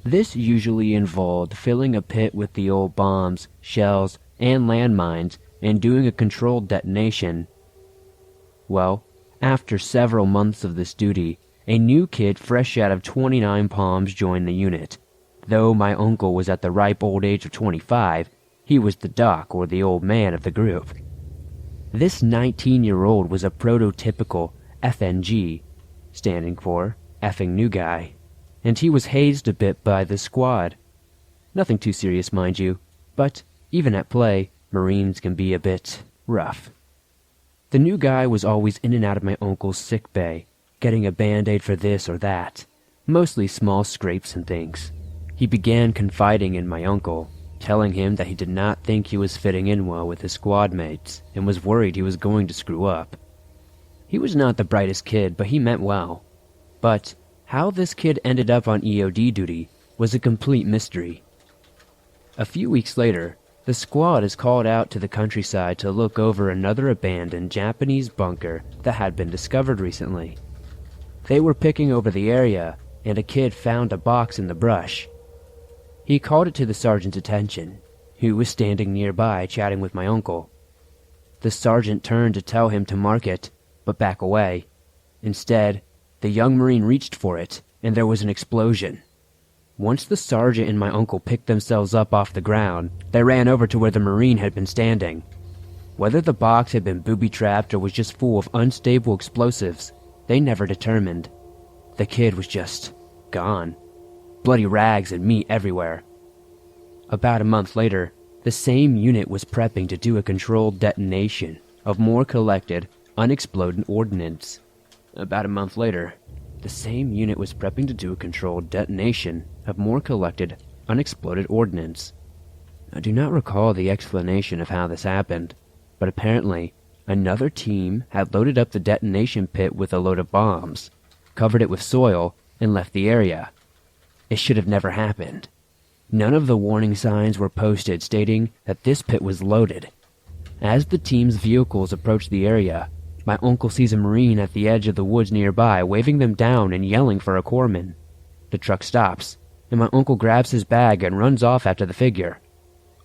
This usually involved filling a pit with the old bombs, shells, and landmines and doing a controlled detonation. Well, after several months of this duty, a new kid fresh out of 29 Palms joined the unit. Though my uncle was at the ripe old age of 25, he was the doc or the old man of the group. This 19-year-old was a prototypical FNG, standing for effing new guy. And he was hazed a bit by the squad. Nothing too serious, mind you, but even at play, Marines can be a bit rough. The new guy was always in and out of my uncle's sick bay, getting a Band-Aid for this or that, mostly small scrapes and things. He began confiding in my uncle, telling him that he did not think he was fitting in well with his squad mates and was worried he was going to screw up. He was not the brightest kid, but he meant well. But how this kid ended up on EOD duty was a complete mystery. A few weeks later, the squad is called out to the countryside to look over another abandoned Japanese bunker that had been discovered recently. They were picking over the area, and a kid found a box in the brush. He called it to the sergeant's attention, who was standing nearby chatting with my uncle. The sergeant turned to tell him to mark it, but back away. Instead, the young Marine reached for it, and there was an explosion. Once the sergeant and my uncle picked themselves up off the ground, they ran over to where the Marine had been standing. Whether the box had been booby-trapped or was just full of unstable explosives, they never determined. The kid was just gone. Bloody rags and meat everywhere. About a month later, the same unit was prepping to do a controlled detonation of more collected, unexploded ordnance. About a month later, the same unit was prepping to do a controlled detonation of more collected, unexploded ordnance. I do not recall the explanation of how this happened, but apparently another team had loaded up the detonation pit with a load of bombs, covered it with soil, and left the area. It should have never happened. None of the warning signs were posted stating that this pit was loaded. As the team's vehicles approached the area, my uncle sees a Marine at the edge of the woods nearby waving them down and yelling for a corpsman. The truck stops, and my uncle grabs his bag and runs off after the figure.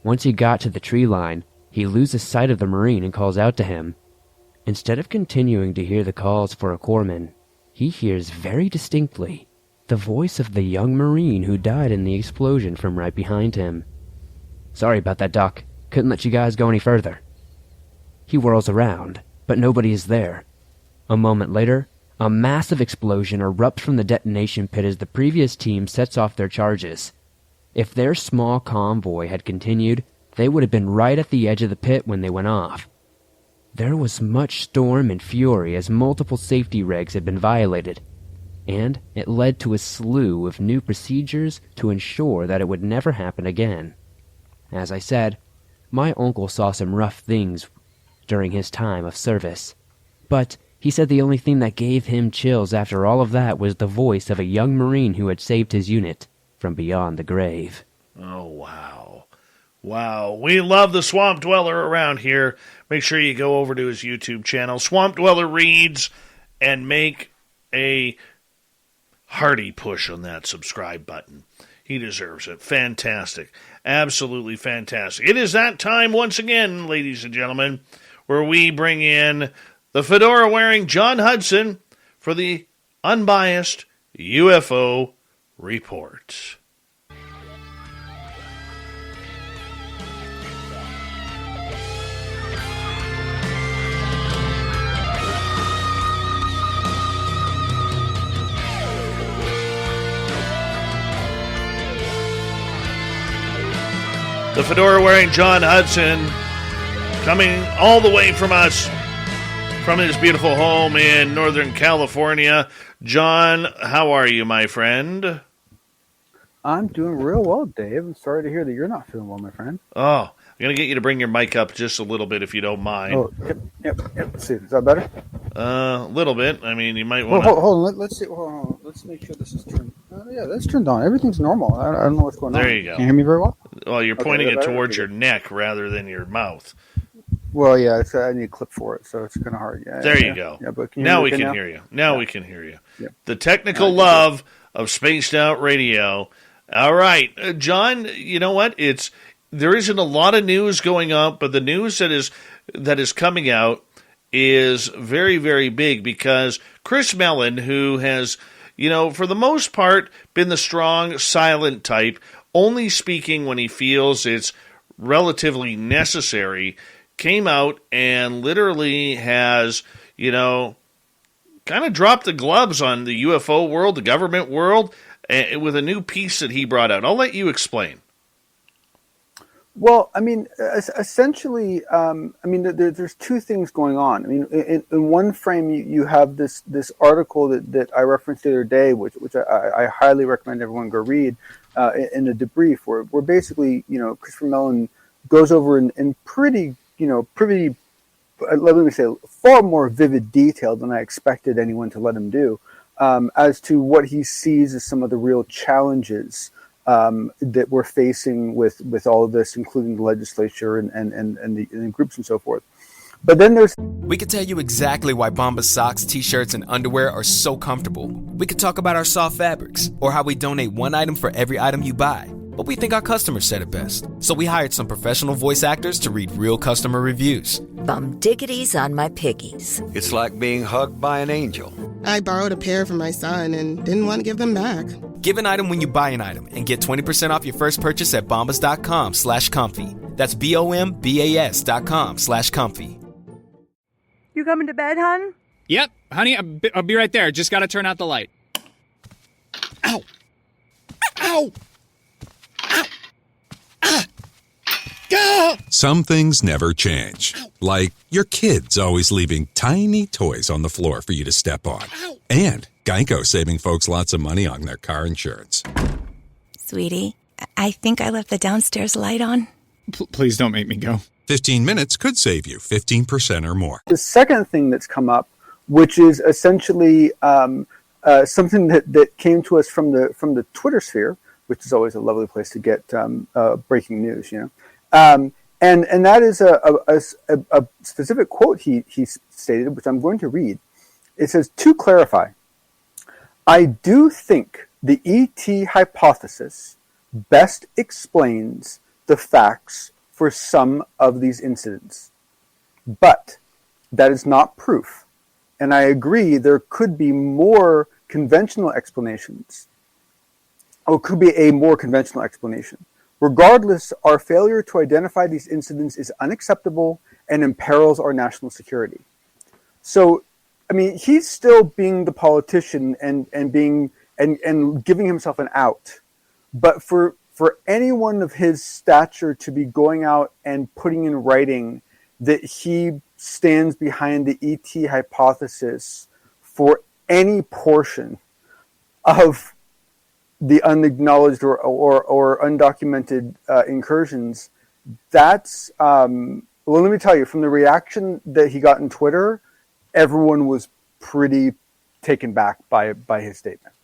Once he got to the tree line, he loses sight of the Marine and calls out to him. Instead of continuing to hear the calls for a corpsman, he hears very distinctly the voice of the young Marine who died in the explosion from right behind him. "Sorry about that, Doc. Couldn't let you guys go any further." He whirls around, but nobody is there. A moment later, a massive explosion erupts from the detonation pit as the previous team sets off their charges. If their small convoy had continued, they would have been right at the edge of the pit when they went off. There was much storm and fury as multiple safety regs had been violated, and it led to a slew of new procedures to ensure that it would never happen again. As I said, my uncle saw some rough things during his time of service, but he said the only thing that gave him chills after all of that was the voice of a young Marine who had saved his unit from beyond the grave. Oh, wow. Wow. We love the Swamp Dweller around here. Make sure you go over to his YouTube channel, Swamp Dweller Reads, and make a hearty push on that subscribe button. He deserves it. Fantastic. Absolutely fantastic. It is that time once again, ladies and gentlemen, where we bring in the fedora-wearing John Hudson for the unbiased UFO report. The fedora-wearing John Hudson coming all the way from us, from his beautiful home in Northern California. John, how are you, my friend? I'm doing real well, Dave. I'm sorry to hear that you're not feeling well, my friend. Oh, I'm going to get you to bring your mic up just a little bit if you don't mind. Oh, yep. Let's see. Is that better? A little bit. I mean, you might want to... Hold on. Let's see. Hold on. Let's make sure this is turned... yeah, that's turned on. Everything's normal. I don't know what's going on. There you go. Can you hear me very well? Well, you're pointing it towards your neck rather than your mouth. Well, yeah, I need a clip for it, so it's kind of hard. Yeah, there you go. Yeah, but now we can hear you. Now we can hear you. Yeah. The technical love of Spaced Out Radio. All right, John, you know what? There isn't a lot of news going up, but the news that is coming out is very, very big because Chris Mellon, who has, for the most part, been the strong, silent type, only speaking when he feels it's relatively necessary, came out and literally has, kind of dropped the gloves on the UFO world, the government world, with a new piece that he brought out. I'll let you explain. Well, I mean, essentially, there's two things going on. I mean, in one frame, you have this article that I referenced the other day, which I highly recommend everyone go read, in a debrief, where basically, Christopher Mellon goes over in pretty, let me say, far more vivid detail than I expected anyone to let him do, as to what he sees as some of the real challenges that we're facing with all of this, including the legislature and the groups and so forth. But then we could tell you exactly why Bombas socks, t-shirts, and underwear are so comfortable. We could talk about our soft fabrics, or how we donate one item for every item you buy. But we think our customers said it best. So we hired some professional voice actors to read real customer reviews. Bum diggities on my piggies. It's like being hugged by an angel. I borrowed a pair from my son and didn't want to give them back. Give an item when you buy an item and get 20% off your first purchase at bombas.com/comfy. That's BOMBAS.com/comfy. You coming to bed, hon? Yep, honey, I'll be right there. Just gotta turn out the light. Ow! Ow! Ow! Ah! Go! Some things never change. Like your kids always leaving tiny toys on the floor for you to step on. And Geico saving folks lots of money on their car insurance. Sweetie, I think I left the downstairs light on. Please don't make me go. 15 minutes could save you 15% or more. The second thing that's come up, which is essentially something that came to us from the Twitter sphere, which is always a lovely place to get breaking news, and that is a specific quote he stated, which I'm going to read. It says, "To clarify, I do think the ET hypothesis best explains the facts for some of these incidents. But that is not proof. And I agree there could be more conventional explanations, or could be a more conventional explanation. Regardless, our failure to identify these incidents is unacceptable and imperils our national security." So, I mean, he's still being the politician and giving himself an out. But for anyone of his stature to be going out and putting in writing that he stands behind the ET hypothesis for any portion of the unacknowledged or undocumented incursions, that's, well, let me tell you, from the reaction that he got on Twitter, everyone was pretty taken back by his statement.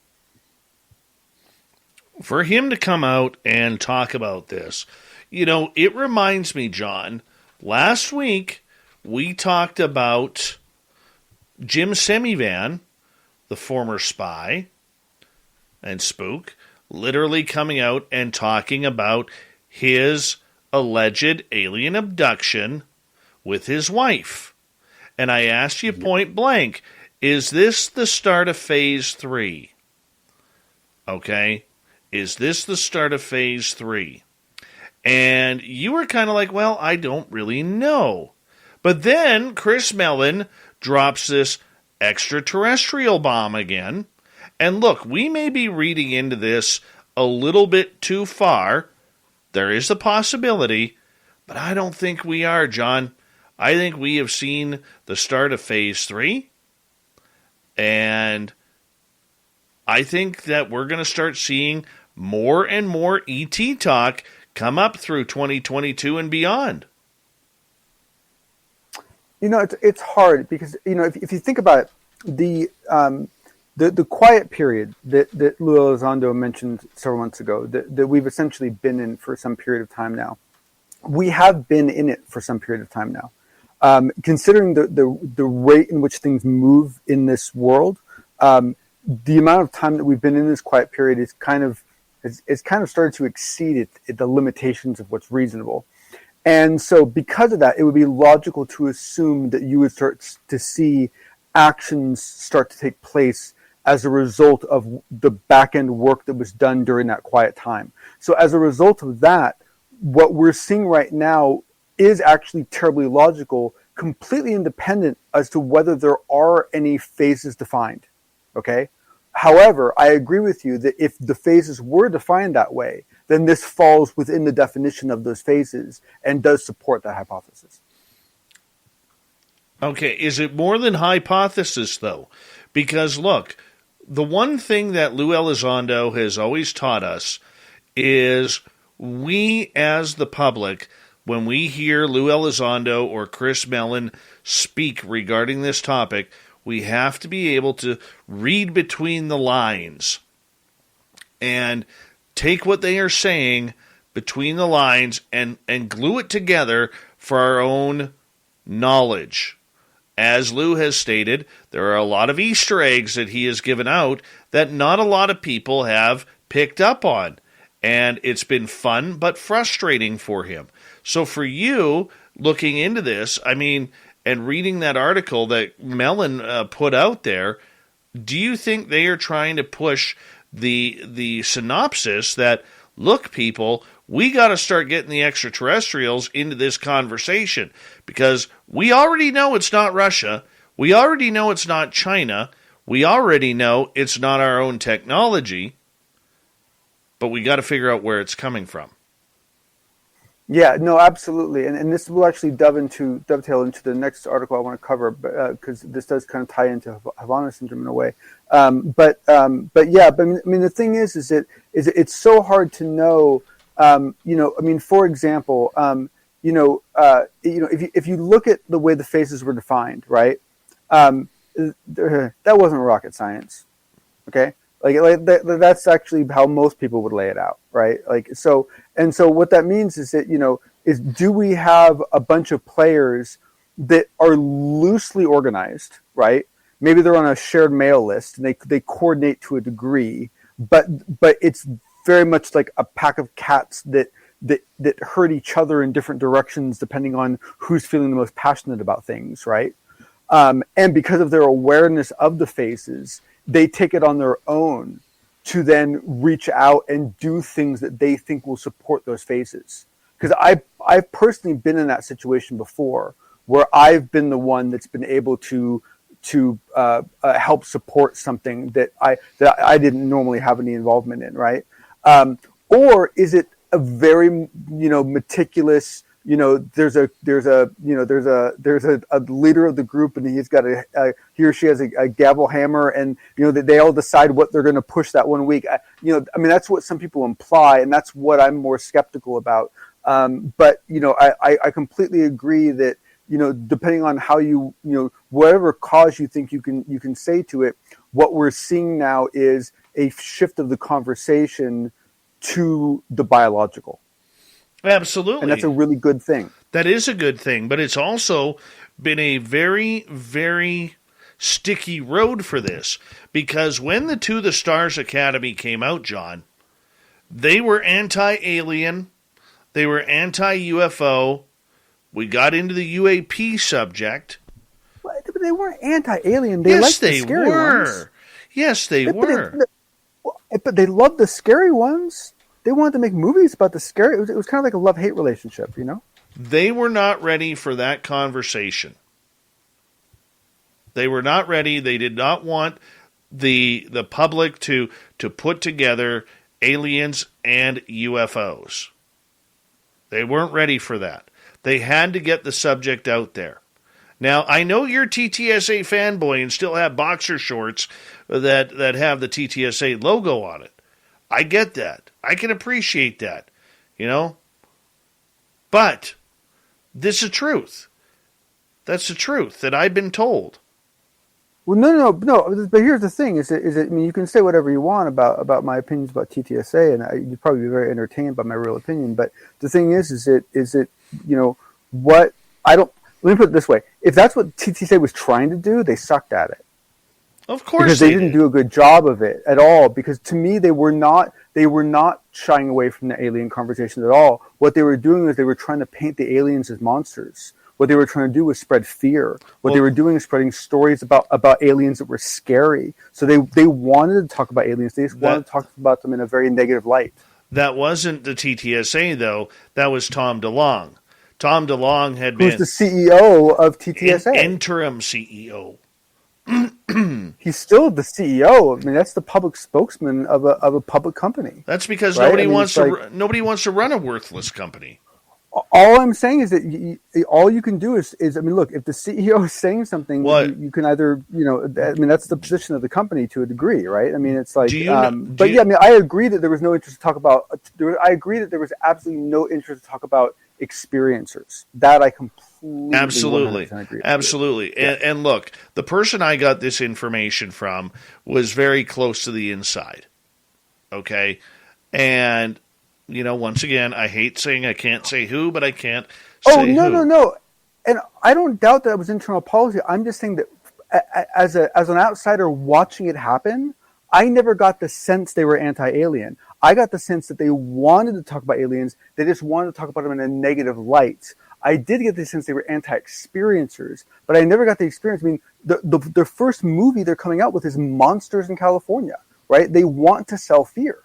For him to come out and talk about this, it reminds me, John, last week we talked about Jim Semivan, the former spy and spook, literally coming out and talking about his alleged alien abduction with his wife. And I asked you point blank, is this the start of phase 3? Okay? Is this the start of phase 3? And you were kind of like, well, I don't really know. But then Chris Mellon drops this extraterrestrial bomb again. And look, we may be reading into this a little bit too far. There is a possibility, but I don't think we are, John. I think we have seen the start of phase 3. And I think that we're going to start seeing more and more ET talk come up through 2022 and beyond. It's hard because, if you think about it, the quiet period that Lou Elizondo mentioned several months ago, that we've essentially been in for some period of time now. We have been in it for some period of time now. Considering the rate in which things move in this world, the amount of time that we've been in this quiet period is kind of started to exceed the limitations of what's reasonable. And so because of that, it would be logical to assume that you would start to see actions start to take place as a result of the back-end work that was done during that quiet time. So as a result of that, what we're seeing right now is actually terribly logical, completely independent as to whether there are any phases defined. Okay? However, I agree with you that if the phases were defined that way, then this falls within the definition of those phases and does support that hypothesis. Okay, is it more than hypothesis, though? Because, look, the one thing that Lou Elizondo has always taught us is we, as the public, when we hear Lou Elizondo or Chris Mellon speak regarding this topic, we have to be able to read between the lines and take what they are saying between the lines and glue it together for our own knowledge. As Lou has stated, there are a lot of Easter eggs that he has given out that not a lot of people have picked up on. And it's been fun but frustrating for him. So for you, looking into this, I mean, and reading that article that Mellon put out there, do you think they are trying to push the synopsis that, look, people, we got to start getting the extraterrestrials into this conversation because we already know it's not Russia. We already know it's not China. We already know it's not our own technology, but we got to figure out where it's coming from. Yeah, no, absolutely. And this will actually dovetail into the next article I want to cover, because this does kind of tie into Havana syndrome in a way. But I mean, the thing is that it's so hard to know. For example, if you look at the way the phases were defined, right? That wasn't rocket science, okay? That's actually how most people would lay it out, right? So what that means is that, do we have a bunch of players that are loosely organized, right? Maybe they're on a shared mail list and they coordinate to a degree, but it's very much like a pack of cats that hurt each other in different directions depending on who's feeling the most passionate about things, right? And because of their awareness of the phases, they take it on their own to then reach out and do things that they think will support those phases. Because I've personally been in that situation before, where I've been the one that's been able to help support something that I didn't normally have any involvement in, right? Or is it a very meticulous? There's a leader of the group, and he's got he or she has a gavel hammer, and they all decide what they're going to push that one week. That's what some people imply, and that's what I'm more skeptical about. But I completely agree that depending on how whatever cause you think you can say to it, what we're seeing now is a shift of the conversation to the biological. Absolutely. And that's a really good thing. That is a good thing, but it's also been a very, very sticky road for this, because when the To the Stars Academy came out, John, they were anti-alien, they were anti-UFO, we got into the UAP subject. But they weren't anti-alien. They liked the scary ones. Yes, they were. But they loved the scary ones. They wanted to make movies about the scary. It was kind of like a love-hate relationship, They were not ready for that conversation. They were not ready. They did not want the public to put together aliens and UFOs. They weren't ready for that. They had to get the subject out there. Now, I know you're TTSA fanboy and still have boxer shorts that have the TTSA logo on it. I get that. I can appreciate that, But this is truth. That's the truth that I've been told. Well, no. But here's the thing: is that you can say whatever you want about my opinions about TTSA, and you'd probably be very entertained by my real opinion. But the thing is what I don't. Let me put it this way: if that's what TTSA was trying to do, they sucked at it. Of course, because they didn't do a good job of it at all. Because to me, they were not shying away from the alien conversation at all. What they were doing is they were trying to paint the aliens as monsters. What they were trying to do was spread fear. What they were doing is spreading stories about aliens that were scary. So they wanted to talk about aliens. They just wanted to talk about them in a very negative light. That wasn't the TTSA, though. That was Tom DeLonge. Tom DeLonge had been... Who's the CEO of TTSA? Interim CEO. He's still the CEO. I mean, that's the public spokesman of a public company. That's because right? nobody wants to run a worthless company. All I'm saying is that all you can do is I mean, look, if the CEO is saying something, you can either, I mean, that's the position of the company to a degree, right? I mean, it's like, I mean, I agree that there was no interest to talk about. I agree that there was absolutely no interest to talk about experiencers. That I completely absolutely agree with. Absolutely. Yeah. And look, the person I got this information from was very close to the inside. Okay, and. Once again, I hate saying I can't say who, but I can't say who. No. And I don't doubt that it was internal policy. I'm just saying that as an outsider watching it happen, I never got the sense they were anti-alien. I got the sense that they wanted to talk about aliens. They just wanted to talk about them in a negative light. I did get the sense they were anti-experiencers, but I never got the experience. I mean, the first movie they're coming out with is Monsters in California, right? They want to sell fear.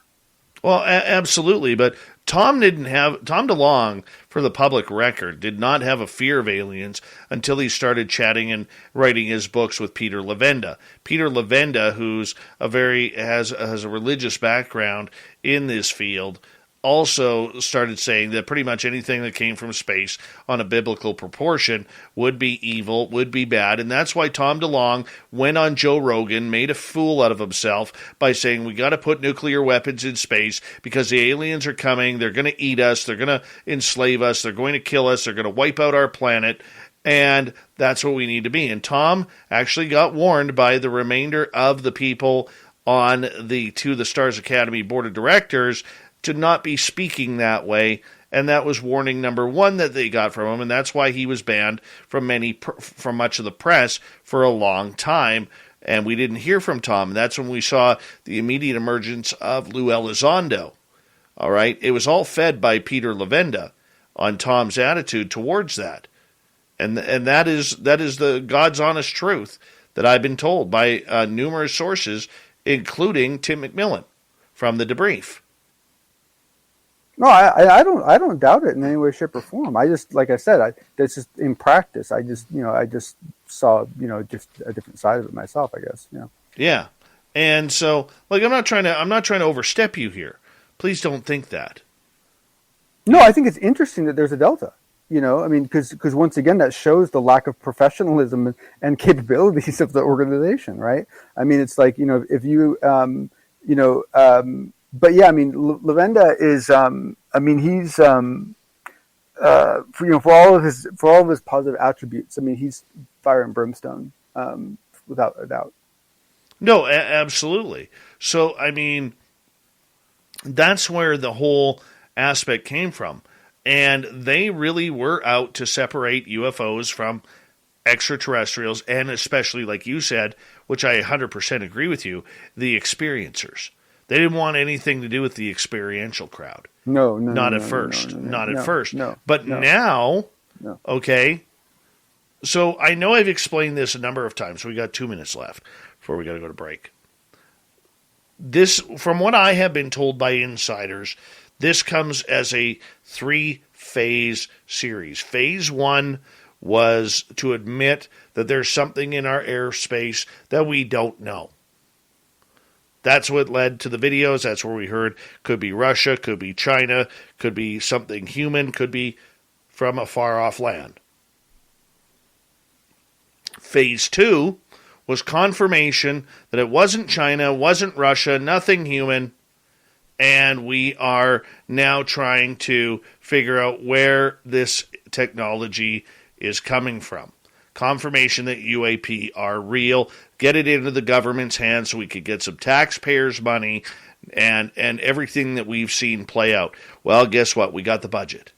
Well, absolutely, but Tom DeLonge, for the public record, did not have a fear of aliens until he started chatting and writing his books with Peter Levenda. Peter Levenda, who's has a religious background in this field, also started saying that pretty much anything that came from space on a biblical proportion would be evil, would be bad, and that's why Tom DeLonge went on Joe Rogan, made a fool out of himself by saying we got to put nuclear weapons in space because the aliens are coming, they're going to eat us, they're going to enslave us, they're going to kill us, they're going to wipe out our planet, and that's what we need to be. And Tom actually got warned by the remainder of the people on the To the Stars Academy board of directors to not be speaking that way, and that was warning number one that they got from him, and that's why he was banned from much of the press for a long time, and we didn't hear from Tom. And that's when we saw the immediate emergence of Lou Elizondo. All right, it was all fed by Peter Levenda on Tom's attitude towards that, and that is the God's honest truth that I've been told by numerous sources, including Tim McMillan from the Debrief. No, I don't doubt it in any way, shape, or form. I just, like I said, that's just in practice. I just saw, just a different side of it myself, I guess. Yeah, and so, like, I'm not trying to overstep you here. Please don't think that. No, I think it's interesting that there's a delta. I mean, because once again, that shows the lack of professionalism and capabilities of the organization, right? I mean, it's like, if you, but yeah, I mean, Levenda is, I mean, he's, for all of his positive attributes, I mean, he's fire and brimstone, without a doubt. No, absolutely. So, I mean, that's where the whole aspect came from. And they really were out to separate UFOs from extraterrestrials, and especially, like you said, which I 100% agree with you, the experiencers. They didn't want anything to do with the experiential crowd. Not at first. But now, okay, so I know I've explained this a number of times. We got 2 minutes left before we got to go to break. This, from what I have been told by insiders, this comes as a 3-phase series. Phase 1 was to admit that there's something in our airspace that we don't know. That's what led to the videos. That's where we heard could be Russia, could be China, could be something human, could be from a far-off land. Phase 2 was confirmation that it wasn't China, wasn't Russia, nothing human, and we are now trying to figure out where this technology is coming from. Confirmation that UAP are real, get it into the government's hands so we could get some taxpayers' money and everything that we've seen play out. Well, guess what? We got the budget,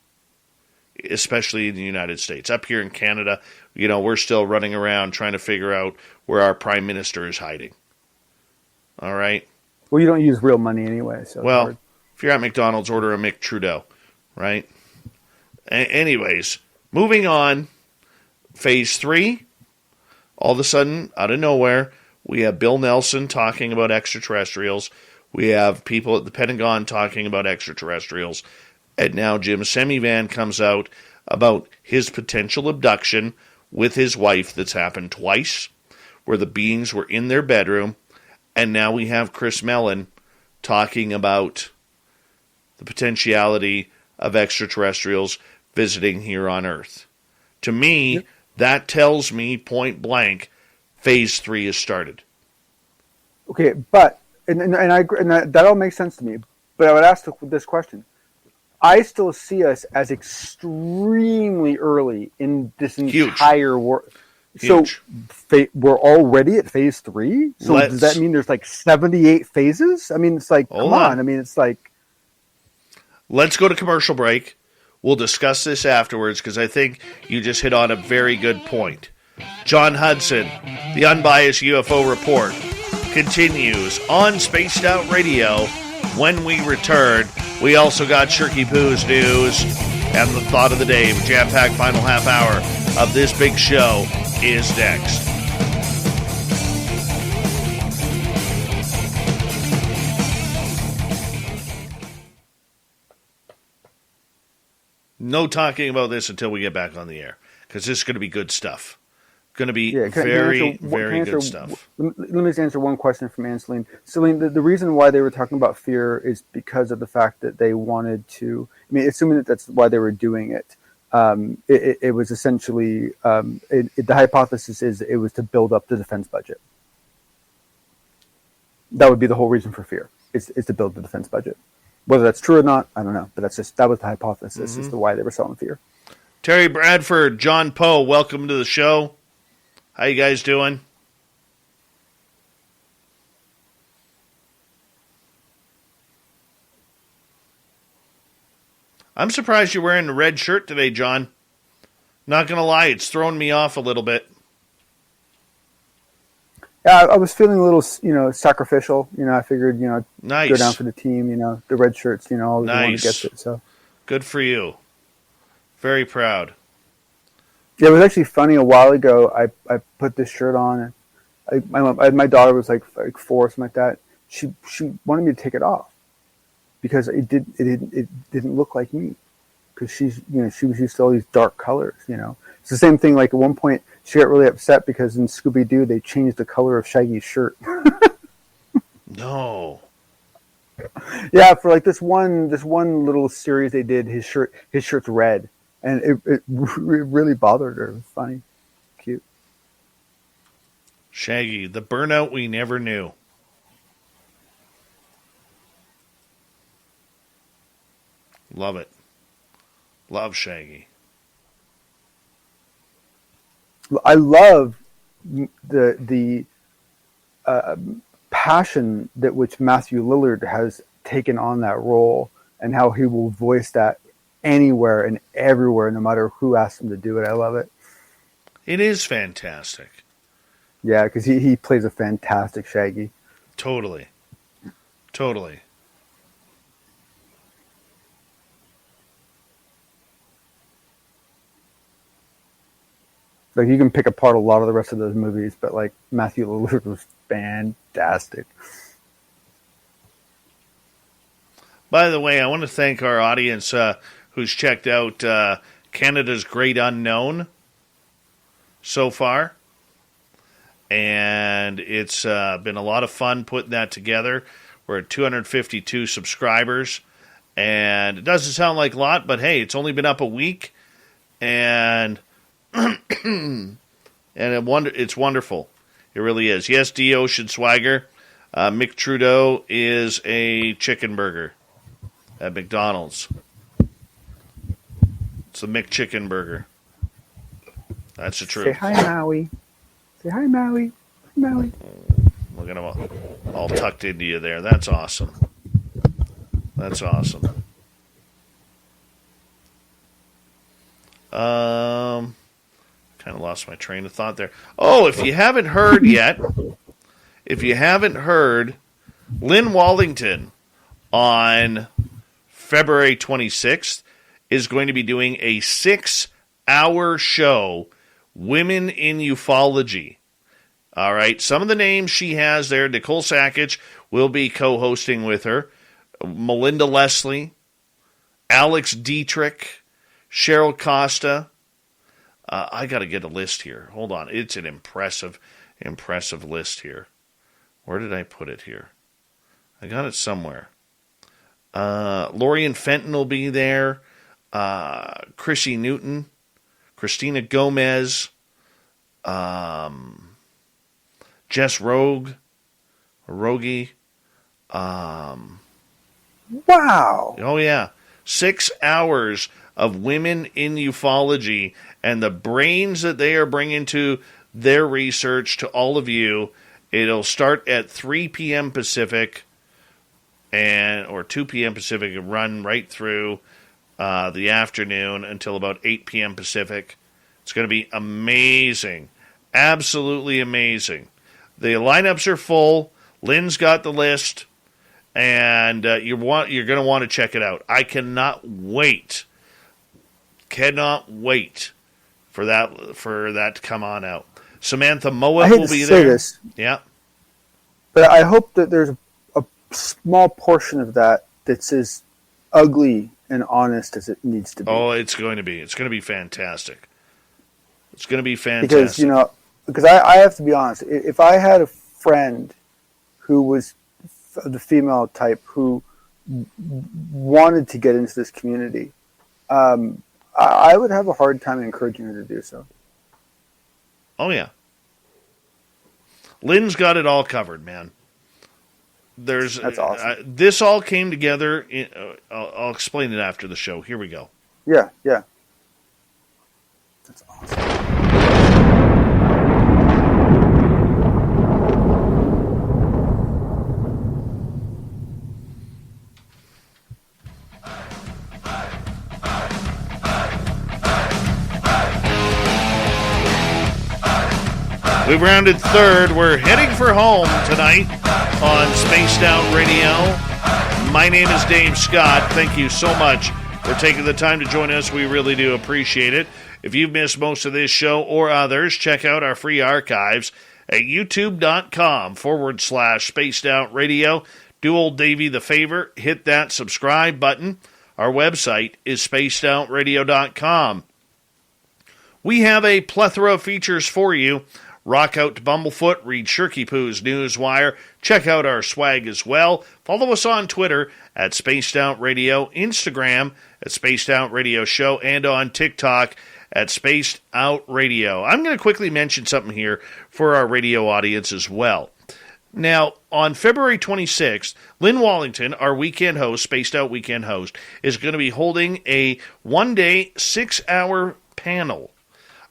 especially in the United States. Up here in Canada, we're still running around trying to figure out where our prime minister is hiding. All right? Well, you don't use real money anyway. So well, if you're at McDonald's, order a McTrudeau, right? Anyways, moving on. Phase 3, all of a sudden, out of nowhere, we have Bill Nelson talking about extraterrestrials. We have people at the Pentagon talking about extraterrestrials. And now Jim Semivan comes out about his potential abduction with his wife that's happened twice. where the beings were in their bedroom, and now we have Chris Mellon talking about the potentiality of extraterrestrials visiting here on Earth. To me, that tells me point blank, Phase 3 has started. Okay, but and I agree, and that all makes sense to me. But I would ask this question: I still see us as extremely early in this entire world. So we're already at Phase 3. So does that mean there's like 78 phases? I mean, it's like come on. I mean, it's like. Let's go to commercial break. We'll discuss this afterwards because I think you just hit on a very good point. John Hudson, the Unbiased UFO Report, continues on Spaced Out Radio. When we return, we also got Shirky Poo's news and the thought of the day. The jam-packed final half hour of this big show is next. No talking about this until we get back on the air, because this is going to be good stuff. Going to be very good stuff. Let me just answer one question from Anseline. Celine, the reason why they were talking about fear is because of the fact that they wanted to, I mean, assuming that that's why they were doing it, it was essentially, the hypothesis is it was to build up the defense budget. That would be the whole reason for fear, is to build the defense budget. Whether that's true or not, I don't know. But that was the hypothesis as to why they were selling fear. Terry Bradford, John Poe, welcome to the show. How you guys doing? I'm surprised you're wearing a red shirt today, John. Not going to lie, it's thrown me off a little bit. Yeah, I was feeling a little, sacrificial. I figured, nice. Go down for the team. The red shirts. Always the one that gets it. So good for you. Very proud. Yeah, it was actually funny. A while ago, I put this shirt on, and my daughter was like 4 or something like that. She wanted me to take it off because it didn't look like me, because she was used to all these dark colors. It's the same thing. Like at one point, she got really upset because in Scooby Doo they changed the color of Shaggy's shirt. No. Yeah, for like this one little series they did, his shirt's red, and it really bothered her. It was funny, cute. Shaggy, the burnout we never knew. Love it. Love Shaggy. I love the passion that which Matthew Lillard has taken on that role, and how he will voice that anywhere and everywhere, no matter who asks him to do it. I love it. It is fantastic. Yeah, because he plays a fantastic Shaggy. Totally. Like, you can pick apart a lot of the rest of those movies, but like Matthew Lillard was fantastic. By the way, I want to thank our audience who's checked out Canada's Great Unknown so far. And it's been a lot of fun putting that together. We're at 252 subscribers. And it doesn't sound like a lot, but hey, it's only been up a week. And it's wonderful. It really is. Yes, D. Ocean Swagger. Mick Trudeau is a chicken burger at McDonald's. It's the Mick Chicken Burger. That's the truth. Say hi, Maui. Say hi, Maui. Hi, Maui. Look at him all tucked into you there. That's awesome. That's awesome. Kind of lost my train of thought there. Oh, if you haven't heard yet, Lynn Wallington on February 26th is going to be doing a 6-hour show, Women in Ufology. All right, some of the names she has there, Nicole Sackich will be co-hosting with her, Melinda Leslie, Alex Dietrich, Cheryl Costa. I got to get a list here. Hold on. It's an impressive impressive list here. Where did I put it here? I got it somewhere. Lorian Fenton will be there. Chrissy Newton, Christina Gomez, Jess Rogie. Wow. Oh, yeah. 6 hours of women in ufology and the brains that they are bringing to their research to all of you. It'll start at 3 p.m. Pacific or 2 p.m. Pacific and run right through the afternoon until about 8 p.m. Pacific. It's going to be amazing. Absolutely amazing. The lineups are full. Lynn's got the list. And you're going to want to check it out. I cannot wait. Cannot wait for that to come on out. Samantha Moab will be there. This, yeah, but I hope that there's a small portion of that that's as ugly and honest as it needs to be. Oh, it's going to be. It's going to be fantastic. It's going to be fantastic. Because I have to be honest. If I had a friend who was the female type who wanted to get into this community, I would have a hard time encouraging her to do so. Oh, yeah. Lynn's got it all covered, man. That's awesome. This all came together. I'll explain it after the show. Here we go. Yeah. That's awesome. We've rounded third. We're heading for home tonight on Spaced Out Radio. My name is Dave Scott. Thank you so much for taking the time to join us. We really do appreciate it. If you've missed most of this show or others, check out our free archives at youtube.com/Spaced Out Radio. Do old Davey the favor, hit that subscribe button. Our website is spacedoutradio.com. We have a plethora of features for you. Rock out to Bumblefoot, read Shirky Poo's Newswire, check out our swag as well. Follow us on Twitter at Spaced Out Radio, Instagram at Spaced Out Radio Show, and on TikTok at Spaced Out Radio. I'm going to quickly mention something here for our radio audience as well. Now, on February 26th, Lynn Wallington, our weekend host, Spaced Out weekend host, is going to be holding a one-day, 6-hour panel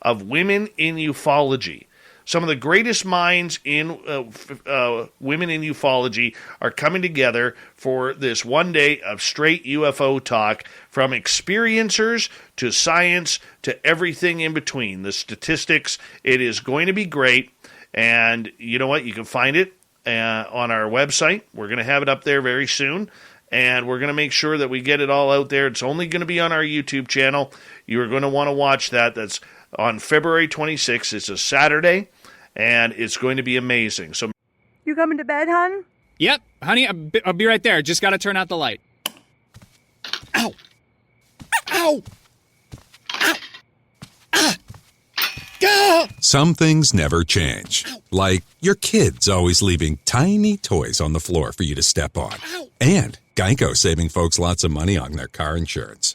of women in ufology. Some of the greatest minds in women in ufology are coming together for this one day of straight UFO talk, from experiencers to science to everything in between. The statistics, it is going to be great. And you know what? You can find it on our website. We're going to have it up there very soon. And we're going to make sure that we get it all out there. It's only going to be on our YouTube channel. You're going to want to watch that. That's on February 26th. It's a Saturday. And it's going to be amazing. So, you coming to bed, hon? Yep, honey, I'll be right there. Just got to turn out the light. Ow! Ow! Ow! Ah! Go! Some things never change. Like your kids always leaving tiny toys on the floor for you to step on. And Geico saving folks lots of money on their car insurance.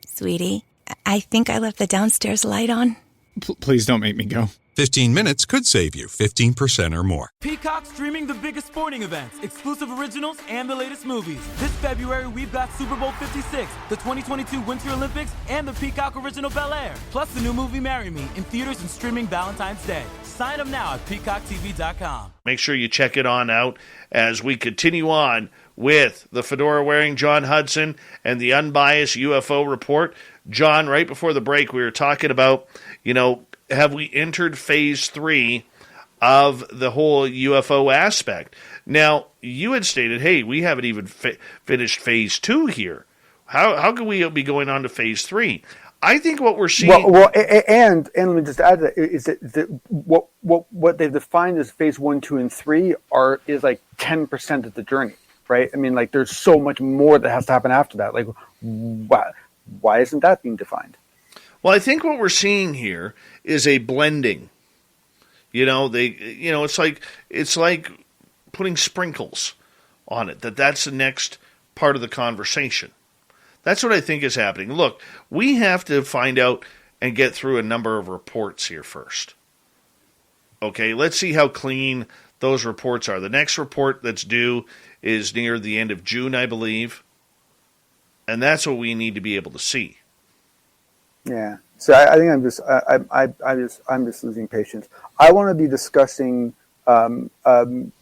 Sweetie, I think I left the downstairs light on. Please don't make me go. 15 minutes could save you 15% or more. Peacock streaming the biggest sporting events, exclusive originals, and the latest movies. This February, we've got Super Bowl 56, the 2022 Winter Olympics, and the Peacock original Bel Air. Plus the new movie Marry Me in theaters and streaming Valentine's Day. Sign up now at peacocktv.com. Make sure you check it on out as we continue on with the fedora-wearing John Hudson and the unbiased UFO report. John, right before the break, we were talking about, have we entered phase 3 of the whole UFO aspect? Now, you had stated, hey, we haven't even finished phase 2 here. How can we be going on to phase 3? I think what we're seeing... Well, and let me just add to that, is that what they've defined as phase 1, 2, and 3 is like 10% of the journey, right? I mean, like, there's so much more that has to happen after that. Like, why isn't that being defined? Well, I think what we're seeing here is a blending. It's like putting sprinkles on it. That's the next part of the conversation. That's what I think is happening. Look, we have to find out and get through a number of reports here first. Okay, let's see how clean those reports are. The next report that's due is near the end of June, I believe. And that's what we need to be able to see. Yeah. So I think I'm just losing patience. I want to be discussing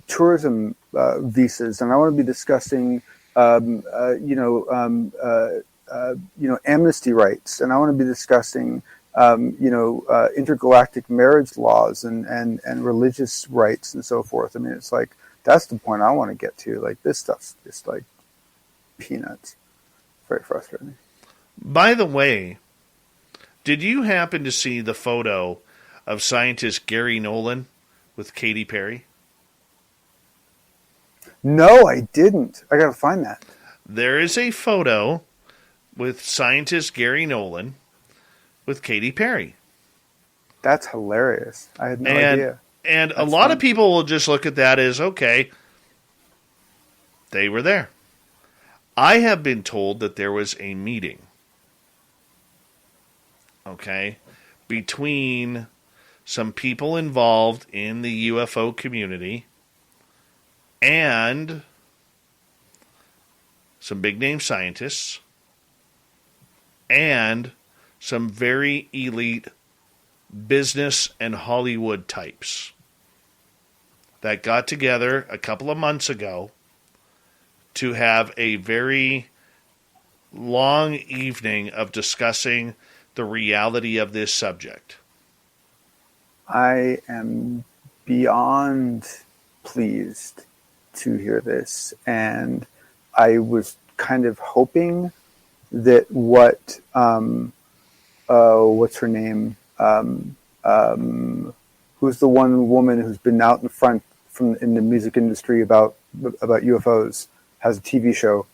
tourism visas, and I want to be discussing amnesty rights, and I want to be discussing intergalactic marriage laws and religious rights and so forth. I mean, it's like that's the point I want to get to. Like this stuff's just like peanuts. Very frustrating. By the way, did you happen to see the photo of scientist Gary Nolan with Katy Perry? No, I didn't. I got to find that. There is a photo with scientist Gary Nolan with Katy Perry. That's hilarious. I had no idea. And a lot of people will just look at that as, okay, they were there. I have been told that there was a meeting, okay, between some people involved in the UFO community and some big-name scientists and some very elite business and Hollywood types that got together a couple of months ago to have a very long evening of discussing the reality of this subject. I am beyond pleased to hear this, and I was kind of hoping that what's her name? Who's the one woman who's been out in front in the music industry about UFOs? Has a TV show.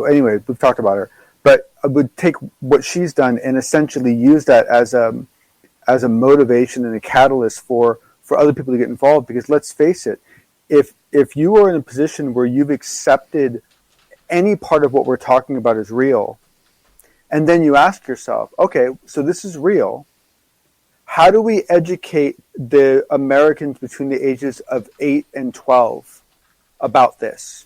Anyway, we've talked about her. But I would take what she's done and essentially use that as a motivation and a catalyst for other people to get involved. Because let's face it, if you are in a position where you've accepted any part of what we're talking about is real, and then you ask yourself, okay, so this is real. How do we educate the Americans between the ages of 8 and 12 about this?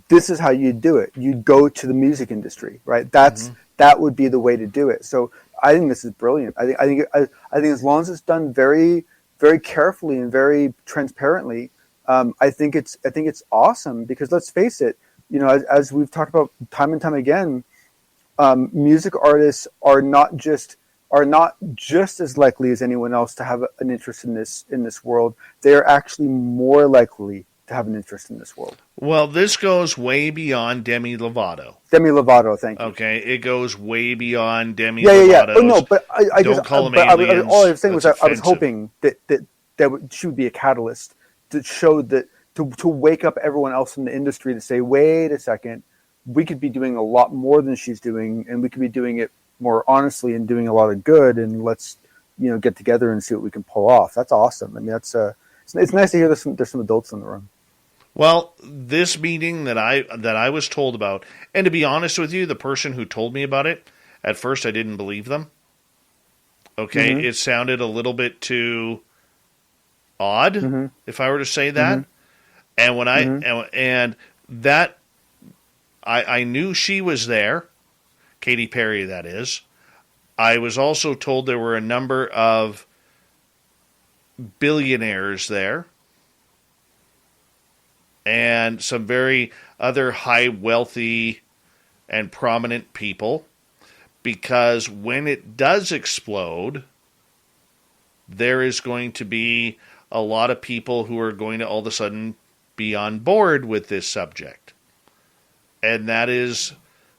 This is how you do it. You go to the music industry, right? That would be the way to do it. So I think this is brilliant. I think as long as it's done very, very carefully and very transparently, I think it's awesome. Because let's face it, as we've talked about time and time again, music artists are not just as likely as anyone else to have an interest in this world. They are actually more likely to have an interest in this world. Well, this goes way beyond Demi Lovato. Thank you. Okay, it goes way beyond Demi Lovato. Yeah. Oh, no, but I don't guess, call them aliens. All I was saying was I was hoping that she would be a catalyst to show that to wake up everyone else in the industry to say, wait a second, we could be doing a lot more than she's doing, and we could be doing it more honestly and doing a lot of good, and let's get together and see what we can pull off. That's awesome. I mean, it's nice to hear there's some adults in the room. Well, this meeting that I was told about, and to be honest with you, the person who told me about it, at first I didn't believe them. Okay, It sounded a little bit too odd, if I were to say that. And when I knew she was there, Katy Perry, that is. I was also told there were a number of billionaires there and some very other high, wealthy, and prominent people, because when it does explode, there is going to be a lot of people who are going to all of a sudden be on board with this subject. And that is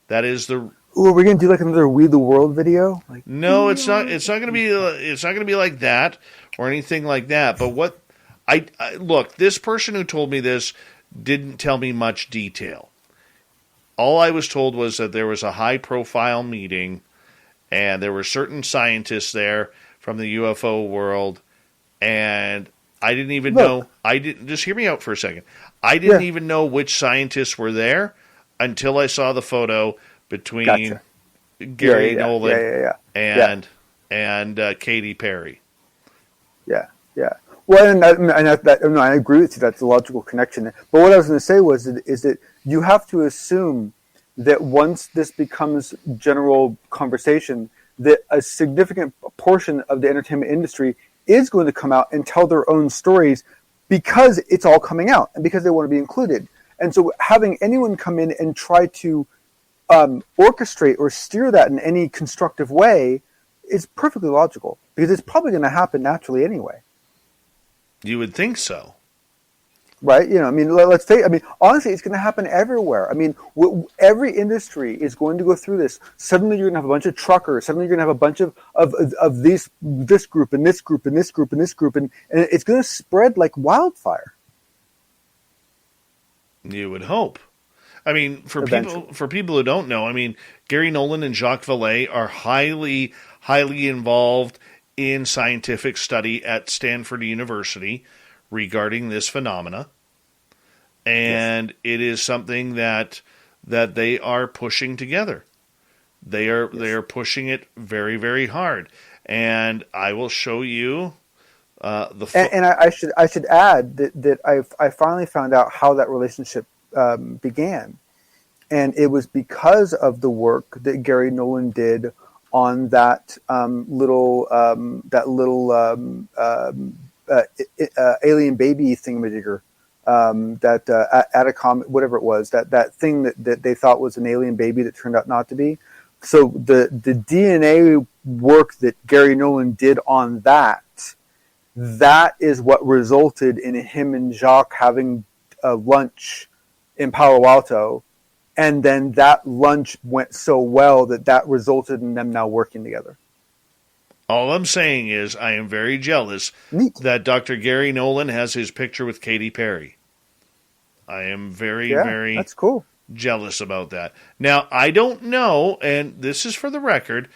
the... Ooh, are we going to do like another We the World video? No, it's not going to be. It's not going to be like that or anything like that. But what I look, this person who told me this didn't tell me much detail. All I was told was that there was a high-profile meeting, and there were certain scientists there from the UFO world, and I didn't even know. I didn't just hear me out for a second. I didn't even know which scientists were there until I saw the photo between Gary Nolan and Katy Perry. Yeah. Well, I agree with you. That's a logical connection. But what I was going to say is that you have to assume that once this becomes general conversation, that a significant portion of the entertainment industry is going to come out and tell their own stories because it's all coming out and because they want to be included. And so having anyone come in and try to orchestrate or steer that in any constructive way is perfectly logical because it's probably going to happen naturally anyway. You would think so. Right? Let's say, honestly, it's going to happen everywhere. Every industry is going to go through this. Suddenly you're going to have a bunch of truckers. Suddenly you're going to have a bunch of this group and this group and this group and this group. And it's going to spread like wildfire. You would hope. For people who don't know, Gary Nolan and Jacques Vallée are highly, highly involved in scientific study at Stanford University regarding this phenomena, and it is something that they are pushing together. They are pushing it very, very hard, and I will show you and I should add that I finally found out how that relationship began, and it was because of the work that Gary Nolan did on that little alien baby thingamajigger, that Atacom, whatever it was, that thing that they thought was an alien baby that turned out not to be. So the DNA work that Gary Nolan did on that is what resulted in him and Jacques having a lunch in Palo Alto. And then that lunch went so well that resulted in them now working together. All I'm saying is I am very jealous that Dr. Gary Nolan has his picture with Katy Perry. I am very that's cool. Jealous about that. Now, I don't know, and this is for the record,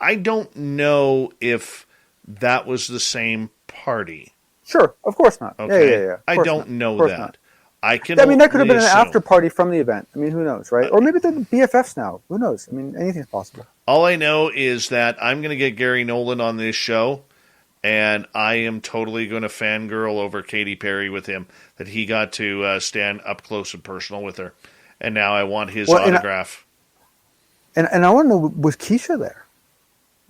I don't know if that was the same party. Sure, of course not. Okay. Yeah. I don't know that. Not. I can. That could have been an after party from the event. Who knows, right? Or maybe they're BFFs now. Who knows? Anything's possible. All I know is that I'm going to get Gary Nolan on this show, and I am totally going to fangirl over Katy Perry with him, that he got to stand up close and personal with her. And now I want his autograph. And I want to know, was Keisha there?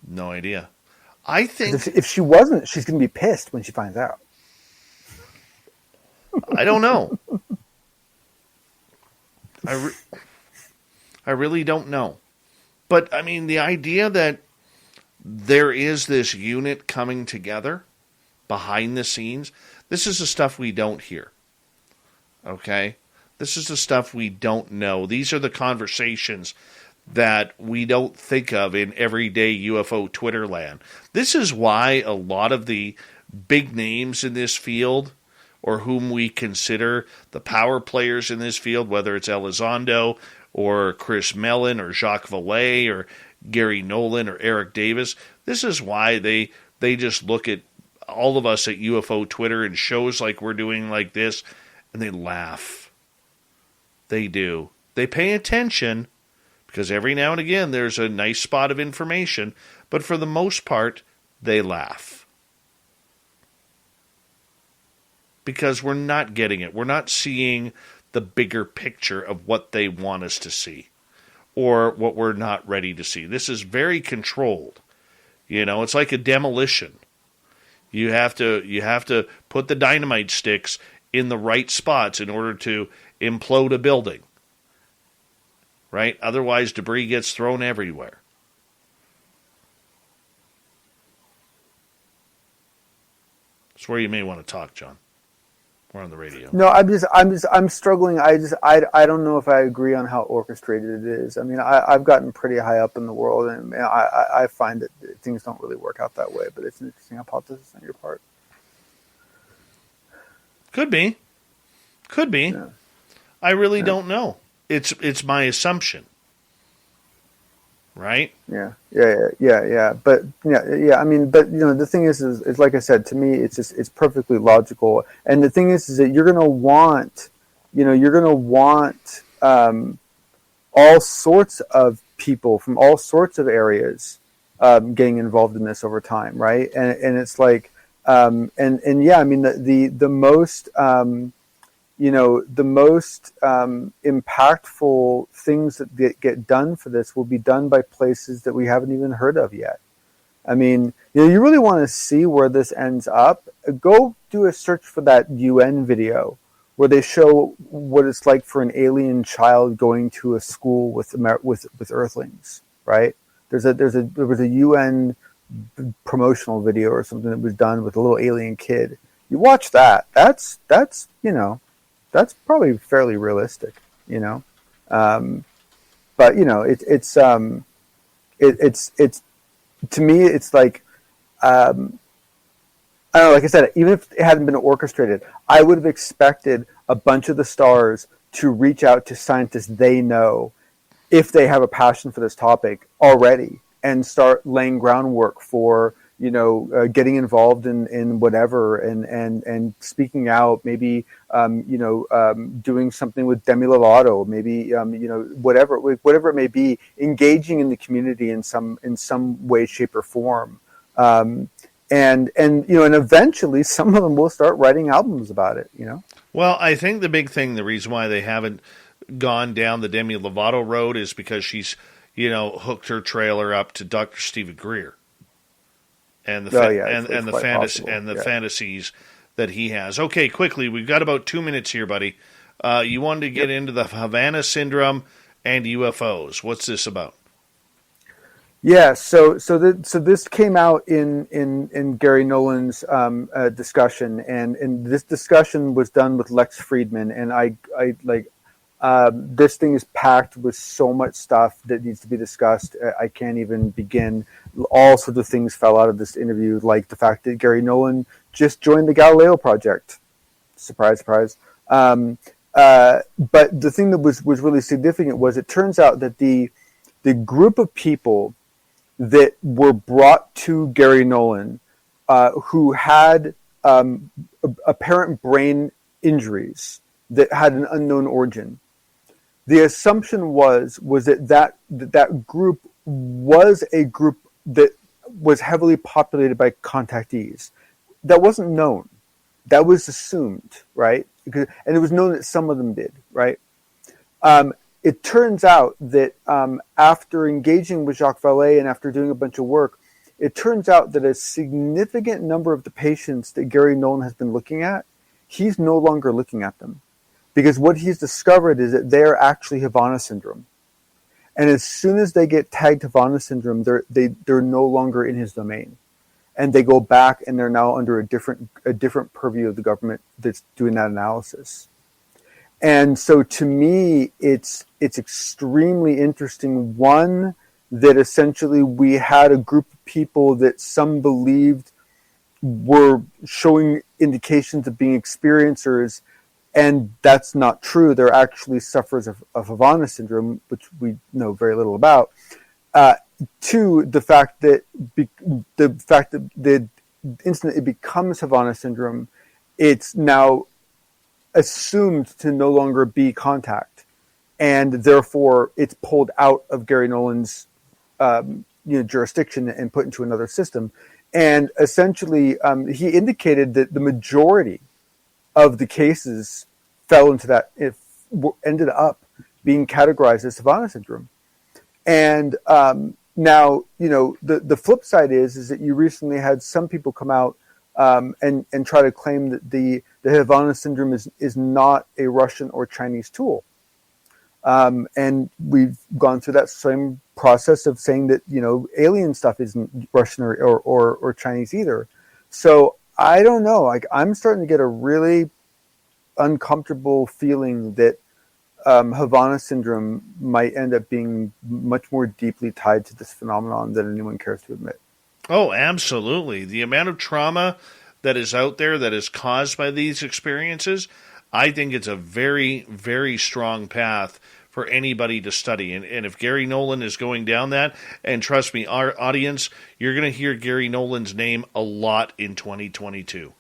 No idea. I think... If she wasn't, she's going to be pissed when she finds out. I don't know. I really don't know. But, the idea that there is this unit coming together behind the scenes, this is the stuff we don't hear. Okay? This is the stuff we don't know. These are the conversations that we don't think of in everyday UFO Twitter land. This is why a lot of the big names in this field, or whom we consider the power players in this field, whether it's Elizondo or Chris Mellon or Jacques Vallée or Gary Nolan or Eric Davis, this is why they just look at all of us at UFO Twitter and shows like we're doing like this, and they laugh. They do. They pay attention because every now and again there's a nice spot of information, but for the most part, they laugh. Because we're not getting it. We're not seeing the bigger picture of what they want us to see or what we're not ready to see. This is very controlled. It's like a demolition. You have to put the dynamite sticks in the right spots in order to implode a building. Right? Otherwise, debris gets thrown everywhere. That's where you may want to talk, John. We're on the radio. No, I'm struggling. I don't know if I agree on how orchestrated it is. I've gotten pretty high up in the world, and I find that things don't really work out that way. But it's an interesting hypothesis on your part. Could be. Yeah. I really don't know. It's my assumption. right? Yeah. But I mean, but the thing is like I said, to me, it's perfectly logical. And the thing is that you're gonna want, all sorts of people from all sorts of areas getting involved in this over time, right? And it's like, and yeah, I mean, the most the most impactful things that get done for this will be done by places that we haven't even heard of yet. I mean, you really want to see where this ends up. Go do a search for that UN video where they show what it's like for an alien child going to a school with Earthlings, right? There was a UN promotional video or something that was done with a little alien kid. You watch that. That's probably fairly realistic, but it's to me, it's like, I don't know, like I said, even if it hadn't been orchestrated, I would have expected a bunch of the stars to reach out to scientists they know, if they have a passion for this topic already, and start laying groundwork for, getting involved in whatever, and speaking out, maybe, doing something with Demi Lovato, maybe, whatever it may be, engaging in the community in some way, shape, or form. And eventually some of them will start writing albums about it, Well, I think the big thing, the reason why they haven't gone down the Demi Lovato road is because she's, hooked her trailer up to Dr. Stephen Greer. And the fantasies that he has. Okay, quickly, we've got about 2 minutes here, buddy. You wanted to get into the Havana Syndrome and UFOs. What's this about? Yeah, so this came out in Gary Nolan's discussion, and this discussion was done with Lex Friedman, and I this thing is packed with so much stuff that needs to be discussed. I can't even begin. All sorts of things fell out of this interview, like the fact that Gary Nolan just joined the Galileo Project. Surprise, surprise. But the thing that was really significant was it turns out that the group of people that were brought to Gary Nolan who had apparent brain injuries that had an unknown origin, the assumption was that group was a group that was heavily populated by contactees. That wasn't known. That was assumed, right? And it was known that some of them did, right? It turns out that after engaging with Jacques Vallée and after doing a bunch of work, it turns out that a significant number of the patients that Gary Nolan has been looking at, he's no longer looking at them. Because what he's discovered is that they're actually Havana syndrome. And as soon as they get tagged Havana syndrome, they're no longer in his domain. And they go back and they're now under a different purview of the government that's doing that analysis. And so to me, it's extremely interesting. One, that essentially we had a group of people that some believed were showing indications of being experiencers, and that's not true. They're actually sufferers of Havana syndrome, which we know very little about. Two, the fact that the instant it becomes Havana syndrome, it's now assumed to no longer be contact, and therefore it's pulled out of Gary Nolan's jurisdiction and put into another system. And essentially, he indicated that the majority of the cases fell into that, it ended up being categorized as Havana syndrome. And now, the flip side is that you recently had some people come out and try to claim that the Havana syndrome is not a Russian or Chinese tool. And we've gone through that same process of saying that, alien stuff isn't Russian or Chinese either. So I don't know. I'm starting to get a really uncomfortable feeling that Havana syndrome might end up being much more deeply tied to this phenomenon than anyone cares to admit. Oh, absolutely. The amount of trauma that is out there that is caused by these experiences, I think it's a very, very strong path for anybody to study. And if Gary Nolan is going down that, and trust me, our audience, you're going to hear Gary Nolan's name a lot in 2022.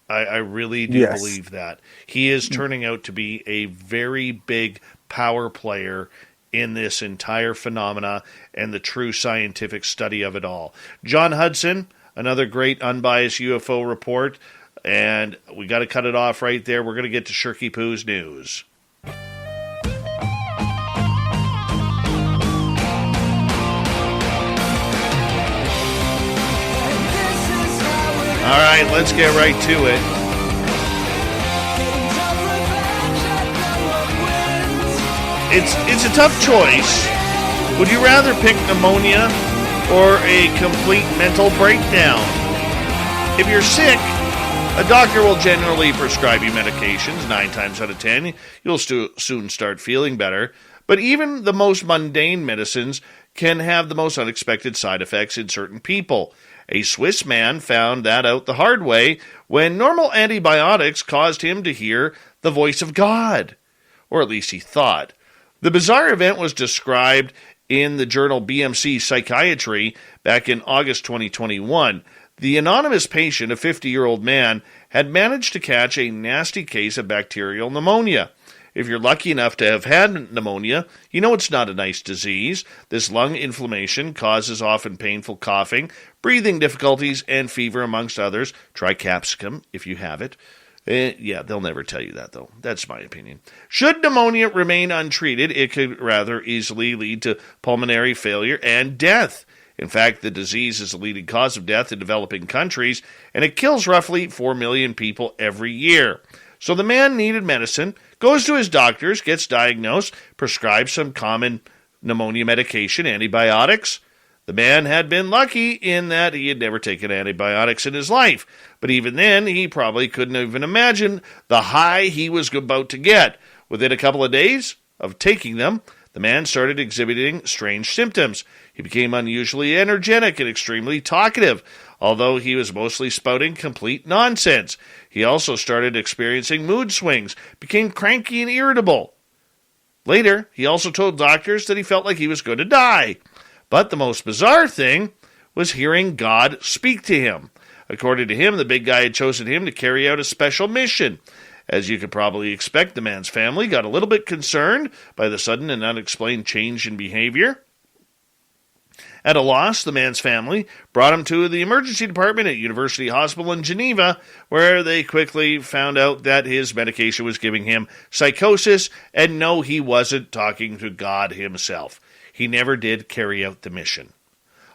I really do believe that. He is turning out to be a very big power player in this entire phenomena and the true scientific study of it all. John Hudson, another great unbiased UFO report, and we got to cut it off right there. We're going to get to Shirky Poo's news. All right, let's get right to it. It's a tough choice. Would you rather pick pneumonia or a complete mental breakdown? If you're sick, a doctor will generally prescribe you medications. 9 times out of 10, you'll soon start feeling better. But even the most mundane medicines can have the most unexpected side effects in certain people. A Swiss man found that out the hard way when normal antibiotics caused him to hear the voice of God. Or at least he thought. The bizarre event was described in the journal BMC Psychiatry back in August 2021. The anonymous patient, a 50-year-old man, had managed to catch a nasty case of bacterial pneumonia. If you're lucky enough to have had pneumonia, you know it's not a nice disease. This lung inflammation causes often painful coughing, breathing difficulties, and fever, amongst others. Try capsicum if you have it. Yeah, they'll never tell you that, though. That's my opinion. Should pneumonia remain untreated, it could rather easily lead to pulmonary failure and death. In fact, the disease is the leading cause of death in developing countries, and it kills roughly 4 million people every year. So the man needed medicine, goes to his doctors, gets diagnosed, prescribed some common pneumonia medication, antibiotics. The man had been lucky in that he had never taken antibiotics in his life. But even then, he probably couldn't even imagine the high he was about to get. Within a couple of days of taking them, the man started exhibiting strange symptoms. He became unusually energetic and extremely talkative, although he was mostly spouting complete nonsense. He also started experiencing mood swings, became cranky and irritable. Later, he also told doctors that he felt like he was going to die. But the most bizarre thing was hearing God speak to him. According to him, the big guy had chosen him to carry out a special mission. As you could probably expect, the man's family got a little bit concerned by the sudden and unexplained change in behavior. At a loss, the man's family brought him to the emergency department at University Hospital in Geneva, where they quickly found out that his medication was giving him psychosis, and no, he wasn't talking to God himself. He never did carry out the mission.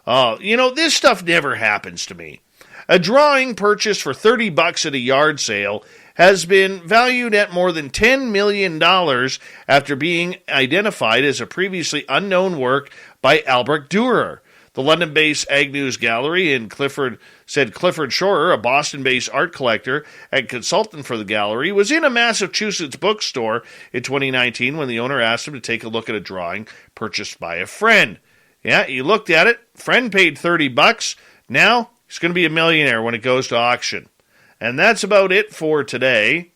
Oh, this stuff never happens to me. A drawing purchased for $30 at a yard sale has been valued at more than $10 million after being identified as a previously unknown work by Albrecht Dürer. The London-based Agnews Gallery in Clifford Schorer, a Boston-based art collector and consultant for the gallery, was in a Massachusetts bookstore in 2019 when the owner asked him to take a look at a drawing purchased by a friend. Yeah, he looked at it. Friend paid $30. Now he's going to be a millionaire when it goes to auction. And that's about it for today,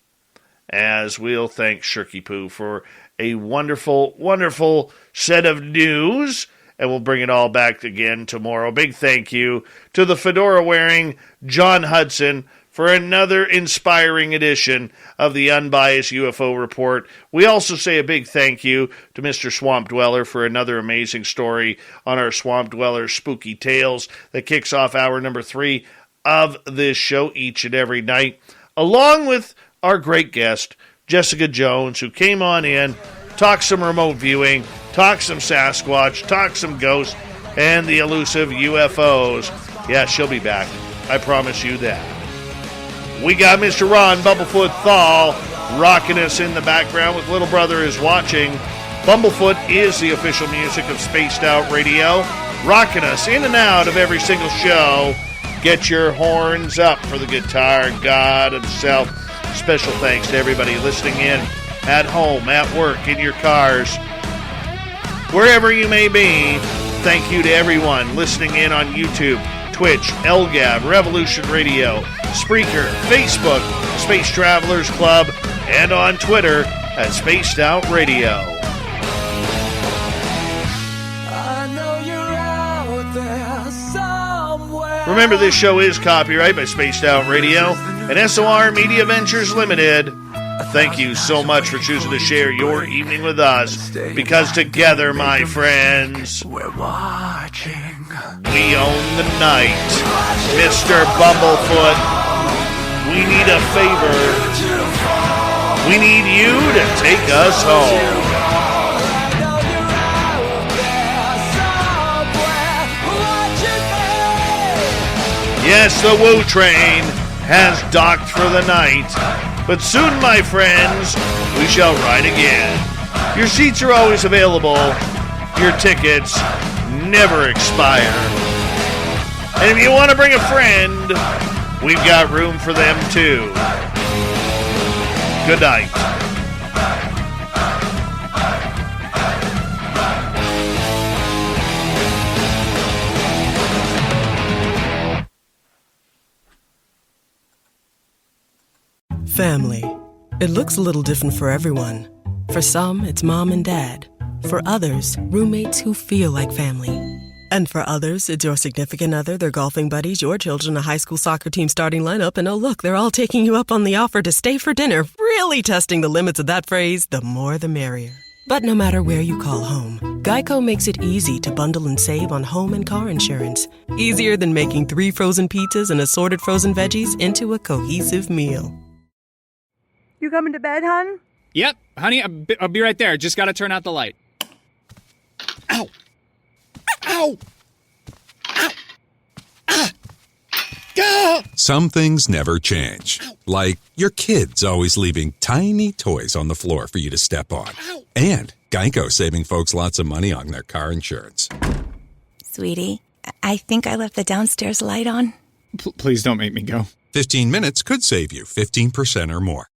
as we'll thank Shirky Poo for a wonderful, wonderful set of news. And we'll bring it all back again tomorrow. Big thank you to the fedora-wearing John Hudson for another inspiring edition of the Unbiased UFO Report. We also say a big thank you to Mr. Swamp Dweller for another amazing story on our Swamp Dweller Spooky Tales that kicks off hour number 3 of this show each and every night, along with our great guest, Jessica Jones, who came on in, talked some remote viewing, talk some Sasquatch, talk some ghosts, and the elusive UFOs. Yeah, she'll be back. I promise you that. We got Mr. Ron Bumblefoot Thal rocking us in the background with Little Brother Is Watching. Bumblefoot is the official music of Spaced Out Radio, rocking us in and out of every single show. Get your horns up for the guitar god himself. Special thanks to everybody listening in at home, at work, in your cars, wherever you may be. Thank you to everyone listening in on YouTube, Twitch, LGAB, Revolution Radio, Spreaker, Facebook, Space Travelers Club, and on Twitter at Spaced Out Radio. Remember, this show is copyright by Spaced Out Radio and SOR Media Ventures Limited. Thank you so much for choosing to share your evening with us, because together, my friends, we're watching. We own the night. Mr. Bumblefoot, we need a favor. We need you to take us home. Yes, the Woo Train has docked for the night, but soon, my friends, we shall ride again. Your seats are always available. Your tickets never expire. And if you want to bring a friend, we've got room for them too. Good night. Family. It looks a little different for everyone. For some, it's mom and dad. For others, roommates who feel like family. And for others, it's your significant other, their golfing buddies, your children, a high school soccer team starting lineup, and oh look, they're all taking you up on the offer to stay for dinner, really testing the limits of that phrase, the more the merrier. But no matter where you call home, Geico makes it easy to bundle and save on home and car insurance. Easier than making 3 frozen pizzas and assorted frozen veggies into a cohesive meal. You coming to bed, hon? Yep, honey, I'll be right there. Just gotta turn out the light. Ow! Ow! Ow! Ah! Go! Some things never change. Like your kids always leaving tiny toys on the floor for you to step on. And Geico saving folks lots of money on their car insurance. Sweetie, I think I left the downstairs light on. Please don't make me go. 15 minutes could save you 15% or more.